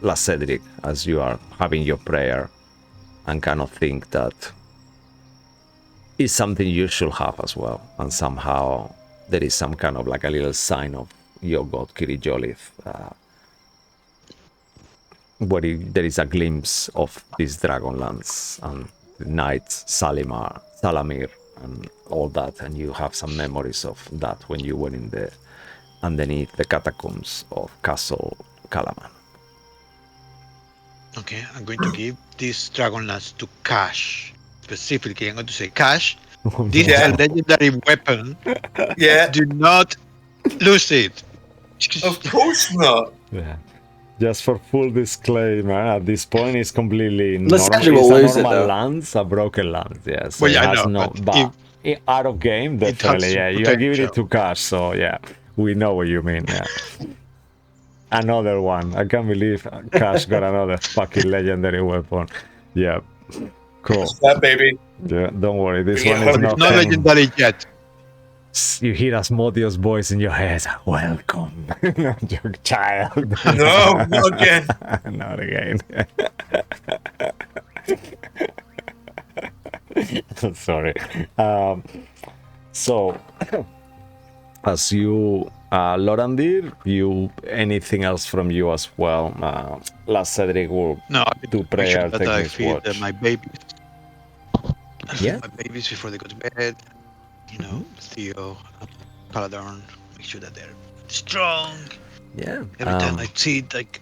last Cedric, as you are having your prayer, and kind of think that is something you should have as well, and somehow there is some kind of like a little sign of your god Kiri Jolliffe there is a glimpse of this Dragonlance and knights Salamir and all that, and you have some memories of that when you were in the underneath the catacombs of Castle Calaman. Okay, I'm going to give this Dragonlance to Cash. Specifically, I'm going to say, Cash, this is a legendary weapon. Yeah, Do not lose it. of course not. Yeah. Just for full disclaimer, at this point it's completely Unless normal. Andrew It's will a lose it, normal though. lance, a broken lance. Yeah, so Well, yeah, it I has know, no. but But out of game, it has definitely. Yeah, you are giving it potential. to Cash, so yeah, we know what you mean. Yeah. Another one. I can't believe Cash got another fucking legendary weapon. Yeah. Cool. That baby. Yeah, don't worry. This Bring it one is home. not Not getting. legendary yet. You hear Asmodeus' voice in your head. Welcome, your child. No, not again. Not again. Sorry. So, as you, Lorandir, you anything else from you as well? Last Cedric will No, I do make prayer, sure that I take his feed watch. my babies. I feed Yeah. my babies before they go to bed. You know, Theo, Paladorn, make sure that they're strong. Yeah. Every time I see it, like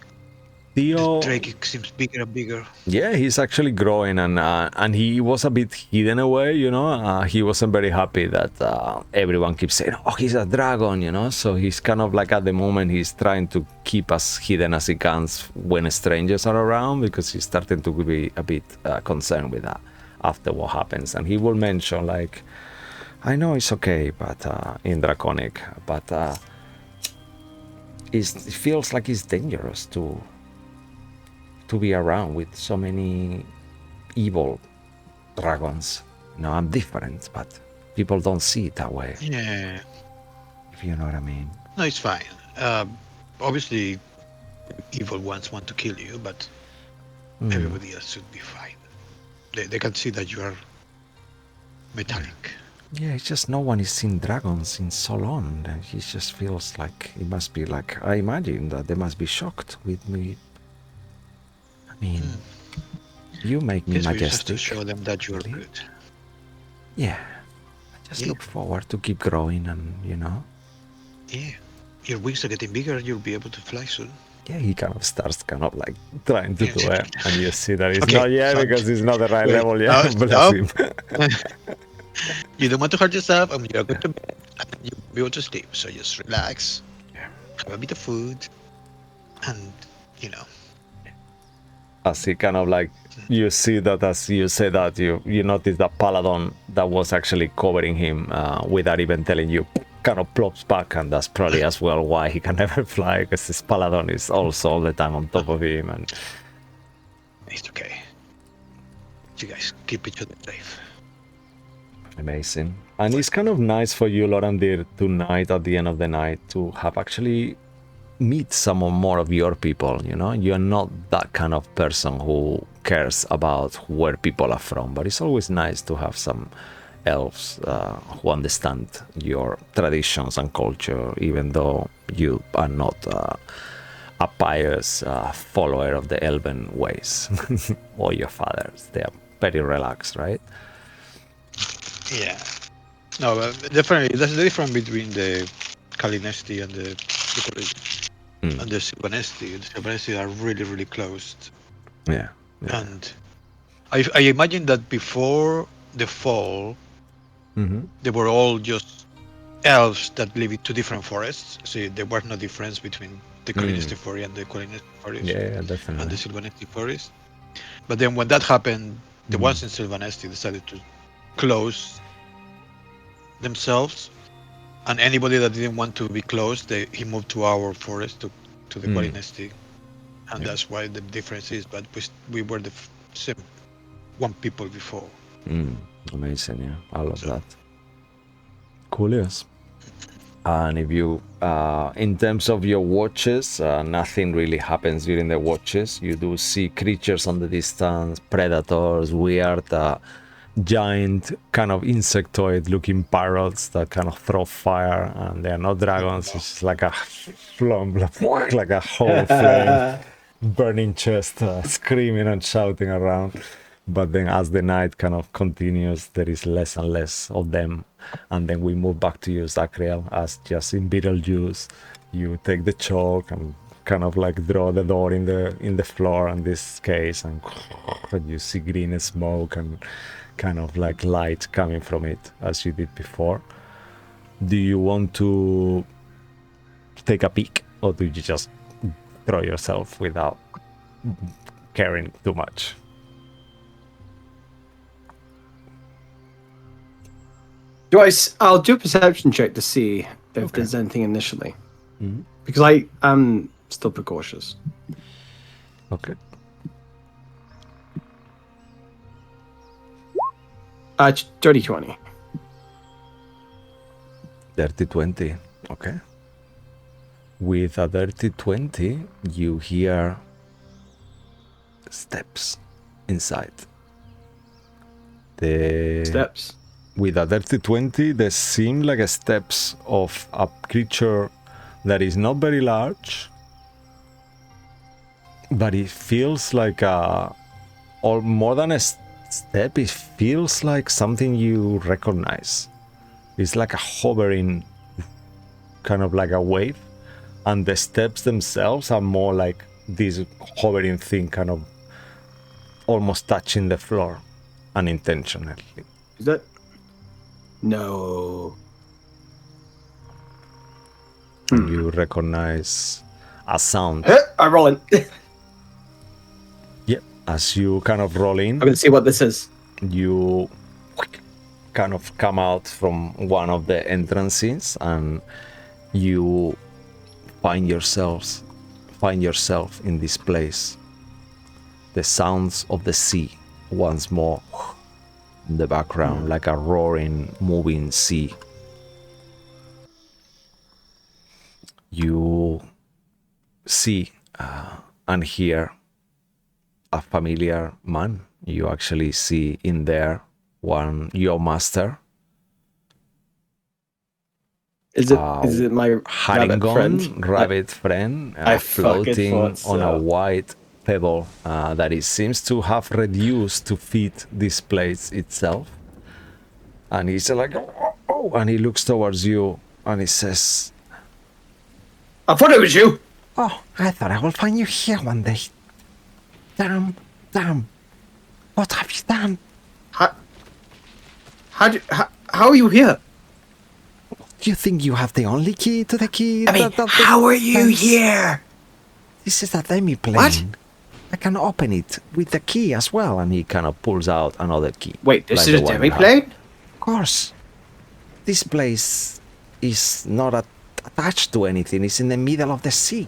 Theo. the Drake seems bigger and bigger. Yeah, he's actually growing, and he was a bit hidden away, you know. He wasn't very happy that everyone keeps saying, "Oh, he's a dragon," you know. So he's kind of like at the moment he's trying to keep as hidden as he can when strangers are around, because he's starting to be a bit concerned with that after what happens. And he will mention like, "I know it's okay, but in Draconic, but it feels like it's dangerous to be around with so many evil dragons. You know, I'm different, but people don't see it that way, Yeah, if you know what I mean." no, it's fine. Obviously, evil ones want to kill you, but everybody else should be fine. They can see that you are metallic. Yeah, it's just no one has seen dragons in so long, and he just feels like it must be like, I imagine that they must be shocked with me. I mean, you make me Yes, we just have to majestic. show them that you are really. good. Yeah, I just Yeah. look forward to keep growing, and you know. Yeah, your wings are getting bigger. You'll be able to fly soon. Yeah, he kind of starts kind of like trying to do it, and you see that it's Okay, not yet so- because it's not the right wait, level yet. no, Bless stop. him. You don't want to hurt yourself, and you're going to bed, and then you'll be able to sleep. So just relax, have a bit of food, and you know. As he kind of like, you see that as you say that, you notice that Paladon that was actually covering him without even telling you kind of plops back, and that's probably as well why he can never fly, because his Paladon is also all the time on top of him. And It's okay. You guys keep each other safe. amazing. And it's kind of nice for you, Lorandir, tonight at the end of the night to have actually meet some more of your people, you know. You're not that kind of person who cares about where people are from, but it's always nice to have some elves who understand your traditions and culture, even though you are not a pious follower of the Elven ways or your fathers. They are very relaxed, right? Yeah. No, but definitely. That's the difference between the Kalinesti and the and the Sylvanesti. The Sylvanesti are really, really closed. Yeah. And I imagine that before the fall, they were all just elves that live in two different forests. So there was no difference between the Kalinesti forest and the Kalinesti forest Yeah, and definitely. the Sylvanesti forest. But then when that happened, the ones in Sylvanesti decided to close themselves, and anybody that didn't want to be closed, he moved to our forest, to the Kalinesti, and that's why the difference is. But we were the same one people before. Amazing, yeah. I love that. Cool, yes. And if you, in terms of your watches, nothing really happens during the watches. You do see creatures on the distance, predators, weird, giant kind of insectoid looking parrots that kind of throw fire, and they are not dragons. It's just like a flame, like a whole flame. burning chest, screaming and shouting around. But then as the night kind of continues, there is less and less of them. And then we move back to you, Zachriel, as just in Beetlejuice, you take the chalk and kind of like draw the door in the floor in this case, and you see green smoke and kind of like light coming from it as you did before. Do you want to take a peek, or do you just throw yourself without caring too much? I'll do a perception check to see if there's anything initially. Because I am still precautious. Okay. Dirty 20. Dirty 20. Okay. With a dirty 20, you hear steps inside. The Steps. With a dirty 20, they seem like steps of a creature that is not very large, but it feels like or more than a step, it feels like something you recognize. It's like a hovering, kind of like a wave, and the steps themselves are more like this hovering thing, kind of almost touching the floor unintentionally. Is that? No. You recognize a sound. I'm rolling. Yep. As you kind of roll in, I'm gonna see what this is. you kind of come out from one of the entrances, and you find yourself in this place. The sounds of the sea once more in the background, like a roaring, moving sea. You see and hear a familiar man. You actually see in there your master, Is it my rabbit friend? rabbit friend, I fucking floating thought so. on a white pebble that it seems to have reduced to fit this place itself. And he's like, oh, and he looks towards you and he says, I thought it was you. oh, I thought I will find you here one day. Damn. What have you done? How are you here? Do you think you have the only key to the key? I mean, how are you here? This is a demi-plane. What? I can open it with the key as well. And he kind of pulls out another key. Wait, this like is the a one you have. demi-plane? Of course. This place is not attached to anything. It's in the middle of the sea.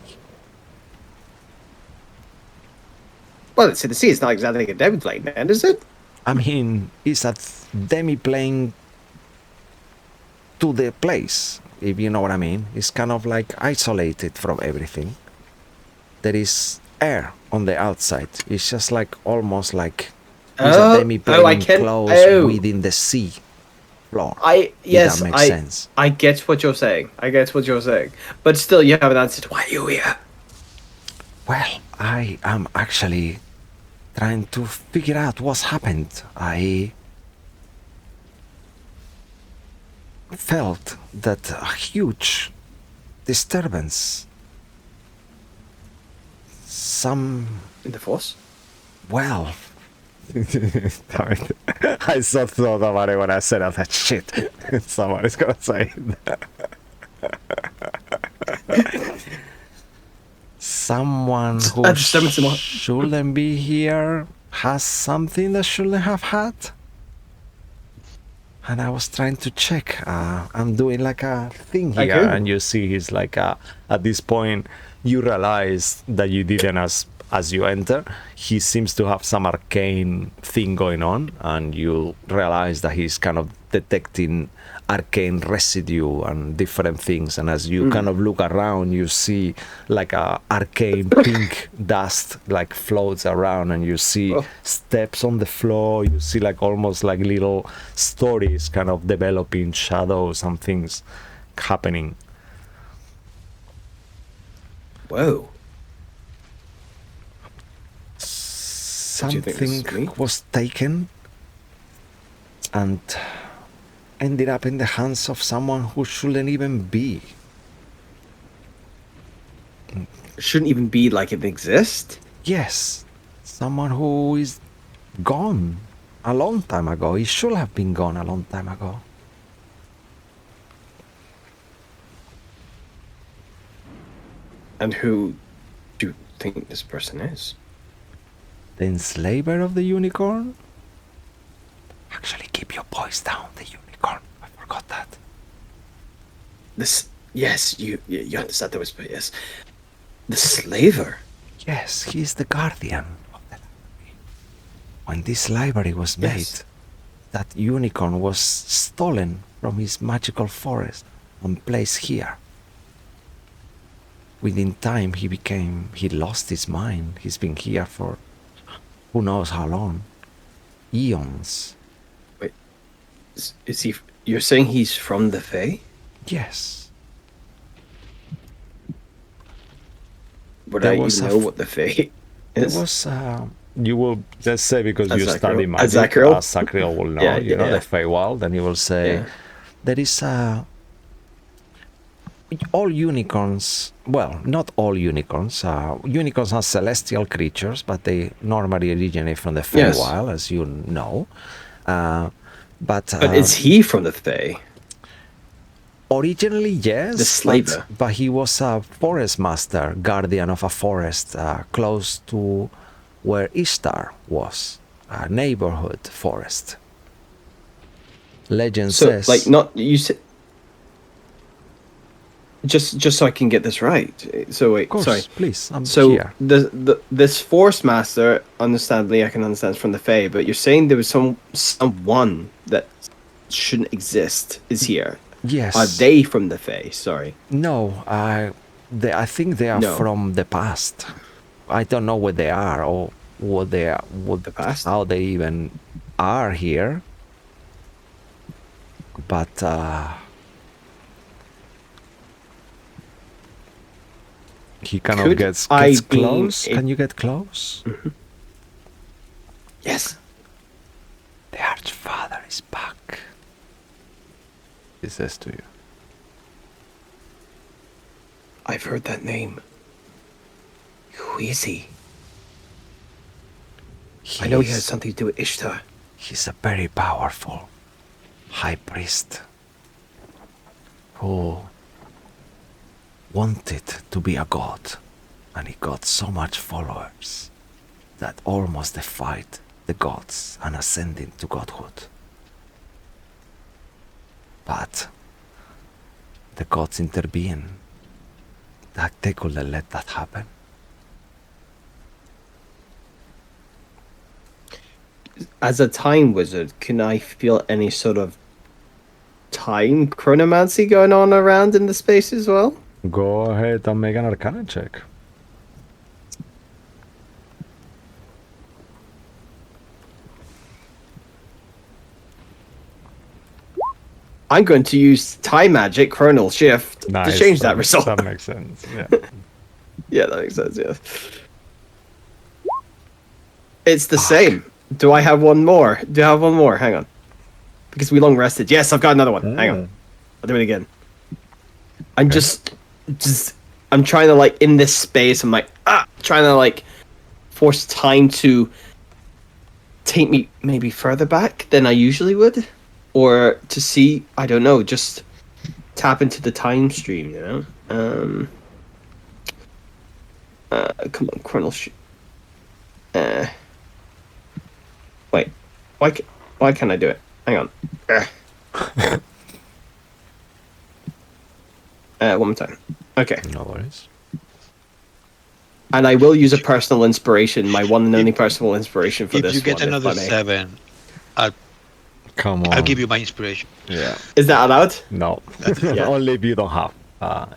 Well, it's in the sea. It's not exactly a demi-plane, man, is it? I mean, it's a demi-plane to the place, if you know what I mean. It's kind of like isolated from everything. There is air on the outside. It's just like almost like it's a demi-plane enclosed within the sea floor. If that makes sense. I get what you're saying. But still, you haven't answered why are you here. Well, I am actually trying to figure out what's happened. I felt that a huge disturbance. In the force? Well, damn it. I so thought about it when I said all that shit. Somebody's gonna say that. Someone who shouldn't be here has something that shouldn't have had. And I was trying to check. I'm doing like a thing here, and you see he's like at this point you realize that you didn't as you enter. He seems to have some arcane thing going on, and you realize that he's kind of detecting arcane residue and different things. And as you kind of look around, you see like a arcane pink dust like floats around, and you see steps on the floor. You see like almost like little stories kind of developing, shadows and things happening. Whoa. Do you think this is something me? was taken and ended up in the hands of someone who shouldn't even be. It shouldn't even be like it exists. Yes, someone who is gone a long time ago. He should have been gone a long time ago. And who do you think this person is? The enslaver of the unicorn? Actually, keep your voice down, the unicorn. I forgot that. This, yes, you understand the whisper, yes. The slaver. Yes, he is the guardian of the library. When this library was made, Yes. that unicorn was stolen from his magical forest and placed here. Within time, he lost his mind. He's been here for who knows how long. Eons. Is he? You're saying he's from the Fae? Yes. Would There I was even a know f- what the Fae There is? was, you will just say because you Azakriel. study magic, Azakriel? Azakriel will know, Yeah, you know, yeah. the Feywild, and he will say, Yeah. there is all unicorns, well, not all unicorns. Unicorns are celestial creatures, but they normally originate from the Yes. Feywild, as you know. But is he from the Fae? originally, yes, The slaver. but he was a forest master, guardian of a forest close to where Ishtar was, a neighborhood forest. Legend So, says, like, not you said. Just so I can get this right. So wait, of course, sorry. please, I'm So here. this forest master, understandably, I can understand it's from the Fae, but you're saying there was someone that shouldn't exist is here. Yes. Are they from the Fae? Sorry. No, I think they are No. from the past. I don't know where they are or what they are, The past? how they even are here. But he kind of Could gets I be close. a- Can you get close? Yes. The Archfather is back. He says to you. I've heard that name. Who is he? I know he has something to do with Ishtar. He's a very powerful high priest who wanted to be a god, and he got so much followers that almost defied the gods and ascended to godhood. But the gods intervened. That they couldn't let that happen. As a time wizard, can I feel any sort of time chronomancy going on around in the space as well? Go ahead and make an Arcana check. I'm going to use time magic, chronal shift, to change that result. That makes sense. Yeah. Yeah, that makes sense, yeah. It's the same. Do I have one more? Do I have one more? Hang on. Because we long rested. Yes, I've got another one. Hang on. I'll do it again. I'm just I'm trying to, like, in this space, I'm like, trying to, like, force time to take me maybe further back than I usually would. Or to see, I don't know, just tap into the time stream, you know? Come on, chronal shift. Wait, why can't I do it? Hang on. One more time. Okay. No worries. And I will use a personal inspiration, my one and only personal inspiration for If this you get one, another if I may. 7, Come on. I'll give you my inspiration. Yeah. Is that allowed? No. Yeah. Only if you don't have.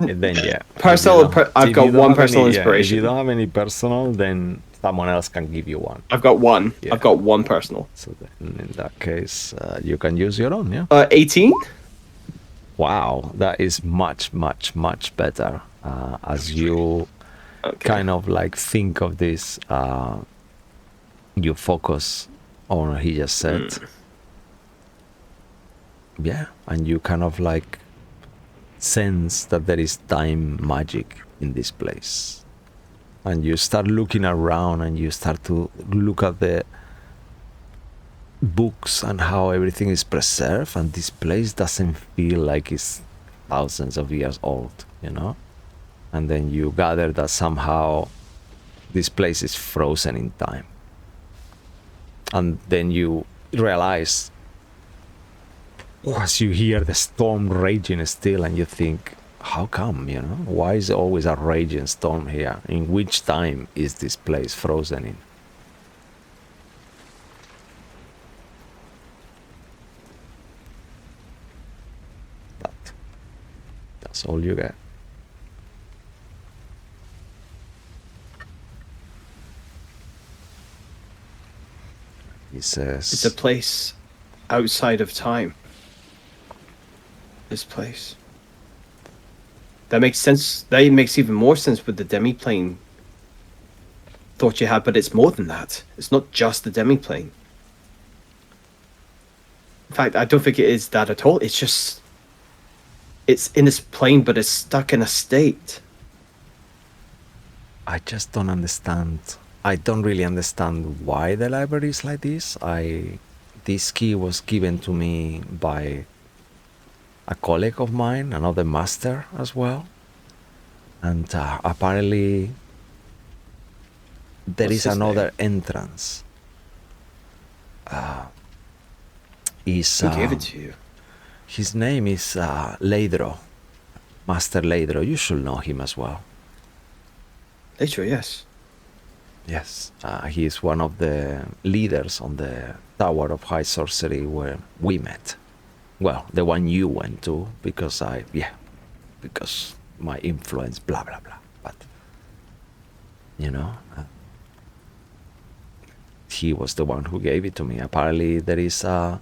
And then yeah. Personal. If you don't- I've if got you don't one have personal any- yeah, inspiration. if you don't have any personal, then someone else can give you one. I've got one. Yeah. I've got one personal. So then in that case, you can use your own. Yeah. 18. Wow, that is much, much, much better. As you Okay. kind of like think of this you focus on what he just said. Yeah, and you kind of like sense that there is time magic in this place. And you start looking around and you start to look at the books and how everything is preserved, and this place doesn't feel like it's thousands of years old, you know? And then you gather that somehow this place is frozen in time. And then you realize, as you hear the storm raging still, and you think, how come, you know? Why is there always a raging storm here? In which time is this place frozen in? That's all you get. He says, It's a place outside of time. This place. That makes sense. That makes even more sense with the demiplane thought you had, but it's more than that. It's not just the demiplane. In fact, I don't think it is that at all. It's just... It's in this plane, but it's stuck in a state. I just don't understand. I don't really understand why the library is like this. This key was given to me by a colleague of mine, another master as well. And apparently there What's is his another name? entrance. Who gave it to you? His name is Leidro, Master Leidro. You should know him as well. Later, yes. Yes, he is one of the leaders on the Tower of High Sorcery where we met. Well, the one you went to, because because my influence, blah, blah, blah. But, you know, he was the one who gave it to me. Apparently there is a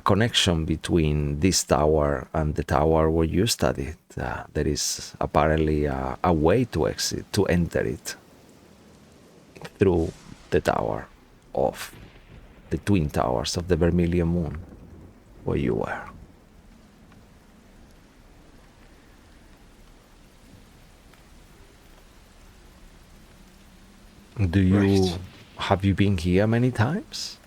connection between this tower and the tower where you studied. There is apparently a way to enter it through the tower of the twin towers of the Vermilion Moon, where you were. Have you been here many times?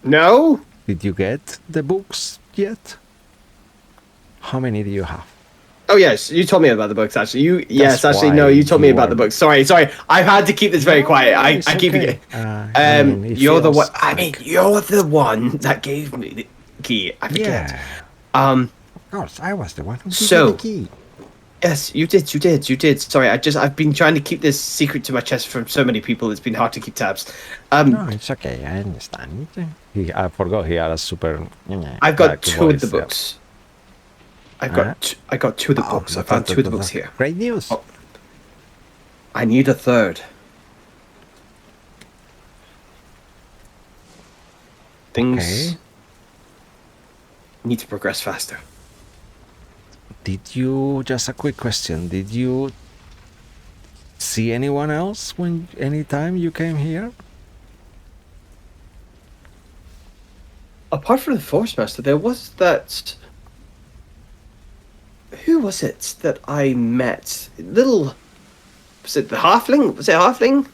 No? Did you get the books yet? How many do you have? Oh yes, you told me about the books. Actually, you why told me you about the are- books. Sorry. I've had to keep this very quiet. It's I keep okay. it. You're the one. I mean, you're the one that gave me the key. I forget. Yeah, Um. of course, I was the one who So- gave you the key. Yes, you did. Sorry, I've been trying to keep this secret to my chest from so many people. It's been hard to keep tabs. No, it's okay. I understand. I forgot he had a super. I've got like two of the voice, yeah. books. I got two of the books. I found two of the books here. Great news. Oh. I need a third. Things Okay. need to progress faster. Did you, just a quick question, did you see anyone else anytime you came here? Apart from the Force Master, there was that... Who was it that I met? Was it the Halfling? Was it Halfling?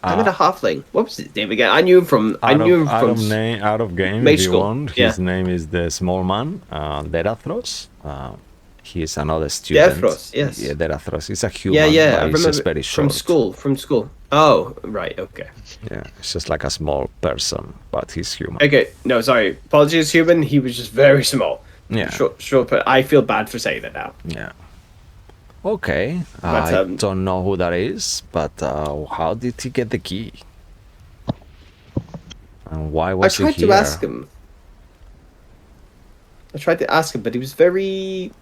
I met a Halfling. What was his name again? I knew him from... Out of game, Mage if you School, want. yeah. His name is the small man, Derathros. He is another student. Derathros, yes. Yeah, Derathros. He's a human, Yeah, but I he's remember just very short. from school. Oh, right, okay. Yeah, it's just like a small person, but he's human. Okay, no, sorry. Apologies, human. He was just very small. Yeah. Short, but I feel bad for saying that now. Yeah. Okay. But, I don't know who that is, but how did he get the key? And why I was he tried here? to ask him. But he was very...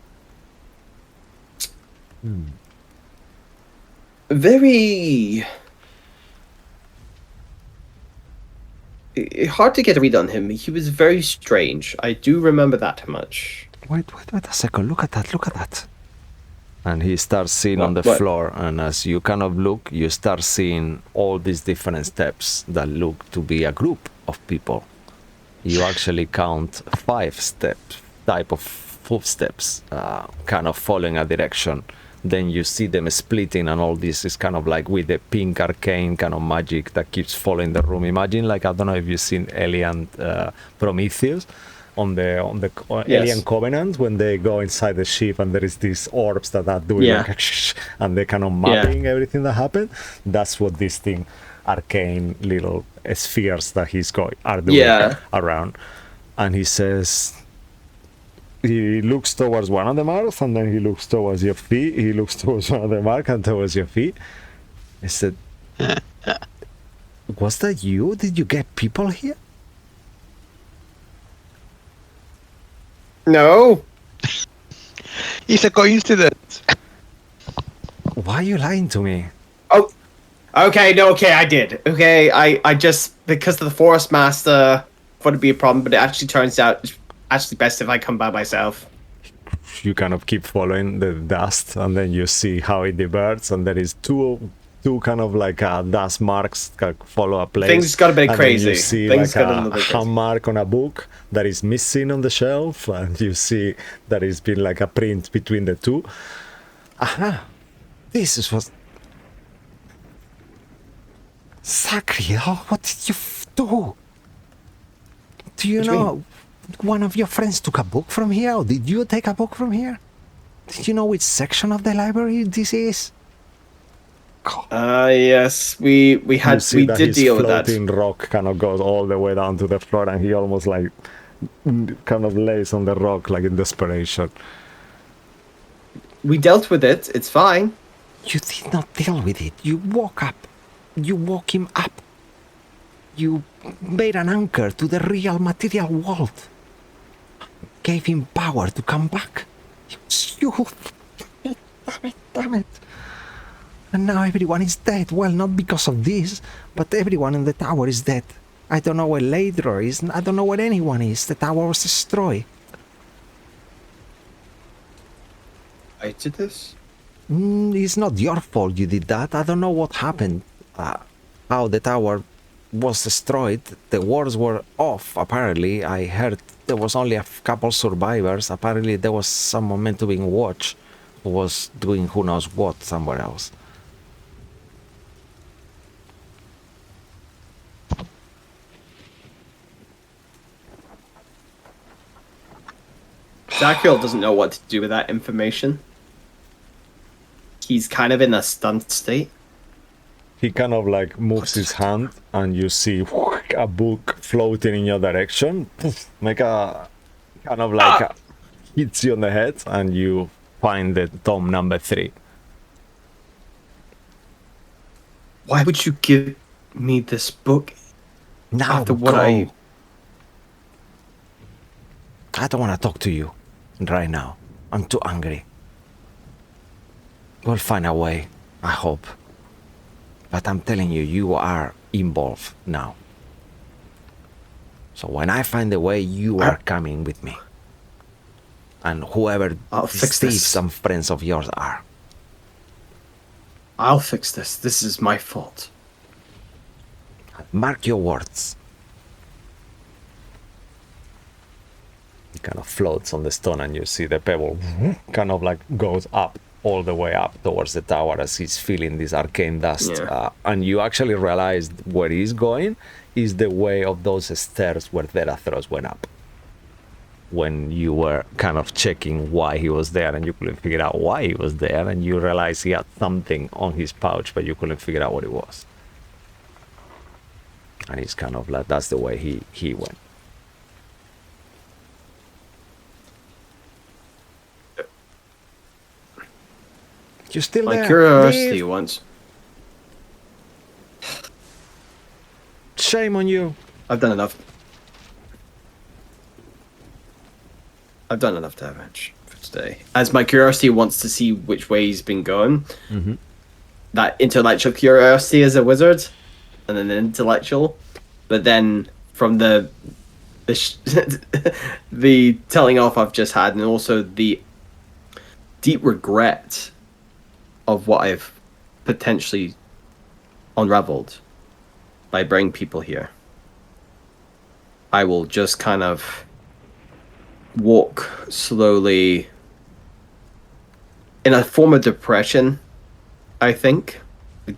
Very... Hard to get a read on him. He was very strange. I do remember that much. Wait a second. Look at that. And he starts seeing on the What? floor, and as you kind of look, you start seeing all these different steps that look to be a group of people. You actually count 5 steps, type of footsteps, kind of following a direction. Then you see them splitting, and all this is kind of like with the pink arcane kind of magic that keeps following the room. Imagine, like, I don't know if you've seen Alien Prometheus on the Yes. Alien Covenant, when they go inside the ship and there is these orbs that are doing Yeah. like and they're kind of mapping everything that happened. That's what this thing, arcane little spheres that are doing around. And he says, he looks towards one of the marks, and then he looks towards your feet. He looks towards one of the mark and towards your feet. He said, was that you? Did you get people here? No. It's a coincidence. Why are you lying to me? Oh. Okay. No. Okay. I did. Okay. I just, because of the Forest Master, thought it'd be a problem, but it actually turns out it's actually best if I come by myself. You kind of keep following the dust, and then you see how it diverts, and there is two kind of like dust marks that follow a place. Things got a bit and crazy. Then you see Things like got a little a bit crazy. hand mark on a book that is missing on the shelf, and you see that it's been like a print between the two. Aha! This is what. Sacriel, what did you do? Do you What do you know one of your friends took a book from here, or did you take a book from here? Did you know which section of the library this is? Yes, we That did his deal with that. floating rock kind of goes all the way down to the floor, and he almost like kind of lays on the rock like in desperation. We dealt with it. It's fine. You did not deal with it. You woke up. You woke him up. You made an anchor to the real material world. Gave him power to come back. It was you. Damn it. And now everyone is dead. Well, not because of this, but everyone in the tower is dead. I don't know where Ladro is. I don't know where anyone is. The tower was destroyed. I did this? It's not your fault you did that. I don't know what happened. How the tower was destroyed. The wars were off, apparently. I heard there was only a couple survivors. Apparently there was someone meant to be in watch who was doing who knows what somewhere else. Zachiel doesn't know what to do with that information. He's kind of in a stunned state. He kind of like moves his hand, and you see a book floating in your direction. Make a kind of like hits you on the head, and you find the tome number 3. Why would you give me this book Now after what go. I don't want to talk to you right now. I'm too angry. We'll find a way, I hope. But I'm telling you, you are involved now. So when I find a way, you are coming with me. And whoever I'll these fix thieves this. and friends of yours are. I'll fix this. This is my fault. Mark your words. It kind of floats on the stone, and you see the pebble kind of like goes up, all the way up towards the tower as he's feeling this arcane dust. Yeah. And you actually realize where he's going is the way of those stairs where Therathros went up. When you were kind of checking why he was there, and you couldn't figure out why he was there, and you realize he had something on his pouch, but you couldn't figure out what it was. And he's kind of like, that's the way he went. You still My there? curiosity Leave. once. Shame on you. I've done enough. I've done enough damage for today. As my curiosity wants to see which way he's been going. Mm-hmm. That intellectual curiosity as a wizard, and an intellectual, but then from the the telling off I've just had, and also the deep regret of what I've potentially unraveled by bringing people here, I will just kind of walk slowly in a form of depression, I think.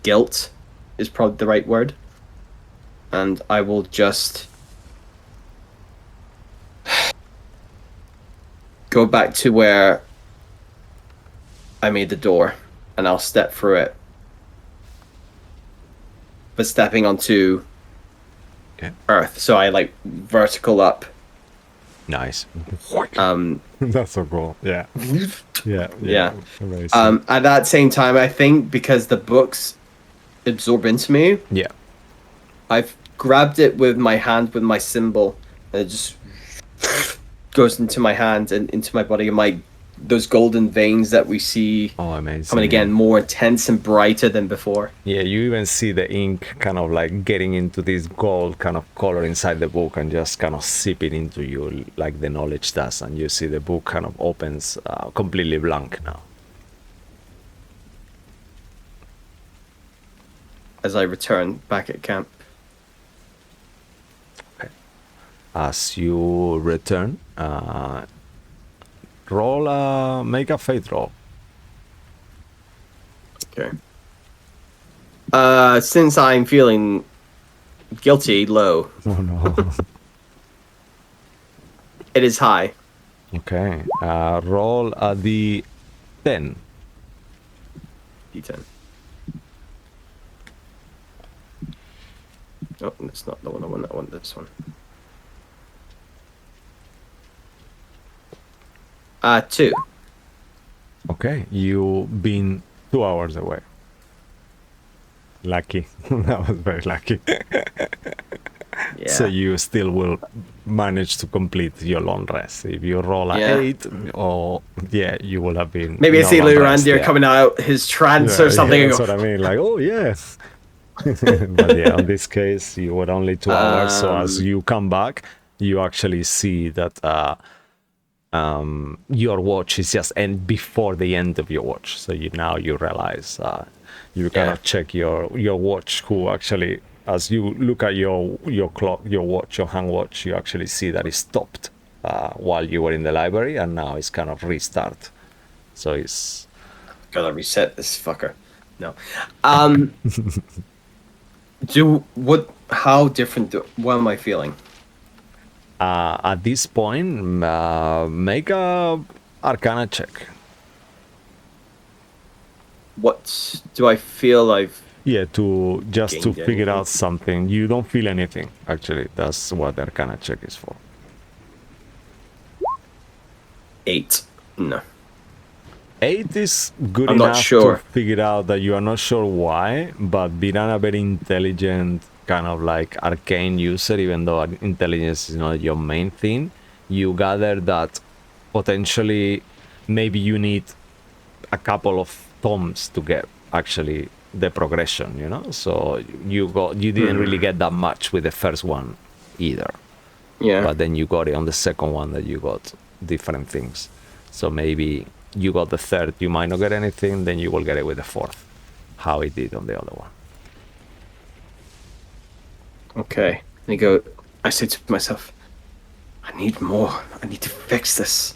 Guilt is probably the right word. And I will just go back to where I made the door, and I'll step through it. But stepping onto earth, so I like vertical up. Nice. Um, That's so cool. Yeah. Yeah. Amazing. At that same time, I think because the books absorb into me, Yeah. I've grabbed it with my hand with my symbol, and it just goes into my hand and into my body, and those golden veins that we see amazing. coming again, more intense and brighter than before. Yeah, you even see the ink kind of like getting into this gold kind of color inside the book and just kind of seeping into you like the knowledge does, and you see the book kind of opens completely blank now. As I return back at camp. Okay. As you return, make a fate roll. Okay. Since I'm feeling guilty, low. Oh no. It is high. Okay. Roll a D10. D10. Oh, that's not the one I want. I want this one. 2. Okay, you've been 2 hours away. Lucky. That was very lucky. Yeah. So you still will manage to complete your long rest. If you roll a 8, you will have been. Maybe I see Lurandir yeah. coming out his trance or something. Yeah, that's what I mean. Like, oh yes. But yeah, in this case, you were only 2 hours. So as you come back, you actually see that your watch is just end before the end of your watch. So you realize you kind of check your watch. Who actually, as you look at your clock, your watch, your hand watch, you actually see that it stopped while you were in the library, and now it's kind of restart. So it's gotta reset this fucker. No. How different? What am I feeling? At this point, make a Arcana check. What do I feel I've? Yeah, to figure anything? out something. You don't feel anything, actually. That's what the Arcana check is for. 8. No. 8 is good I'm enough not sure. to figure out that you are not sure why, but being a very intelligent, kind of like arcane user, even though intelligence is not your main thing, you gather that potentially maybe you need a couple of tomes to get actually the progression, you know? So you didn't really get that much with the first one either. Yeah. But then you got it on the second one that you got different things. So maybe you got the third, you might not get anything, then you will get it with the fourth, how it did on the other one. Okay. I say to myself, I need more. I need to fix this.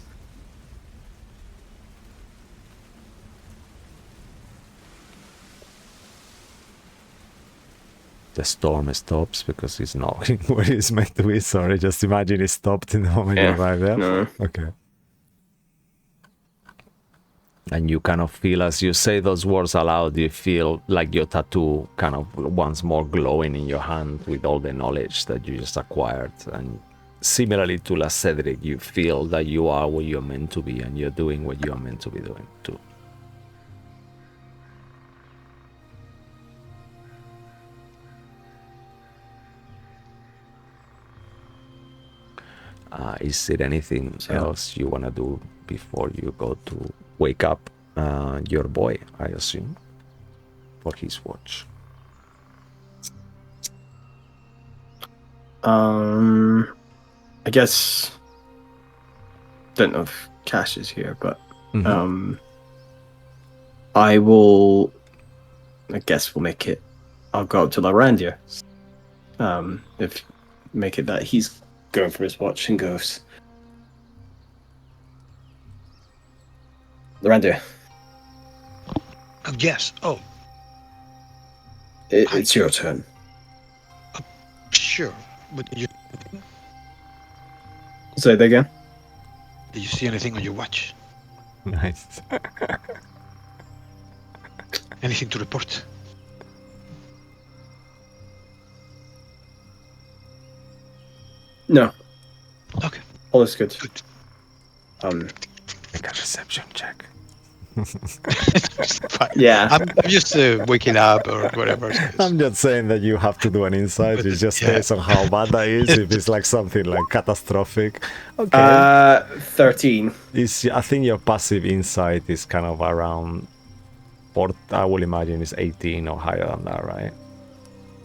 The storm stops because it's not where it's meant to be. Sorry, just imagine it stopped in the moment you arrive there. No. Okay. And you kind of feel, as you say those words aloud, you feel like your tattoo kind of once more glowing in your hand with all the knowledge that you just acquired. And similarly to La Cedric, you feel that you are what you're meant to be and you're doing what you're meant to be doing too. Is there anything else you want to do before you go to wake up your boy, I assume, for his watch? I guess don't know if Cash is here, but I will. I guess we'll make it. I'll go up to Larandia. If make it that he's going for his watch and goes. Larandia, Yes. Oh, it's your turn. sure. But Say that again. did you see anything on your watch? Nice. Anything to report? No, Okay. all is good. Good. Make a reception check. Fine. Yeah. I'm just waking up or whatever. I'm just saying that you have to do an insight. But It's just yeah. based on how bad that is. If it's like something like catastrophic, okay. 13. I think your passive insight is kind of around. I will imagine it's 18 or higher than that, right?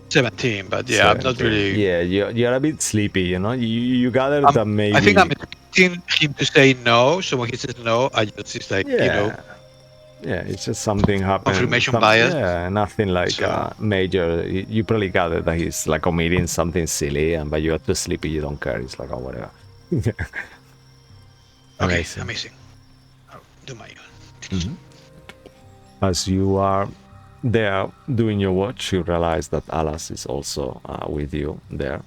17, but yeah, I'm not 17. really. Yeah, you're a bit sleepy, you know. You gather that maybe. I think I'm expecting him to say no. So when he says no, I just it's like Yeah, it's just something happened. Confirmation bias. Yeah, nothing like So- major. You probably gather that he's like omitting something silly, but you're too sleepy. You don't care. It's like, oh, whatever. Okay, amazing. I'll do my own. As you are there doing your watch, you realize that Alas is also with you there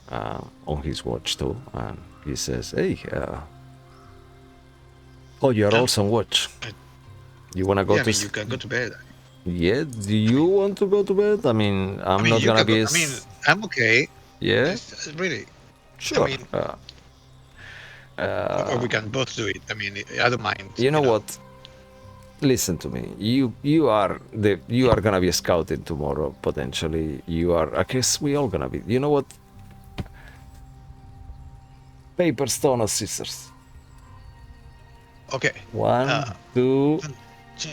on his watch too, and he says, "Hey, you're also on watch. You wanna go to? You can go to bed. Yeah. Do you want to go to bed? I mean, I'm not you gonna can be. go- I mean, I'm okay. Yeah. Really. Sure. mean, or we can both do it. I mean, I don't mind. You know what? Listen to me. You are gonna be scouting tomorrow potentially. You are. I guess we all gonna be. You know what? Paper, stone, or scissors. Okay. 1, 2. 2,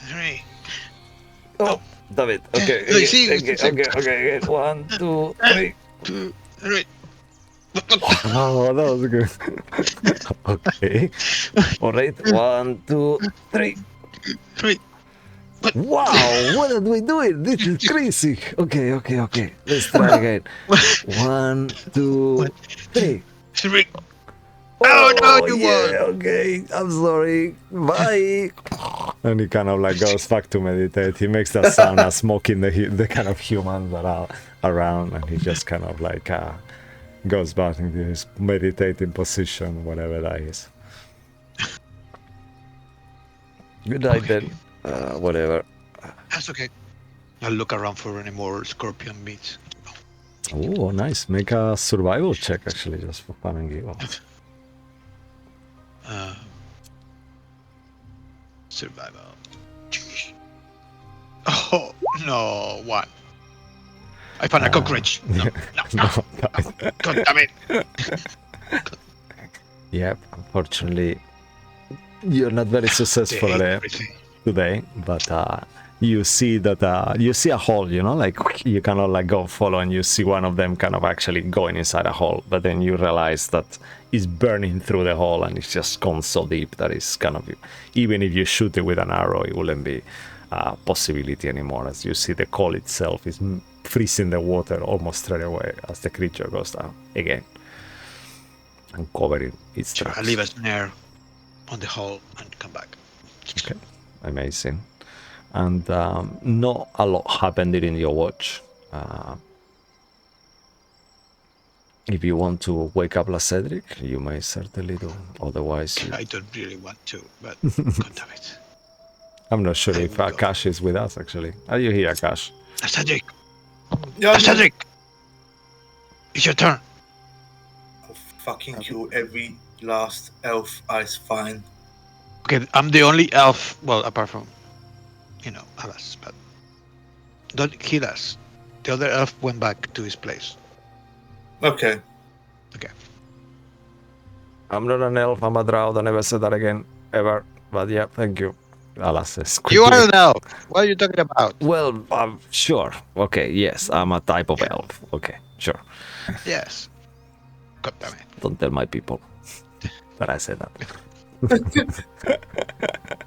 3. Oh, David. Okay. No, you see, Okay. 1, 2, 3. 2, 3. Oh, that was good. Okay. All right. 1, 2, 3. 3. Wow, what are we doing? This is crazy. Okay. Let's try again. 1, 2, 3. 3. Oh, no, you won. Okay, I'm sorry. Bye. And he kind of like goes back to meditate. He makes that sound as smoking the kind of humans that are around, and he just kind of like goes back into his meditating position, whatever that is. Good night then. Whatever. That's okay. I'll look around for any more scorpion meats. Oh, nice. Make a survival check actually, just for fun and giggles. Survival. Oh, no, 1. I found a cockroach. No. God damn it. Yep, unfortunately, you're not very successful today, but you see that you see a hole, you know, like you cannot like go follow, and you see one of them kind of actually going inside a hole, but then you realize that it's burning through the hole, and it's just gone so deep that it's kind of, even if you shoot it with an arrow, it wouldn't be a possibility anymore, as you see the coal itself is freezing the water almost straight away as the creature goes down again and covering its tracks. I'll leave a snare on the hole and come back. Okay, amazing. And not a lot happened during your watch. If you want to wake up La Cedric, you may certainly do. Otherwise, I don't really want to, but God damn it. I'm not sure if Akash is with us, actually. Are you here, Akash? Cedric! Yeah, Cedric! It's your turn. I'll fucking kill every last elf I find. Okay, I'm the only elf, well, apart from, Alas, but don't kill us. The other elf went back to his place. Okay. Okay. I'm not an elf, I'm a drow. I never said that again, ever. But yeah, thank you. Alas says. You are an elf. What are you talking about? Well, sure. Okay, yes, I'm a type of elf. Okay, sure. Yes. God damn it. Don't tell my people that I said that.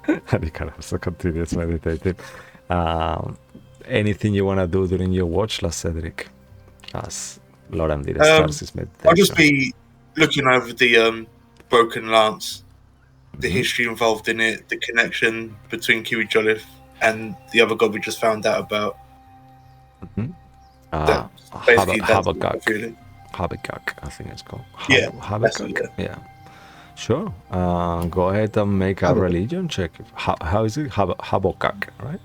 And you can also continue meditating. Anything you want to do during your watch, La Cedric, as Lorandil starts his meditation? I'll just be looking over the broken lance, the history involved in it, the connection between Kiwi Jolliffe and the other god we just found out about. Habakkuk. Habakkuk, I think it's called. Habakkuk. Yeah. Sure. Go ahead and make a religion check. How is it? Habakkuk, right?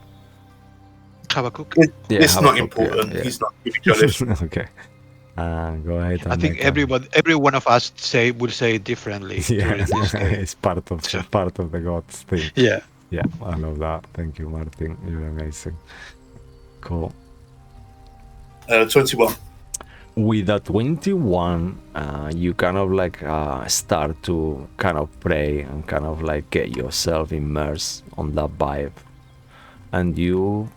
Habakkuk. It's Habakkuk, not important. Yeah. He's not Kiwi Jolliffe. Okay. Go ahead. And I think every one of us will say it differently. Yeah, during this game. it's part of the gods thing. Yeah. Yeah, I love that. Thank you, Martin. You're amazing. Cool. 21. With a 21, you kind of like start to kind of pray and kind of like get yourself immersed on that vibe, and you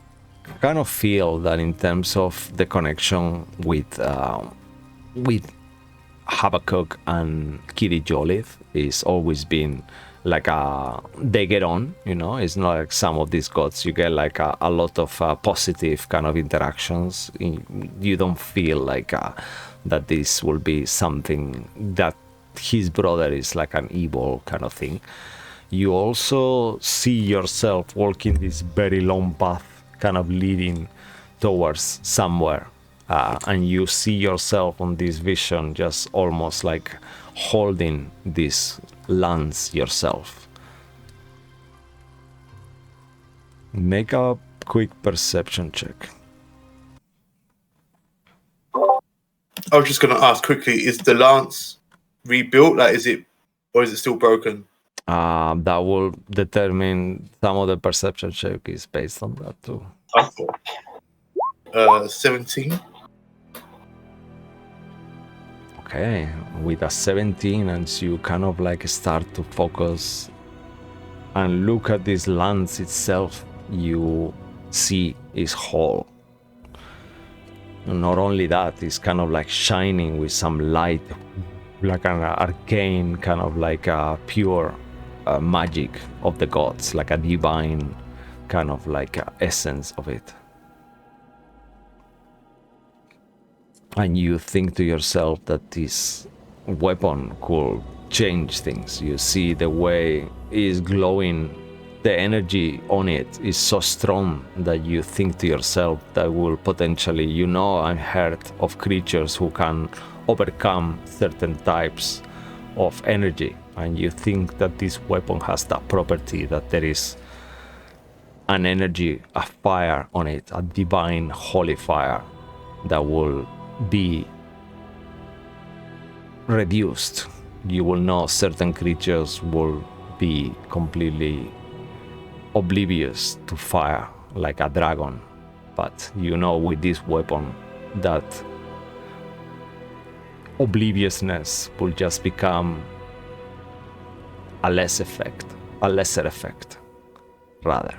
kind of feel that in terms of the connection with Habakkuk and Kitty Jolliffe, is always been like they get on, you know. It's not like some of these gods you get like a lot of positive kind of interactions. You don't feel like that this will be something that his brother is like an evil kind of thing. You also see yourself walking this very long path kind of leading towards somewhere, and you see yourself on this vision just almost like holding this lance yourself. Make a quick perception check. I was just going to ask quickly: is the lance rebuilt? Like, is it still broken? That will determine some of the perception check is based on that too. 17. Okay, with a 17, and you kind of like start to focus and look at this lance itself, you see is whole. Not only that, it's kind of like shining with some light, like an arcane kind of like a pure magic of the gods, like a divine kind of like essence of it. And you think to yourself that this weapon could change things. You see the way it's glowing, the energy on it is so strong that you think to yourself that will potentially, you know, I've heard of creatures who can overcome certain types of energy, and you think that this weapon has that property, that there is an energy, a fire on it, a divine holy fire that will be reduced. You will know certain creatures will be completely oblivious to fire, like a dragon, but you know with this weapon that obliviousness will just become a lesser effect rather.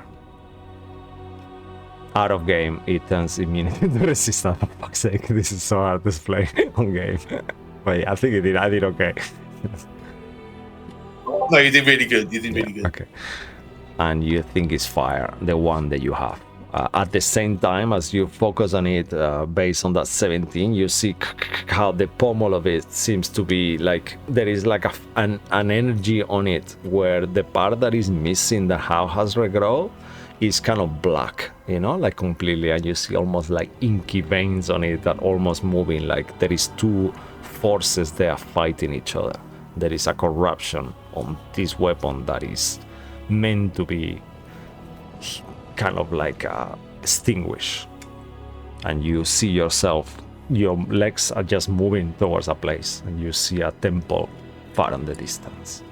Out of game, it turns immunity to resistance. For fuck's sake, this is so hard to play on game. But yeah, I think I did okay. No, you did really good. Okay. And you think it's fire, the one that you have. At the same time, as you focus on it, based on that 17, you see how the pommel of it seems to be like there is like an energy on it, where the part that is missing, that how has regrown, is kind of black, you know, like completely, and you see almost like inky veins on it that almost moving, like there is two forces there fighting each other. There is a corruption on this weapon that is meant to be kind of like extinguished. And you see yourself, your legs are just moving towards a place, and you see a temple far in the distance.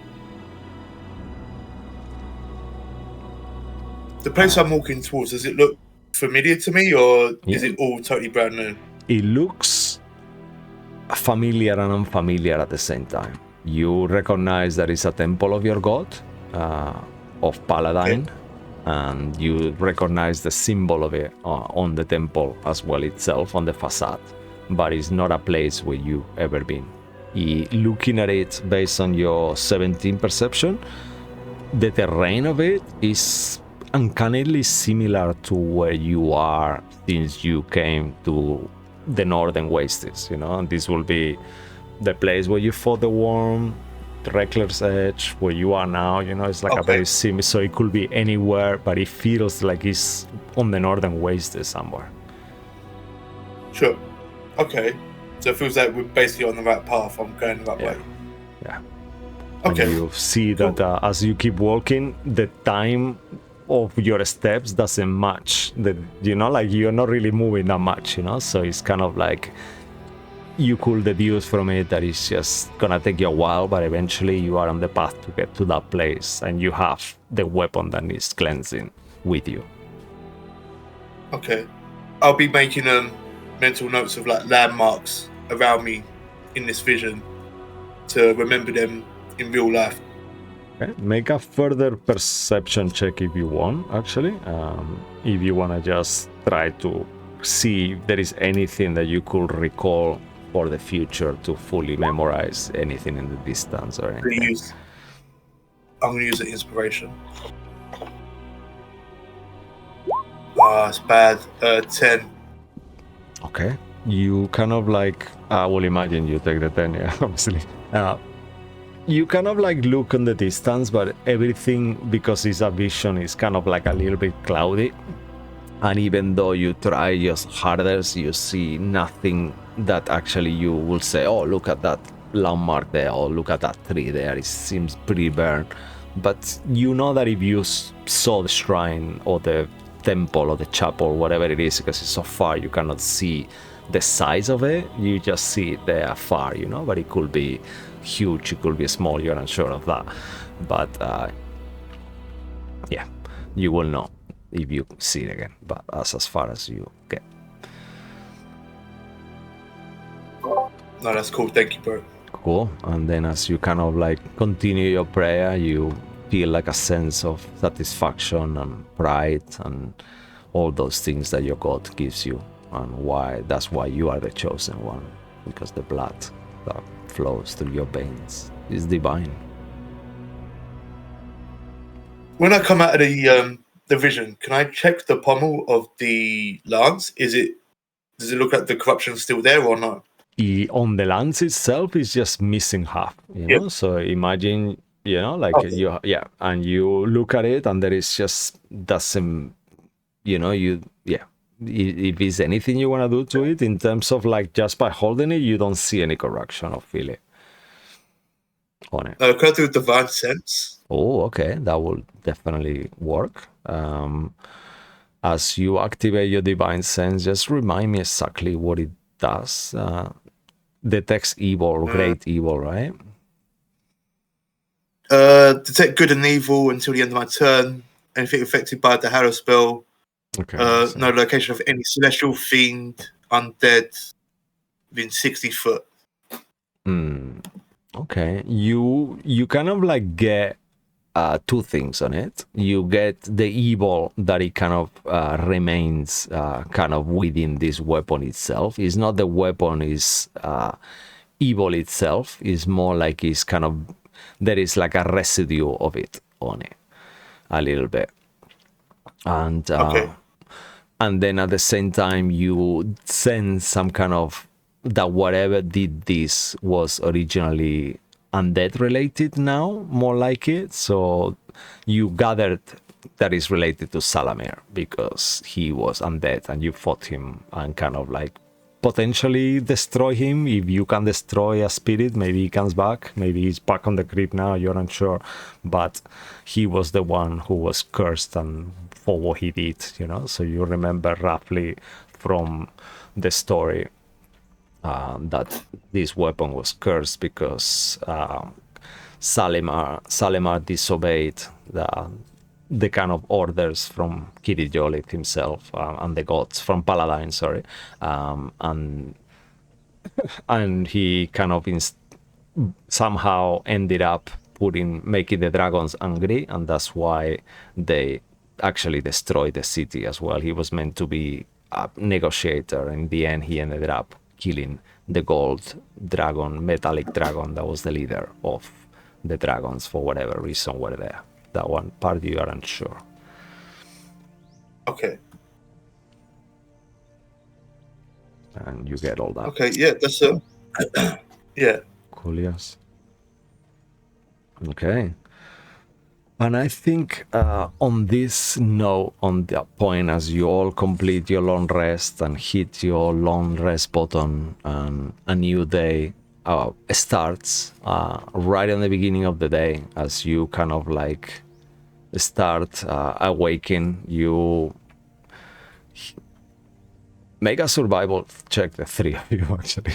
The place I'm walking towards, does it look familiar to me, or is it all totally brand new? It looks familiar and unfamiliar at the same time. You recognize that it's a temple of your god, of Paladine, okay. And you recognize the symbol of it on the temple as well itself, on the facade, but it's not a place where you've ever been. Looking at it based on your 17 perception, the terrain of it is uncannily similar to where you are since you came to the Northern Wastes, you know, and this will be the place where you fought the worm, the Reckless Edge, where you are now, you know, it's like a very similar, so it could be anywhere, but it feels like it's on the Northern Wastes somewhere. Sure. Okay. So it feels like we're basically on the right path. I'm going the right way. Yeah. Okay. And you see that as you keep walking, the time of your steps doesn't match. You know, like you're not really moving that much, you know? So it's kind of like you could deduce from it that it's just gonna take you a while, but eventually you are on the path to get to that place and you have the weapon that needs cleansing with you. Okay. I'll be making mental notes of like landmarks around me in this vision to remember them in real life. Okay. Make a further perception check if you want, actually. If you want to just try to see if there is anything that you could recall for the future to fully memorize anything in the distance or anything. I'm going to use the inspiration. It's bad. 10. Okay. You kind of like, I will imagine you take the 10, yeah, obviously. You kind of like look in the distance, but everything, because it's a vision, is kind of like a little bit cloudy. And even though you try just harder, you see nothing that actually you will say, oh, look at that landmark there, or look at that tree there, it seems pretty burned. But you know that if you saw the shrine or the temple or the chapel, whatever it is, because it's so far, you cannot see the size of it, you just see it there far, you know, but it could be huge, it could be small, you're unsure of that. But yeah, you will know if you see it again, but that's as far as you get. No, that's cool. Thank you, bro. Cool. And then as you kind of like continue your prayer, you feel like a sense of satisfaction and pride and all those things that your God gives you, and that's why you are the chosen one, because the blood that flows through your veins is divine. When I come out of the vision, can I check the pommel of the lance? Does it look like the corruption's still there or not? On the lance itself is just missing half, you know. So imagine, you know, like and you look at it and there is just doesn't, you know, if it's anything you want to do to it in terms of like just by holding it, you don't see any corruption or feel it on it. Can I do divine sense? Oh, okay, that will definitely work. As you activate your divine sense, just remind me exactly what it does. Detects evil or great evil, right? Detect good and evil until the end of my turn. Anything affected by the Harrow spell. Okay. No location of any celestial fiend, undead, within 60 foot. Okay. You kind of like get two things on it. You get the evil that it kind of remains kind of within this weapon itself. It's not the weapon is evil itself. It's more like it's kind of, there is like a residue of it on it a little bit. And and then at the same time you sense some kind of that whatever did this was originally undead related, now more like it. So you gathered that is related to Salamir because he was undead and you fought him and kind of like potentially destroy him. If you can destroy a spirit, maybe he comes back, maybe he's back on the crypt now, you're unsure, but he was the one who was cursed and for what he did, you know. So you remember roughly from the story that this weapon was cursed because Salimar disobeyed the kind of orders from Kirijolit himself and the gods from Paladine, sorry, and he kind of somehow ended up making the dragons angry, and that's why they actually destroyed the city as well. He was meant to be a negotiator. In the end, he ended up killing the gold dragon, metallic dragon that was the leader of the dragons for whatever reason were there. that one part you aren't sure. Okay. And you get all that. Okay. Yeah. That's yeah. Cool, yes. Okay. And I think on this note, on that point, as you all complete your long rest and hit your long rest button, and a new day starts right in the beginning of the day, as you kind of like start awaking, you make a survival check, the three of you actually.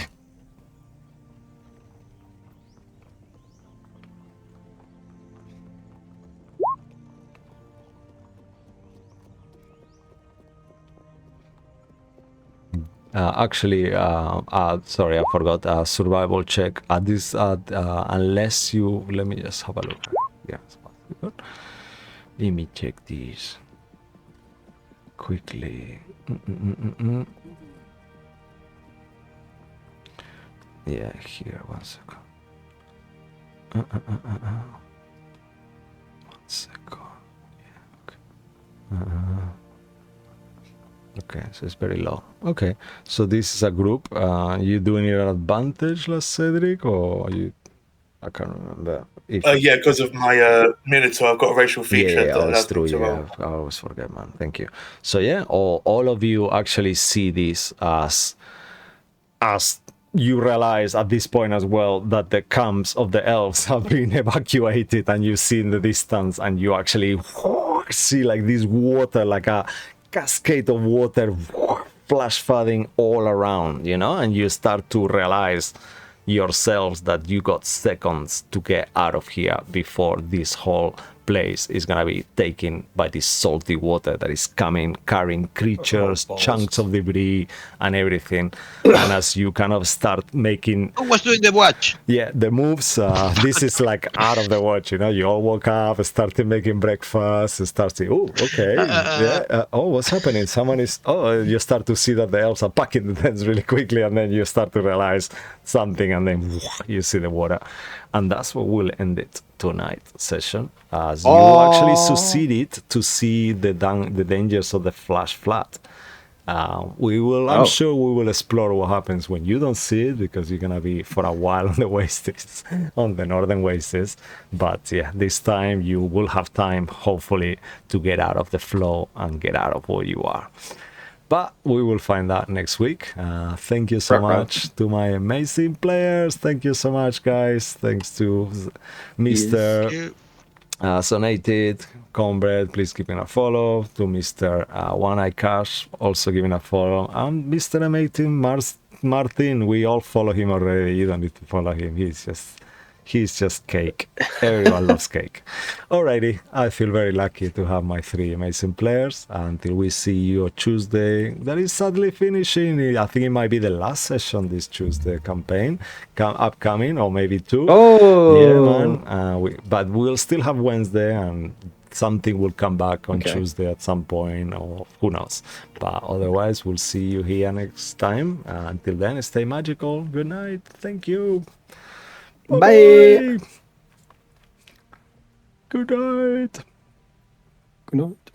Sorry, I forgot. Survival check. This, unless you, let me just have a look. Yeah, let me check these quickly. Yeah, here, 1 second. 1 second. Yeah, okay. Okay, so it's very low. Okay, so this is a group. You doing it at advantage, last Cedric, or you? I can't remember. Yeah, because of my Minotaur, I've got a racial feature Yeah, that oh, it's allows me true. to roll. Yeah, I always forget, man. Thank you. So yeah, all of you actually see this as you realize at this point as well that the camps of the elves have been evacuated, and you see in the distance, and you actually see like this water, like a cascade of water flash flooding all around, you know, and you start to realize yourselves that you got seconds to get out of here before this whole place is gonna be taken by this salty water that is coming, carrying creatures, chunks of debris, and everything. And as you kind of start making, Who was doing the watch? yeah, the moves, this is like out of the watch, you know, you all woke up, started making breakfast, start saying, oh, okay, yeah, oh, what's happening? Someone is, oh, you start to see that the elves are packing the tents really quickly, and then you start to realize something, and then you see the water. And that's what will end it tonight session, as you actually succeeded to see the dangers of the flash flood. I'm sure we will explore what happens when you don't see it, because you're gonna be for a while on the wastes, on the northern wastes. But yeah, this time you will have time, hopefully, to get out of the flow and get out of where you are. But we will find out next week. Thank you so much to my amazing players. Thank you so much, guys. Thanks to Mr. Sonated, Comrade, please give him a follow. To Mr. One Eye Cash, also giving a follow. And Mr. Amazing Martin, we all follow him already. You don't need to follow him. He's just cake. Everyone loves cake. Alrighty, I feel very lucky to have my three amazing players. Until we see you Tuesday, that is sadly finishing. I think it might be the last session this Tuesday campaign, upcoming, or maybe two. Oh, yeah, man. But we'll still have Wednesday, and something will come back on Tuesday at some point, or who knows. But otherwise, we'll see you here next time. Until then, stay magical. Good night. Thank you. bye. Good night. Good night.